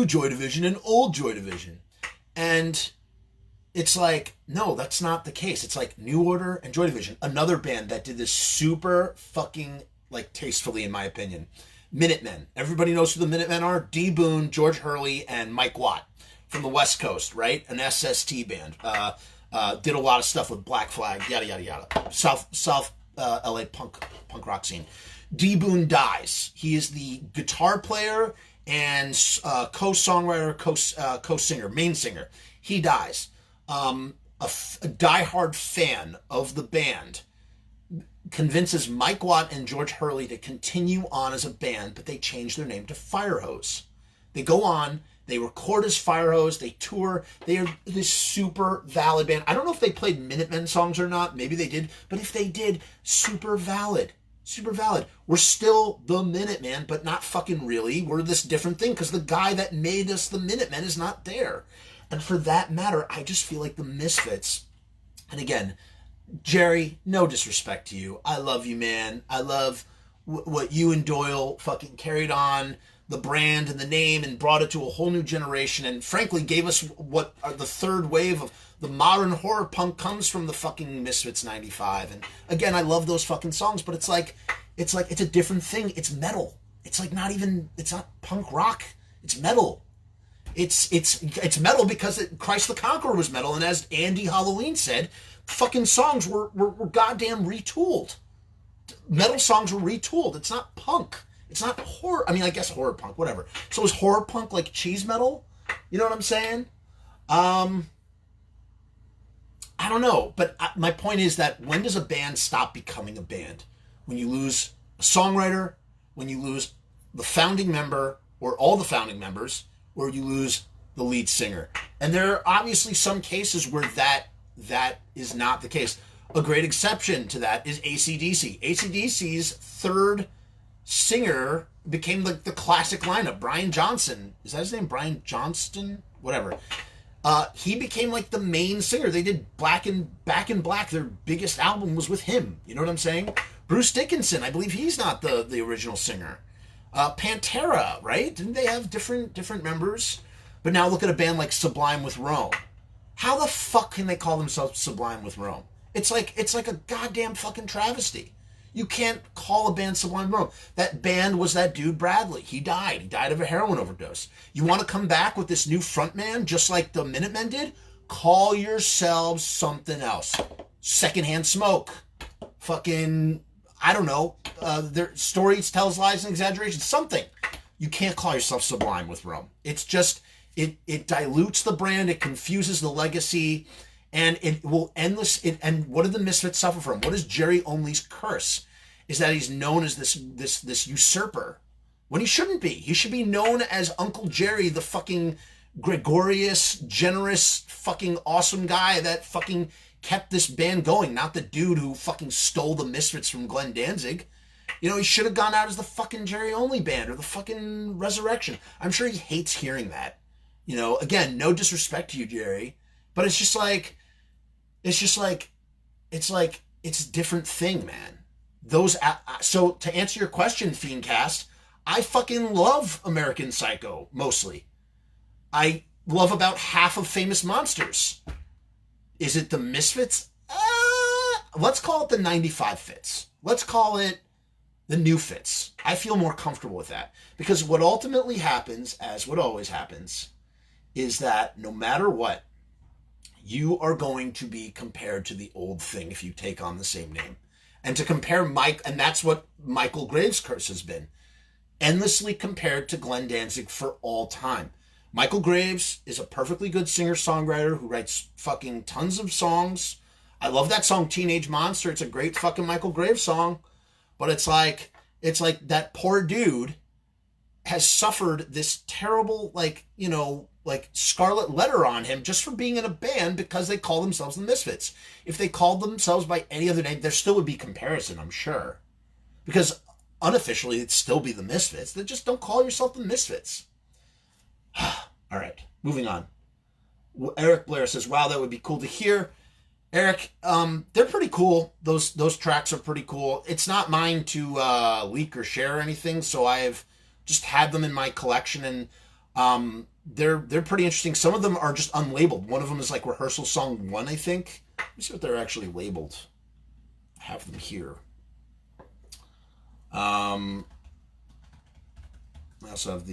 [SPEAKER 1] Joy Division and Old Joy Division. And it's like, no, that's not the case. It's like New Order and Joy Division. Another band that did this super fucking, like, tastefully, in my opinion. Minutemen. Everybody knows who the Minutemen are. D. Boone, George Hurley, and Mike Watt from the West Coast, right? An SST band. Did a lot of stuff with Black Flag, yada, yada, yada. South LA punk rock scene. D. Boone dies. He is the guitar player and co-songwriter, co-singer, main singer. He dies. A diehard fan of the band convinces Mike Watt and George Hurley to continue on as a band, but they change their name to Firehose. They go on, they record as Firehose, they tour, they are this super valid band. I don't know if they played Minutemen songs or not, maybe they did, but if they did, super valid. Super valid. We're still the Minutemen, but not fucking really. We're this different thing because the guy that made us the Minutemen is not there. And for that matter, I just feel like the Misfits, and again, Jerry, no disrespect to you. I love you, man. I love what you and Doyle fucking carried on. the brand and the name and brought it to a whole new generation, and frankly gave us what are the third wave of the modern horror punk comes from the fucking Misfits 95. And again, I love those fucking songs, but it's a different thing. It's metal. It's like it's not punk rock. It's metal. It's metal because Christ the Conqueror was metal, and as Andy Halloween said, fucking songs were goddamn retooled. Metal songs were retooled. It's not punk. It's not horror. I mean, I guess horror punk, whatever. So is horror punk like cheese metal? You know what I'm saying? I don't know. But my point is that when does a band stop becoming a band? When you lose a songwriter, when you lose the founding member, or all the founding members, or you lose the lead singer. And there are obviously some cases where that is not the case. A great exception to that is AC/DC. AC/DC's third singer became the classic lineup. Brian Johnson, is that his name? Brian Johnston? Whatever. He became like the main singer. They did Back in Black. Their biggest album was with him. You know what I'm saying? Bruce Dickinson, I believe he's not the original singer. Pantera, right? Didn't they have different members? But now look at a band like Sublime with Rome. How the fuck can they call themselves Sublime with Rome? It's like a goddamn fucking travesty. You can't call a band Sublime with Rome. That band was that dude Bradley. He died. He died of a heroin overdose. You want to come back with this new frontman, just like the Minutemen did? Call yourselves something else. Secondhand Smoke. Fucking, I don't know. Their stories, tells, lies, and exaggerations. Something. You can't call yourself Sublime with Rome. It's just, it dilutes the brand. It confuses the legacy. And it will and what did the Misfits suffer from? What is Jerry Only's curse? Is that he's known as this usurper, when he shouldn't be. He should be known as Uncle Jerry, the fucking gregarious, generous, fucking awesome guy that fucking kept this band going, not the dude who fucking stole the Misfits from Glenn Danzig. You know, he should have gone out as the fucking Jerry Only band or the fucking Resurrection. I'm sure he hates hearing that. You know, again, no disrespect to you, Jerry, but it's a different thing, man. So to answer your question, Fiendcast, I fucking love American Psycho, mostly. I love about half of Famous Monsters. Is it the Misfits? Let's call it the 95 Fits. Let's call it the new Fits. I feel more comfortable with that. Because what ultimately happens, as what always happens, is that no matter what, you are going to be compared to the old thing if you take on the same name. And to compare and that's what Michael Graves' curse has been. Endlessly compared to Glenn Danzig for all time. Michael Graves is a perfectly good singer-songwriter who writes fucking tons of songs. I love that song, Teenage Monster. It's a great fucking Michael Graves song. But it's like that poor dude has suffered this terrible, scarlet letter on him just for being in a band because they call themselves the Misfits. If they called themselves by any other name, there still would be comparison, I'm sure. Because unofficially, it'd still be the Misfits. They just don't call yourself the Misfits. All right, moving on. Eric Blair says, wow, that would be cool to hear. Eric, they're pretty cool. Those tracks are pretty cool. It's not mine to leak or share or anything, so I've just had them in my collection, and they're pretty interesting. Some of them are just unlabeled. One of them is like Rehearsal Song 1, I think. Let me see what they're actually labeled. I have them here. I also have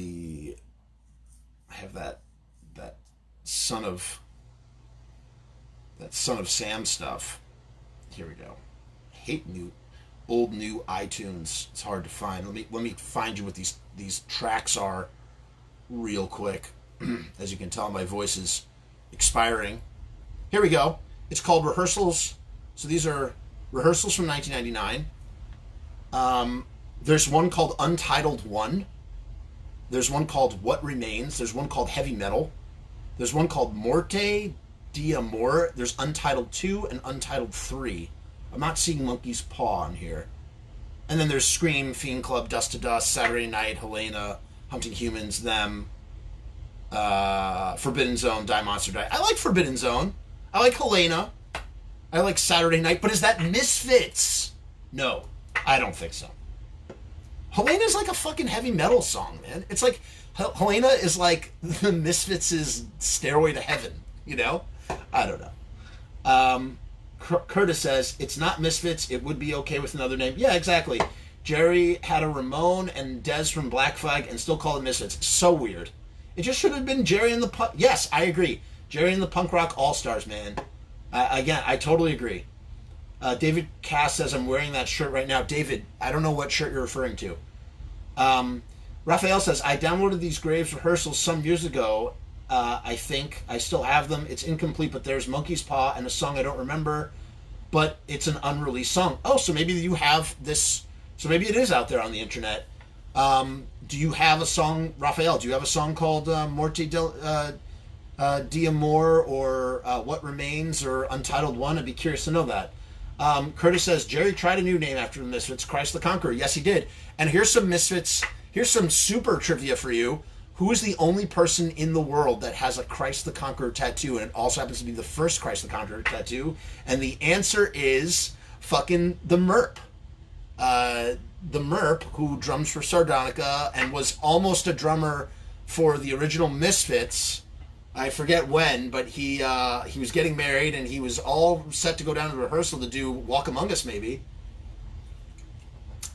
[SPEAKER 1] that Son of Sam stuff. Here we go. I hate old new iTunes. It's hard to find. Let me find you what these tracks are real quick. As you can tell, my voice is expiring. Here we go. It's called Rehearsals. So these are Rehearsals from 1999. There's one called Untitled 1. There's one called What Remains. There's one called Heavy Metal. There's one called Morte di Amor. There's Untitled 2 and Untitled 3. I'm not seeing Monkey's Paw on here. And then there's Scream, Fiend Club, Dust to Dust, Saturday Night, Helena, Hunting Humans, Them, Forbidden Zone, Die Monster Die. I like Forbidden Zone. I like Helena. I like Saturday Night. But is that Misfits? No, I don't think so. Helena's like a fucking heavy metal song, man. It's like Helena is like the Misfits' Stairway to Heaven, you know? I don't know. Curtis says, it's not Misfits, it would be okay with another name. Yeah, exactly. Jerry had a Ramon and Des from Black Flag and still called it Misfits. So weird. It just should have been Jerry and the Punk... Yes, I agree. Jerry and the Punk Rock All-Stars, man. Again, I totally agree. David Cass says, I'm wearing that shirt right now. David, I don't know what shirt you're referring to. Raphael says, I downloaded these Graves rehearsals some years ago. I think I still have them. It's incomplete, but there's Monkey's Paw and a song I don't remember, but it's an unreleased song. Oh, so maybe you have this. So maybe it is out there on the internet. Do you have a song, Raphael? Do you have a song called Morte D'Amore or What Remains or Untitled One? I'd be curious to know that. Curtis says, Jerry tried a new name after the Misfits, Christ the Conqueror. Yes, he did. And here's some Misfits. Here's some super trivia for you. Who is the only person in the world that has a Christ the Conqueror tattoo, and it also happens to be the first Christ the Conqueror tattoo? And the answer is fucking the Merp. The Merp, who drums for Sardonica and was almost a drummer for the original Misfits. I forget when, but he was getting married, and he was all set to go down to rehearsal to do Walk Among Us, maybe.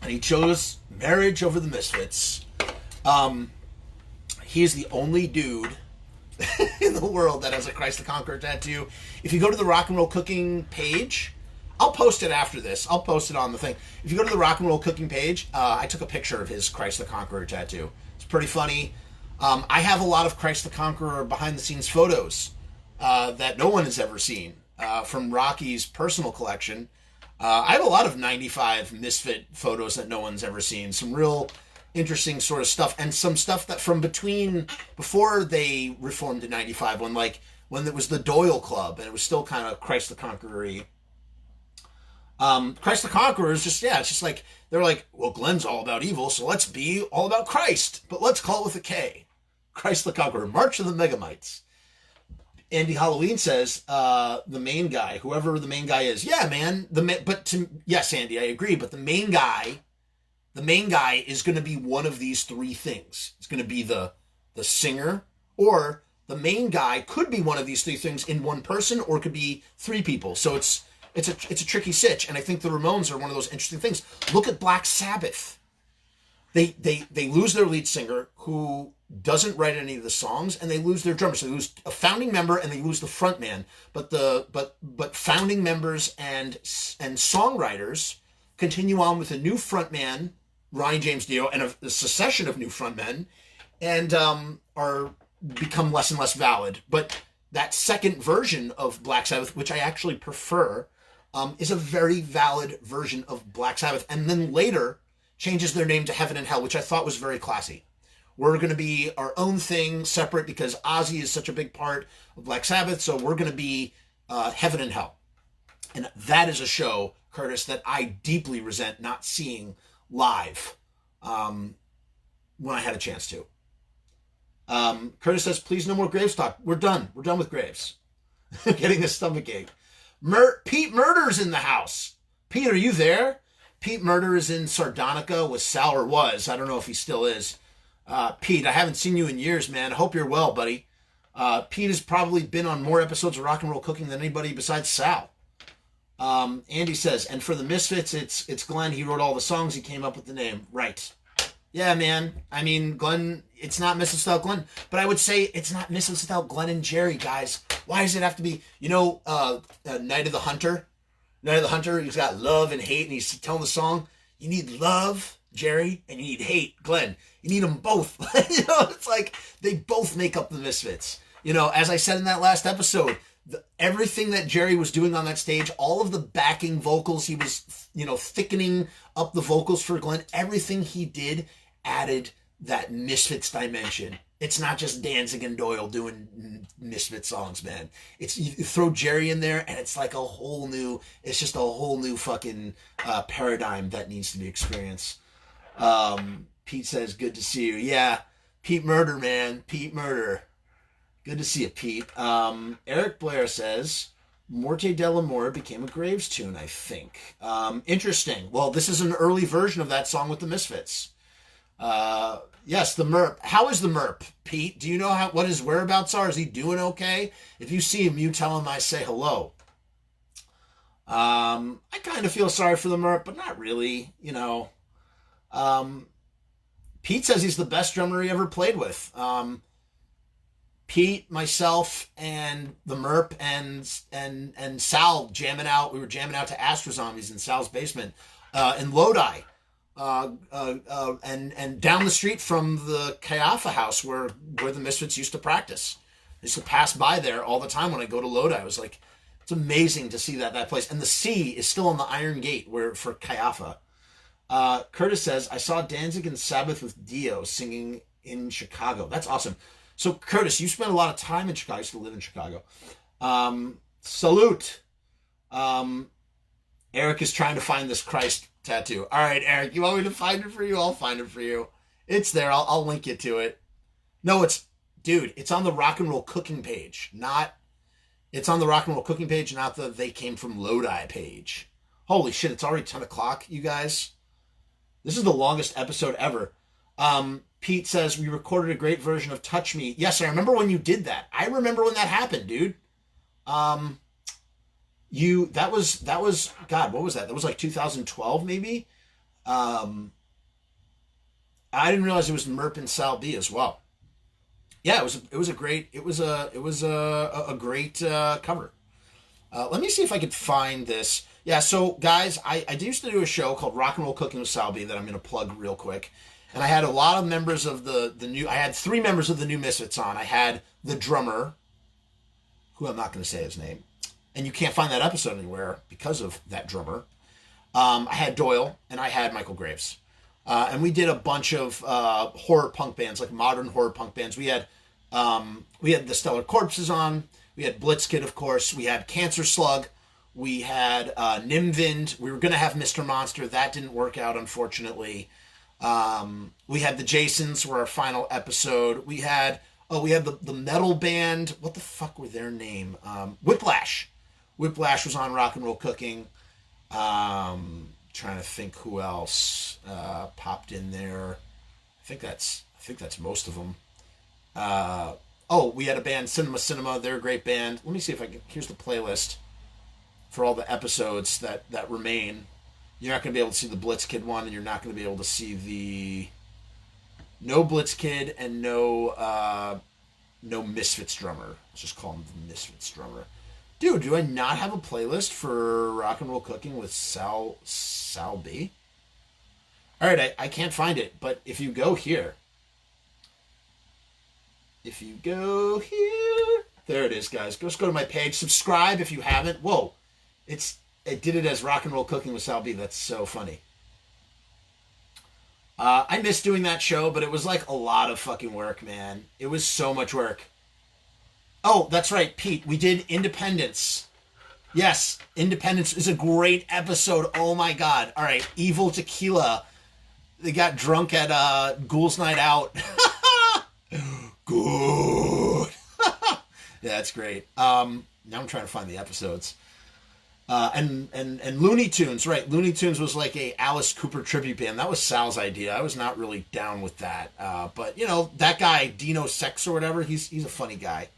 [SPEAKER 1] And he chose marriage over the Misfits. He is the only dude in the world that has a Christ the Conqueror tattoo. If you go to the Rock and Roll Cooking page, I'll post it after this. I'll post it on the thing. If you go to the Rock and Roll Cooking page, I took a picture of his Christ the Conqueror tattoo. It's pretty funny. I have a lot of Christ the Conqueror behind-the-scenes photos that no one has ever seen from Rocky's personal collection. I have a lot of 95 Misfit photos that no one's ever seen. Some real interesting sort of stuff, and some stuff that from before they reformed in 95, when it was the Doyle Club, and it was still kind of Christ the Conqueror-y. Christ the Conqueror is just, it's just like, they're like, well, Glenn's all about evil, so let's be all about Christ, but let's call it with a K. Christ the Conqueror, March of the Megamites. Andy Halloween says, the main guy, whoever the main guy is, yeah, man, yes, Andy, I agree, but the main guy is going to be one of these three things. It's going to be the singer, or the main guy could be one of these three things in one person, or it could be three people. So it's a tricky sitch, and I think the Ramones are one of those interesting things. Look at Black Sabbath. They lose their lead singer, who doesn't write any of the songs, and they lose their drummer. So they lose a founding member and they lose the front man. But founding members and songwriters continue on with a new front man, Ronnie James Dio, and a succession of new frontmen, and are become less and less valid. But that second version of Black Sabbath, which I actually prefer, is a very valid version of Black Sabbath. And then later changes their name to Heaven and Hell, which I thought was very classy. We're going to be our own thing, separate, because Ozzy is such a big part of Black Sabbath, so we're going to be Heaven and Hell. And that is a show, Curtis, that I deeply resent not seeing live when I had a chance to. Curtis says, please no more Graves talk. We're done. We're done with Graves. Getting a stomachache. Pete Murder's in the house. Pete, are you there? Pete Murder is in Sardonica with Sal, or was. I don't know if he still is. Pete, I haven't seen you in years, man. I hope you're well, buddy. Pete has probably been on more episodes of Rock and Roll Cooking than anybody besides Sal. Andy says, and for the Misfits, it's Glenn. He wrote all the songs. He came up with the name. Right. Yeah, man. I mean, Glenn, it's not Misfits without Glenn. But I would say it's not Misfits without Glenn and Jerry, guys. Why does it have to be, Night of the Hunter? Night of the Hunter, he's got love and hate, and he's telling the song, you need love, Jerry, and you need hate, Glenn. You need them both. It's like they both make up the Misfits. As I said in that last episode, everything that Jerry was doing on that stage, all of the backing vocals, he was, thickening up the vocals for Glenn. Everything he did added that Misfits dimension. It's not just Danzig and Doyle doing Misfits songs, man. It's, you throw Jerry in there, and it's like it's just a whole new fucking paradigm that needs to be experienced. Pete says, good to see you. Yeah, Pete Murder, man. Pete Murder. Good to see you, Pete. Eric Blair says, Morte Delamore became a Graves tune, I think. Interesting. Well, this is an early version of that song with the Misfits. Yes, the Merp. How is the Merp, Pete? Do you know what his whereabouts are? Is he doing okay? If you see him, you tell him I say hello. I kind of feel sorry for the Merp, but not really. Um, Pete says he's the best drummer he ever played with. Pete, myself, and the Merp and Sal jamming out. We were jamming out to Astro Zombies in Sal's basement in Lodi. And down the street from the Kayaffa house where the Misfits used to practice. I used to pass by there all the time when I go to Lodi. I was like, it's amazing to see that place. And the C is still on the Iron Gate for Kayaffa. Curtis says, I saw Danzig and Sabbath with Dio singing in Chicago. That's awesome. So, Curtis, you spent a lot of time in Chicago. I used to live in Chicago. Salute. Eric is trying to find this Christ tattoo. All right, Eric, you want me to find it for you? I'll find it for you. It's there. I'll link you to it. No, it's on the Rock and Roll Cooking page. It's on the Rock and Roll Cooking page, not the They Came From Lodi page. Holy shit, it's already 10 o'clock, you guys. This is the longest episode ever. Pete says, we recorded a great version of Touch Me. Yes, I remember when you did that. I remember when that happened, dude. That was God, what was that? That was like 2012 maybe. I didn't realize it was Merp and Sal B as well. Yeah, it was a great cover. Let me see if I could find this. Yeah, so guys, I used to do a show called Rock and Roll Cooking with Sal B that I'm going to plug real quick. And I had a lot of members of I had 3 members of the new Misfits on. I had the drummer, who I'm not going to say his name. And you can't find that episode anywhere because of that drummer. I had Doyle, and I had Michael Graves. And we did a bunch of horror punk bands, like modern horror punk bands. We had the Stellar Corpses on. We had Blitzkid, of course. We had Cancer Slug. We had Nimvind. We were going to have Mr. Monster. That didn't work out, unfortunately. We had the Jasons were our final episode. We had the metal band. What the fuck were their name? Whiplash. Whiplash was on Rock and Roll Cooking. Trying to think who else popped in there. I think that's most of them. We had a band, Cinema. They're a great band. Let me see if I can. Here's the playlist for all the episodes that remain. You're not going to be able to see the Blitzkid one, and you're not going to be able to see no Blitzkid and no Misfits drummer. Let's just call him the Misfits drummer. Dude, do I not have a playlist for Rock and Roll Cooking with Sal B? All right, I can't find it, but if you go here, there it is, guys. Just go to my page. Subscribe if you haven't. Whoa, it did it as Rock and Roll Cooking with Sal B. That's so funny. I miss doing that show, but it was like a lot of fucking work, man. It was so much work. Oh, that's right, Pete. We did Independence. Yes, Independence is a great episode. Oh my god. All right, Evil Tequila. They got drunk at Ghouls Night Out. Good. Yeah, that's great. Now I'm trying to find the episodes. And Looney Tunes, right? Looney Tunes was like a Alice Cooper tribute band. That was Sal's idea. I was not really down with that. But that guy, Dino Sex or whatever, he's a funny guy.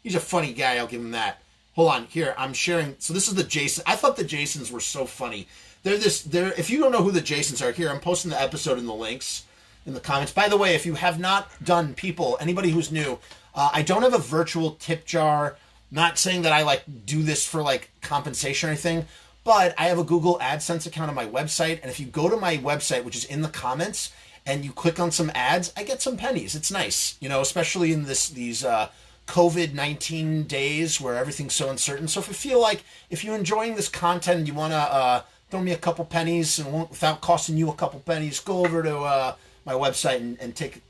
[SPEAKER 1] He's a funny guy, I'll give him that. Hold on, here, I'm sharing. So this is the Jason. I thought the Jasons were so funny. If you don't know who the Jasons are, here, I'm posting the episode in the links in the comments. By the way, if you have not done, anybody who's new, I don't have a virtual tip jar. Not saying that I do this for compensation or anything, but I have a Google AdSense account on my website, and if you go to my website, which is in the comments, and you click on some ads, I get some pennies. It's nice, especially in these COVID-19 days where everything's so uncertain. So if you're enjoying this content and you want to throw me a couple pennies and without costing you a couple pennies, go over to my website and take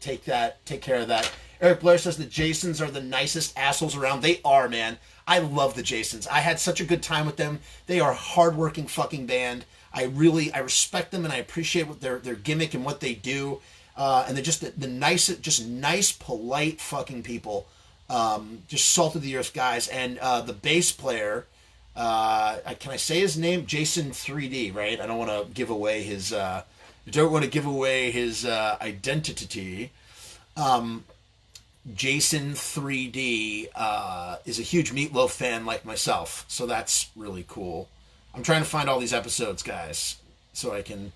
[SPEAKER 1] care of that. Eric Blair says the Jasons are the nicest assholes around. They are, man. I love the Jasons. I had such a good time with them. They are a hardworking fucking band. I respect them and I appreciate what their gimmick and what they do. And they're just the nice, polite fucking people. Just salt of the earth guys. And the bass player, can I say his name? Jason 3D, right? I don't want to give away his I don't want to give away his identity. Jason 3D is a huge Meatloaf fan like myself, so that's really cool. I'm trying to find all these episodes, guys, so I can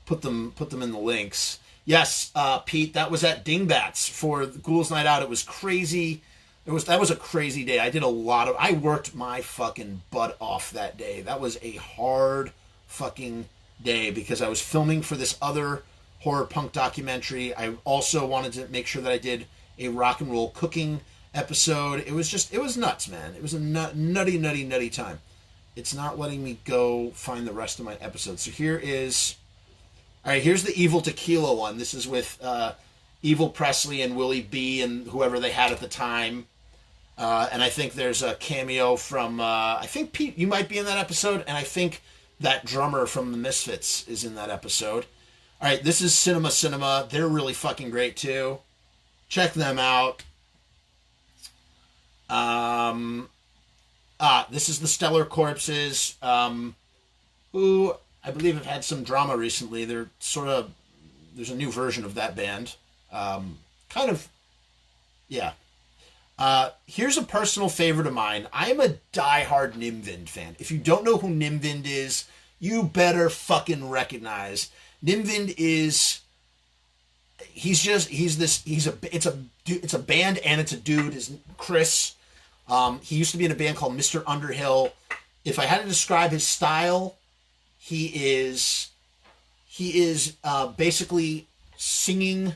[SPEAKER 1] put them in the links. Yes, Pete, that was at Dingbats for the Ghouls Night Out. It was crazy. That was a crazy day. I worked my fucking butt off that day. That was a hard fucking day because I was filming for this other horror punk documentary. I also wanted to make sure that I did a rock and roll cooking episode. It was nuts, man. It was a nutty time. It's not letting me go find the rest of my episodes. So here's the Evil Tequila one. This is with Evil Presley and Willie B and whoever they had at the time. And I think there's a cameo from, I think Pete, you might be in that episode, and I think that drummer from the Misfits is in that episode. All right, this is Cinema. They're really fucking great too. Check them out. This is the Stellar Corpses, who I believe have had some drama recently. There's a new version of that band. Here's a personal favorite of mine. I am a diehard Nimvind fan. If you don't know who Nimvind is, you better fucking recognize. Nimvind is, it's a band and it's a dude. Is Chris. He used to be in a band called Mr. Underhill. If I had to describe his style, he is basically singing.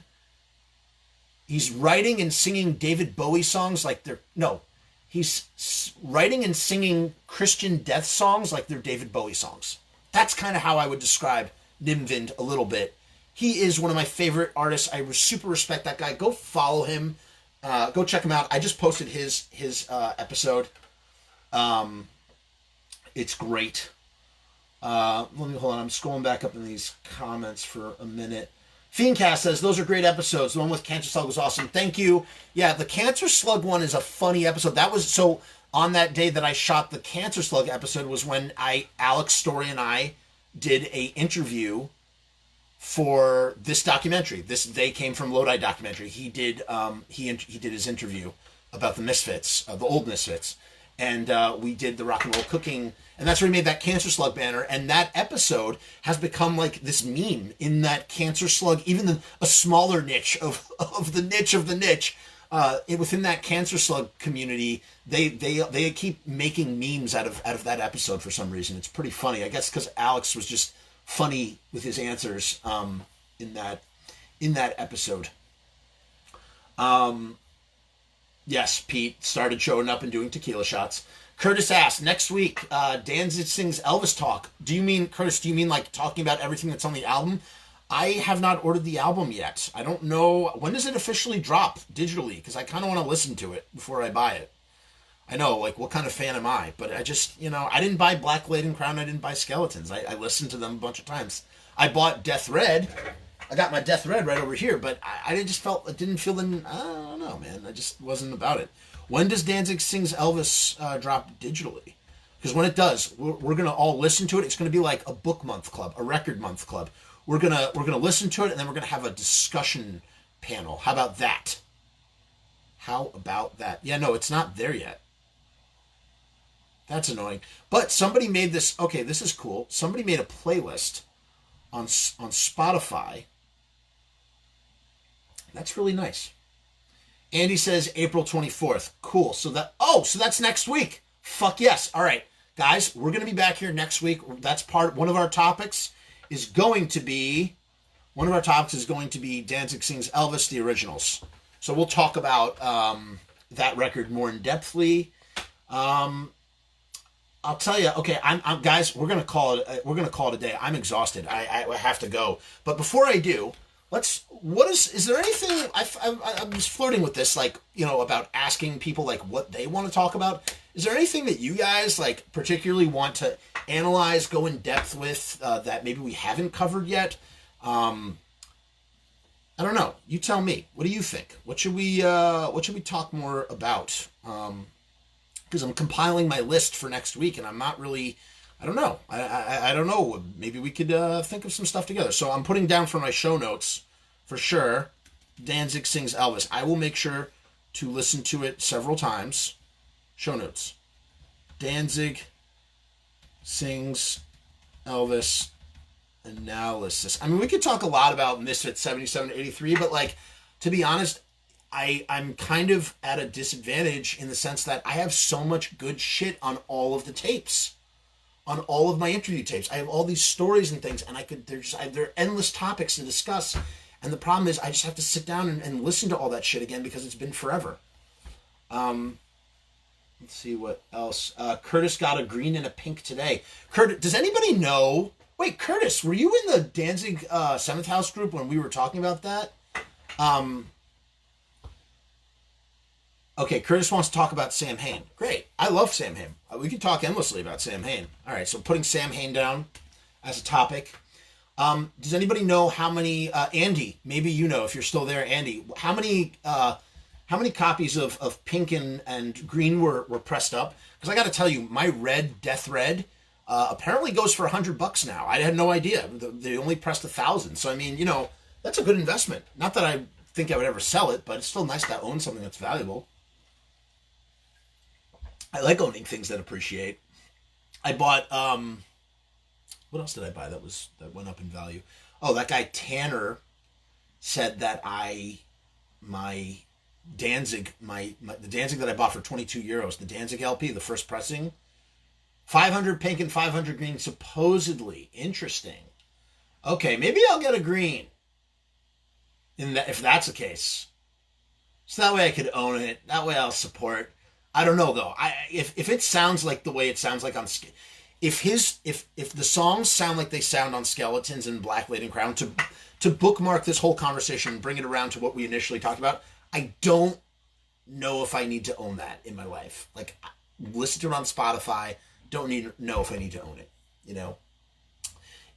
[SPEAKER 1] He's writing and singing David Bowie songs he's writing and singing Christian death songs like they're David Bowie songs. That's kind of how I would describe Nimvind a little bit. He is one of my favorite artists. I super respect that guy. Go follow him. Go check him out. I just posted his episode. It's great. Let me hold on. I'm scrolling back up in these comments for a minute. Fiendcast says, those are great episodes. The one with Cancer Slug was awesome. Thank you. Yeah, the Cancer Slug one is a funny episode. That was, so on that day that I shot the Cancer Slug episode was when Alex Story and I did a interview for this documentary. This They Came From Lodi documentary. He did his interview about the Misfits, the old Misfits. And we did the rock and roll cooking, and that's where we made that Cancer Slug banner. And that episode has become like this meme in that Cancer Slug, even a smaller niche of the niche of the niche. Within that Cancer Slug community, they keep making memes out of that episode for some reason. It's pretty funny, I guess, because Alex was just funny with his answers in that episode. Yes, Pete started showing up and doing tequila shots. Curtis asked, next week, Danzig Sings Elvis talk. Curtis, do you mean like talking about everything that's on the album? I have not ordered the album yet. I don't know. When does it officially drop digitally? Because I kind of want to listen to it before I buy it. I know, like, what kind of fan am I? But I just, I didn't buy Black Laden Crown. I didn't buy Skeletons. I listened to them a bunch of times. I bought Death Red. I got my Death Red right over here, but I didn't feel I don't know, man. I just wasn't about it. When does Danzig Sings Elvis drop digitally? Because when it does, we're gonna all listen to it. It's gonna be like a book month club, a record month club. We're gonna listen to it, and then we're gonna have a discussion panel. How about that? Yeah, no, it's not there yet. That's annoying. But somebody made this. Okay, this is cool. Somebody made a playlist on Spotify. That's really nice. Andy says April 24th. Cool. So that's next week. Fuck yes. All right, guys, we're going to be back here next week. That's one of our topics is going to be Danzig Sings Elvis, the originals. So we'll talk about that record more in depthly. I'll tell you. Okay, I'm guys. We're gonna call it. We're gonna call it a day. I'm exhausted. I have to go. But before I do, is there anything? I'm just flirting with this, like, about asking people like what they want to talk about. Is there anything that you guys like particularly want to analyze, go in depth with that maybe we haven't covered yet? I don't know. You tell me. What do you think? What should we talk more about? Because I'm compiling my list for next week, and I'm not really I don't know. I don't know. Maybe we could think of some stuff together. So I'm putting down for my show notes, for sure, Danzig Sings Elvis. I will make sure to listen to it several times. Show notes. Danzig Sings Elvis analysis. I mean, we could talk a lot about Misfits 77 to 83, but like, to be honest, I'm kind of at a disadvantage in the sense that I have so much good shit on all of the tapes, on all of my interview tapes. I have all these stories and things, and there are endless topics to discuss. And the problem is, I just have to sit down and listen to all that shit again because it's been forever. Let's see what else. Curtis got a green and a pink today. Curtis, does anybody know? Wait, Curtis, were you in the Danzig Seventh House group when we were talking about that? Okay, Curtis wants to talk about Samhain. Great. I love Samhain. We can talk endlessly about Samhain. All right, so putting Samhain down as a topic. Does anybody know how many, Andy, maybe you know if you're still there, Andy, how many copies of pink and green were pressed up? Because I got to tell you, my red, Death Red, apparently goes for $100 now. I had no idea. They only pressed 1,000. So, I mean, that's a good investment. Not that I think I would ever sell it, but it's still nice to own something that's valuable. I like owning things that appreciate. I bought, what else did I buy that went up in value? Oh, that guy Tanner said that the Danzig that I bought for €22, the Danzig LP, the first pressing, 500 pink and 500 green, supposedly. Interesting. Okay, maybe I'll get a green. If that's the case. So that way I could own it. That way I'll support. I don't know though. If it sounds like the way it sounds like on, if the songs sound like they sound on Skeletons and Black Lady and Crown, to bookmark this whole conversation and bring it around to what we initially talked about, I don't know if I need to own that in my life. Like, listen to it on Spotify. Don't know if I need to own it.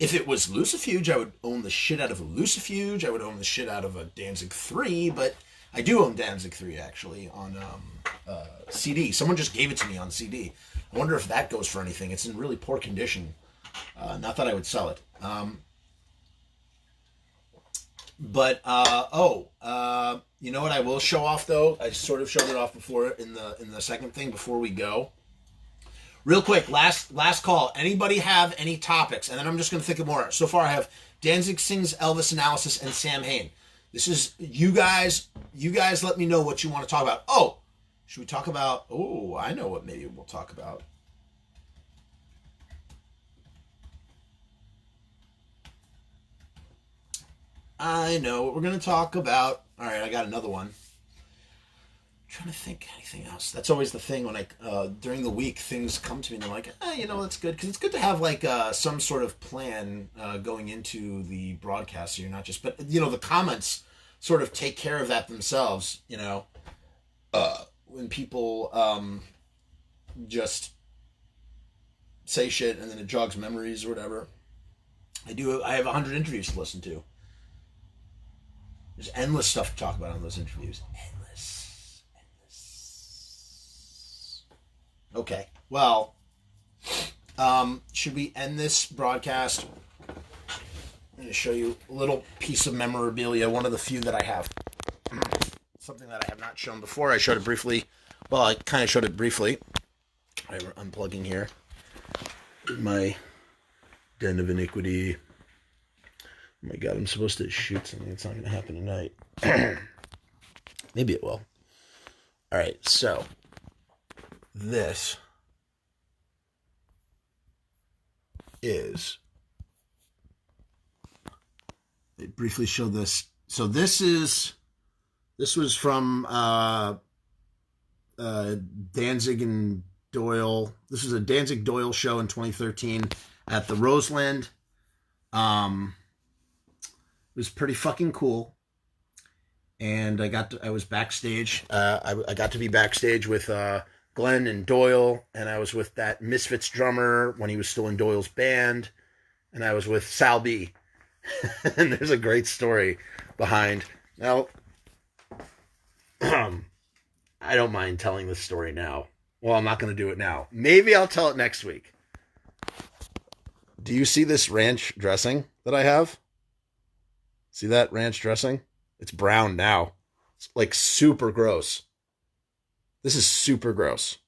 [SPEAKER 1] If it was Lucifuge, I would own the shit out of a Lucifuge. I would own the shit out of a Danzig 3, but I do own Danzig 3 actually on CD. Someone just gave it to me on CD. I wonder if that goes for anything. It's in really poor condition. Not that I would sell it. You know what I will show off though? I sort of showed it off before in the second thing before we go. Real quick, last call. Anybody have any topics? And then I'm just going to think of more. So far I have Danzig Sings Elvis analysis and Samhain. This is you guys let me know what you want to talk about. Oh, should we talk about, I know what maybe we'll talk about. I know what we're going to talk about. All right, I got another one. I'm trying to think anything else. That's always the thing when during the week, things come to me and I'm like, that's good. Because it's good to have like some sort of plan going into the broadcast. So you're not just, but the comments sort of take care of that themselves, when people just say shit and then it jogs memories or whatever. I have 100 interviews to listen to. There's endless stuff to talk about on those interviews. Endless. Okay. Well, should we end this broadcast? I'm going to show you a little piece of memorabilia, one of the few that I have. Something that I have not shown before. I showed it briefly. Well, I kind of showed it briefly. All right, we're unplugging here. My Den of Iniquity. Oh my God, I'm supposed to shoot something. It's not going to happen tonight. Maybe it will. All right, so this is... They briefly showed this. So this was from Danzig and Doyle. This was a Danzig Doyle show in 2013 at the Roseland. It was pretty fucking cool. And I was backstage. I got to be backstage with Glenn and Doyle, and I was with that Misfits drummer when he was still in Doyle's band, and I was with Sal B. And there's a great story behind. Now, I don't mind telling this story now. Well, I'm not going to do it now. Maybe I'll tell it next week. Do you see this ranch dressing that I have? See that ranch dressing? It's brown now. It's like super gross. This is super gross.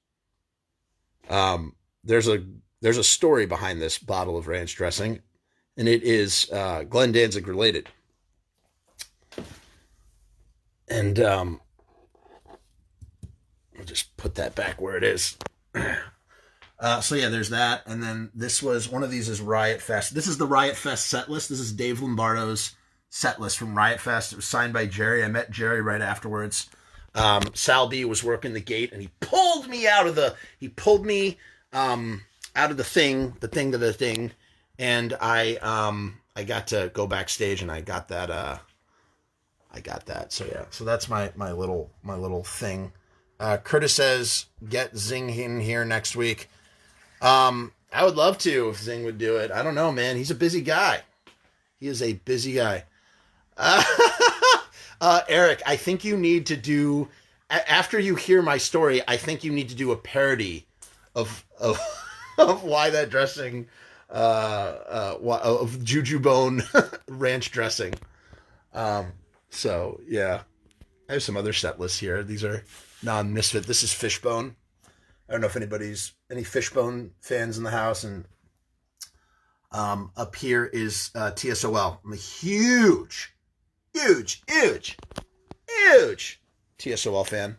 [SPEAKER 1] There's a story behind this bottle of ranch dressing, and it is Glenn Danzig related. And I'll just put that back where it is. So yeah, there's that. And then this was, one of these is Riot Fest. This is the Riot Fest set list. This is Dave Lombardo's set list from Riot Fest. It was signed by Jerry. I met Jerry right afterwards. Sal B was working the gate, and he pulled me out of the thing, and I got to go backstage, and I got that. So yeah, so that's my little thing. Curtis says, get Zing in here next week. I would love to if Zing would do it. I don't know, man. He's a busy guy. He is a busy guy. Eric, I think you need to do, after you hear my story, I think you need to do a parody of why that dressing, of Juju Bone ranch dressing. So yeah, I have some other set lists here. These are non-Misfit. This is Fishbone. I don't know if any Fishbone fans in the house. And up here is TSOL. I'm a huge TSOL fan.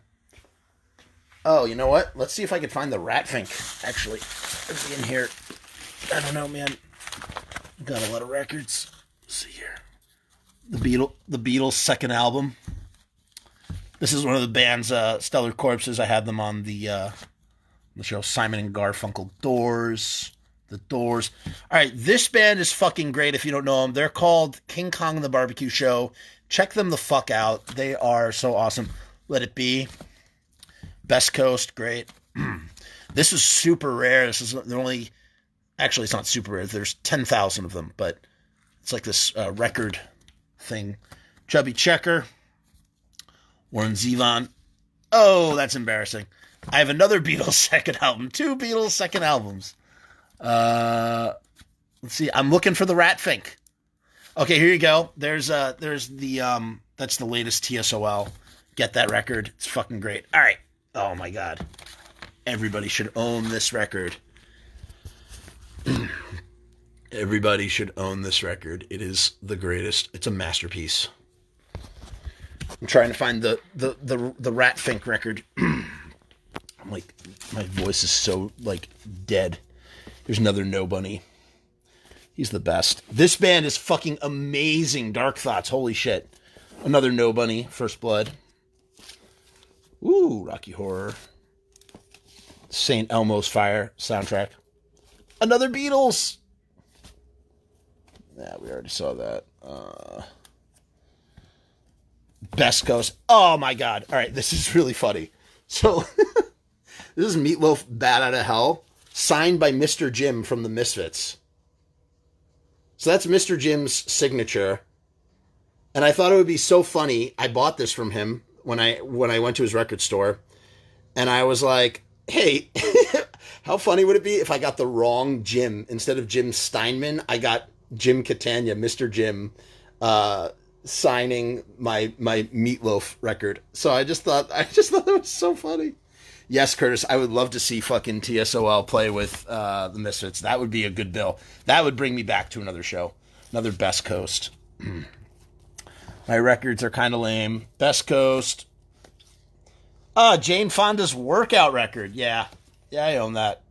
[SPEAKER 1] Oh, you know what? Let's see if I can find the Ratfink. Actually, it'll be in here. I don't know, man. Got a lot of records. Let's see here. The Beatles' second album. This is one of the band's Stellar Corpses. I had them on the show. Simon and Garfunkel, Doors. The Doors. All right, this band is fucking great if you don't know them. They're called King Kong and the Barbecue Show. Check them the fuck out. They are so awesome. Let It Be. Best Coast, great. This is super rare. This is only, actually it's not super rare. There's 10,000 of them, but it's like this record thing. Chubby Checker. Warren Zevon. Oh, that's embarrassing. I have another Beatles second album. 2 Beatles second albums. Let's see. I'm looking for the Ratfink. Okay, here you go. There's the that's the latest TSOL. Get that record. It's fucking great. All right. Oh my god. Everybody should own this record. Everybody should own this record. It is the greatest. It's a masterpiece. I'm trying to find the Ratfink record. I'm like, my voice is so like dead. There's another Nobunny. He's the best. This band is fucking amazing. Dark Thoughts. Holy shit. Another Nobunny. First Blood. Ooh, Rocky Horror. St. Elmo's Fire soundtrack. Another Beatles. Yeah, we already saw that. Best Coast. Oh my god. All right, this is really funny. So, this is Meatloaf, Bat Out of Hell, signed by Mr. Jim from the Misfits. So that's Mr. Jim's signature. And I thought it would be so funny. I bought this from him when I went to his record store. And I was like, hey, how funny would it be if I got the wrong Jim? Instead of Jim Steinman, I got Jim Catania, Mr. Jim, signing my Meatloaf record. So I just thought that was so funny. Yes, Curtis, I would love to see fucking TSOL play with the Misfits. That would be a good bill. That would bring me back to another show. Another Best Coast. My records are kind of lame. Best Coast. Jane Fonda's workout record. Yeah, I own that.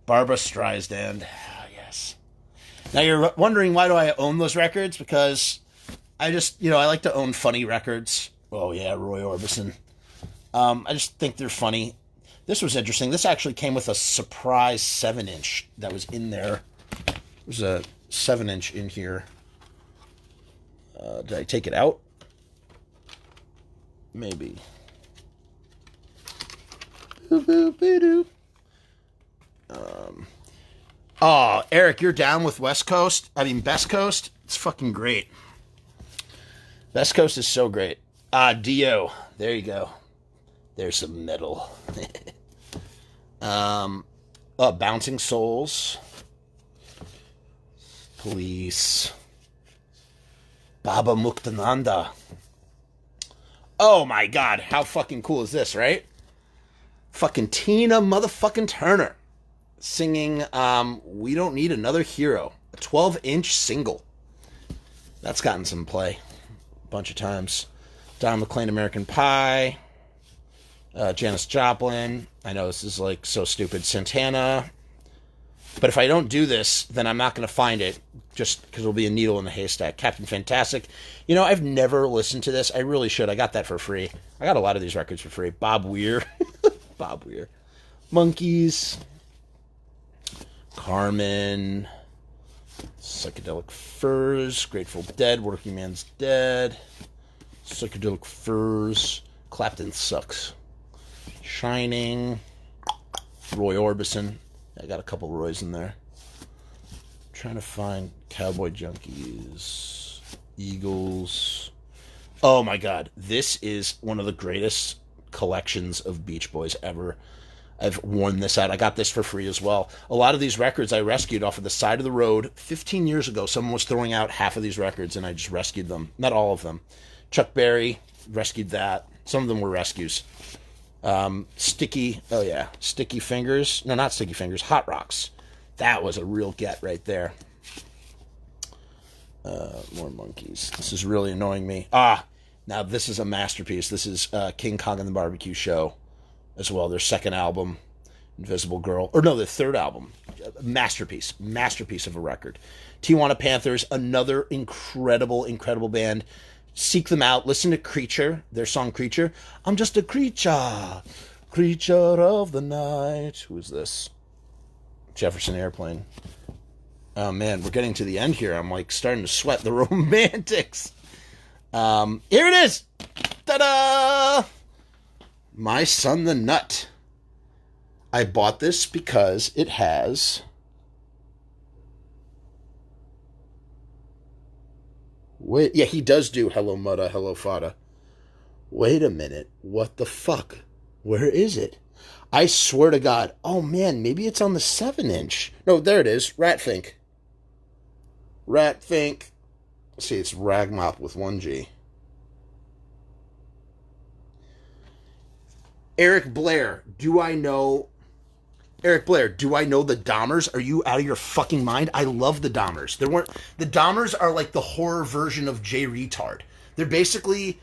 [SPEAKER 1] Barbra Streisand. Yes. Now you're wondering, why do I own those records? Because I just, I like to own funny records. Oh yeah, Roy Orbison. I just think they're funny. This was interesting. This actually came with a surprise 7-inch that was in there. There's a 7-inch in here. Did I take it out? Maybe. Eric, you're down with Best Coast? It's fucking great. Best Coast is so great. Dio. There you go. There's some metal. Bouncing Souls. Police. Baba Muktananda. Oh my god, how fucking cool is this, right? Fucking Tina motherfucking Turner singing We Don't Need Another Hero, a 12-inch single. That's gotten some play a bunch of times. Don McLean, American Pie. Janis Joplin. I know this is like so stupid. Santana. But if I don't do this, then I'm not going to find it, just because it'll be a needle in the haystack. Captain Fantastic. You know, I've never listened to this. I really should. I got that for free. I got a lot of these records for free. Bob Weir. Bob Weir. Monkeys. Carmen. Psychedelic Furs. Grateful Dead. Working Man's Dead. Psychedelic Furs. Clapton Sucks. Shining. Roy Orbison. I got a couple Roys in there. Trying to find Cowboy Junkies. Eagles. Oh my god. This is one of the greatest collections of Beach Boys ever. I've worn this out. I got this for free as well. A lot of these records I rescued off of the side of the road. 15 years ago, someone was throwing out half of these records, and I just rescued them. Not all of them. Chuck Berry, rescued that. Some of them were rescues. Sticky Fingers. No, not Sticky Fingers. Hot Rocks. That was a real get right there. More Monkeys. This is really annoying me. Now this is a masterpiece. This is King Kong and the Barbecue Show as well. Their second album, Invisible Girl. Or no, their third album. Masterpiece of a record. Tijuana Panthers, another incredible band. Seek them out. Listen to Creature, their song Creature. I'm just a creature of the night. Who is this? Jefferson Airplane. Oh man, we're getting to the end here. I'm like starting to sweat the romantics. Here it is. Ta-da! My Son the Nut. I bought this because it has... Wait, yeah, he does do Hello Mutta, Hello Fada. Wait a minute. What the fuck? Where is it? I swear to God. Oh, man, maybe it's on the 7-inch. No, there it is. Ratfink. See, it's Ragmop with 1G. Eric Blair, do I know the Dahmers? Are you out of your fucking mind? I love the Dahmers. The Dahmers are like the horror version of J Retard. They're basically,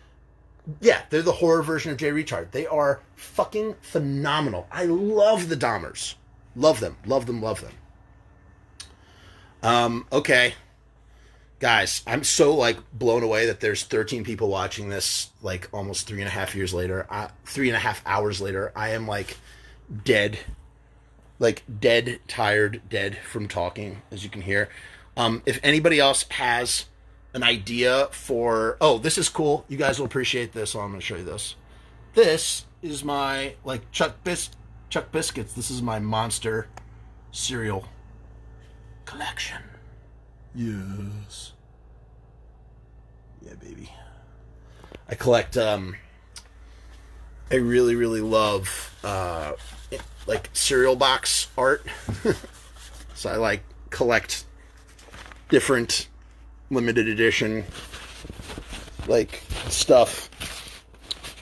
[SPEAKER 1] they're the horror version of J Retard. They are fucking phenomenal. I love the Dahmers. Love them. Okay. Guys, I'm so like blown away that there's 13 people watching this like almost 3.5 years later. 3.5 hours later. I am like dead. Like tired, dead from talking, as you can hear. If anybody else has an idea for... Oh, this is cool. You guys will appreciate this. So I'm going to show you this. This is my like Chuck Biscuits. This is my Monster cereal collection. Yes. Yeah, baby. I collect, I really love, like cereal box art. So I like collect different limited edition, like stuff.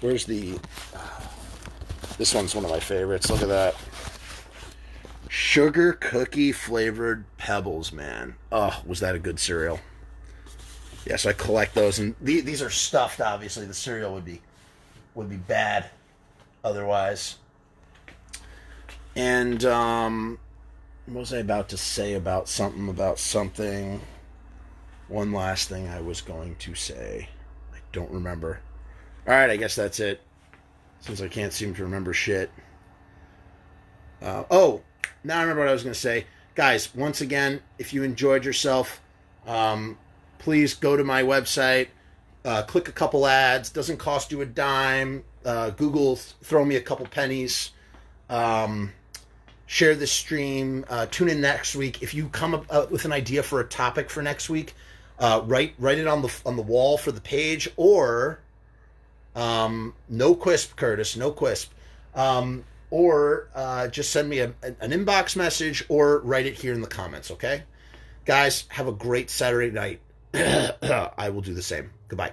[SPEAKER 1] Where's the, this one's one of my favorites. Look at that. Sugar cookie flavored Pebbles, man. Oh, was that a good cereal? Yeah, so I collect those, and these are stuffed. Obviously, the cereal would be bad otherwise. And what was I about to say about something? One last thing I was going to say. I don't remember. All right, I guess that's it. Since I can't seem to remember shit. Now I remember what I was going to say. Guys, once again, if you enjoyed yourself, please go to my website, click a couple ads. Doesn't cost you a dime. Google, throw me a couple pennies. Share this stream. Tune in next week. If you come up with an idea for a topic for next week, write it on the wall for the page, or no quisp, Curtis, no quisp. Or just send me an inbox message, or write it here in the comments, okay?
[SPEAKER 2] Guys, have a great Saturday night. I will do the same. Goodbye.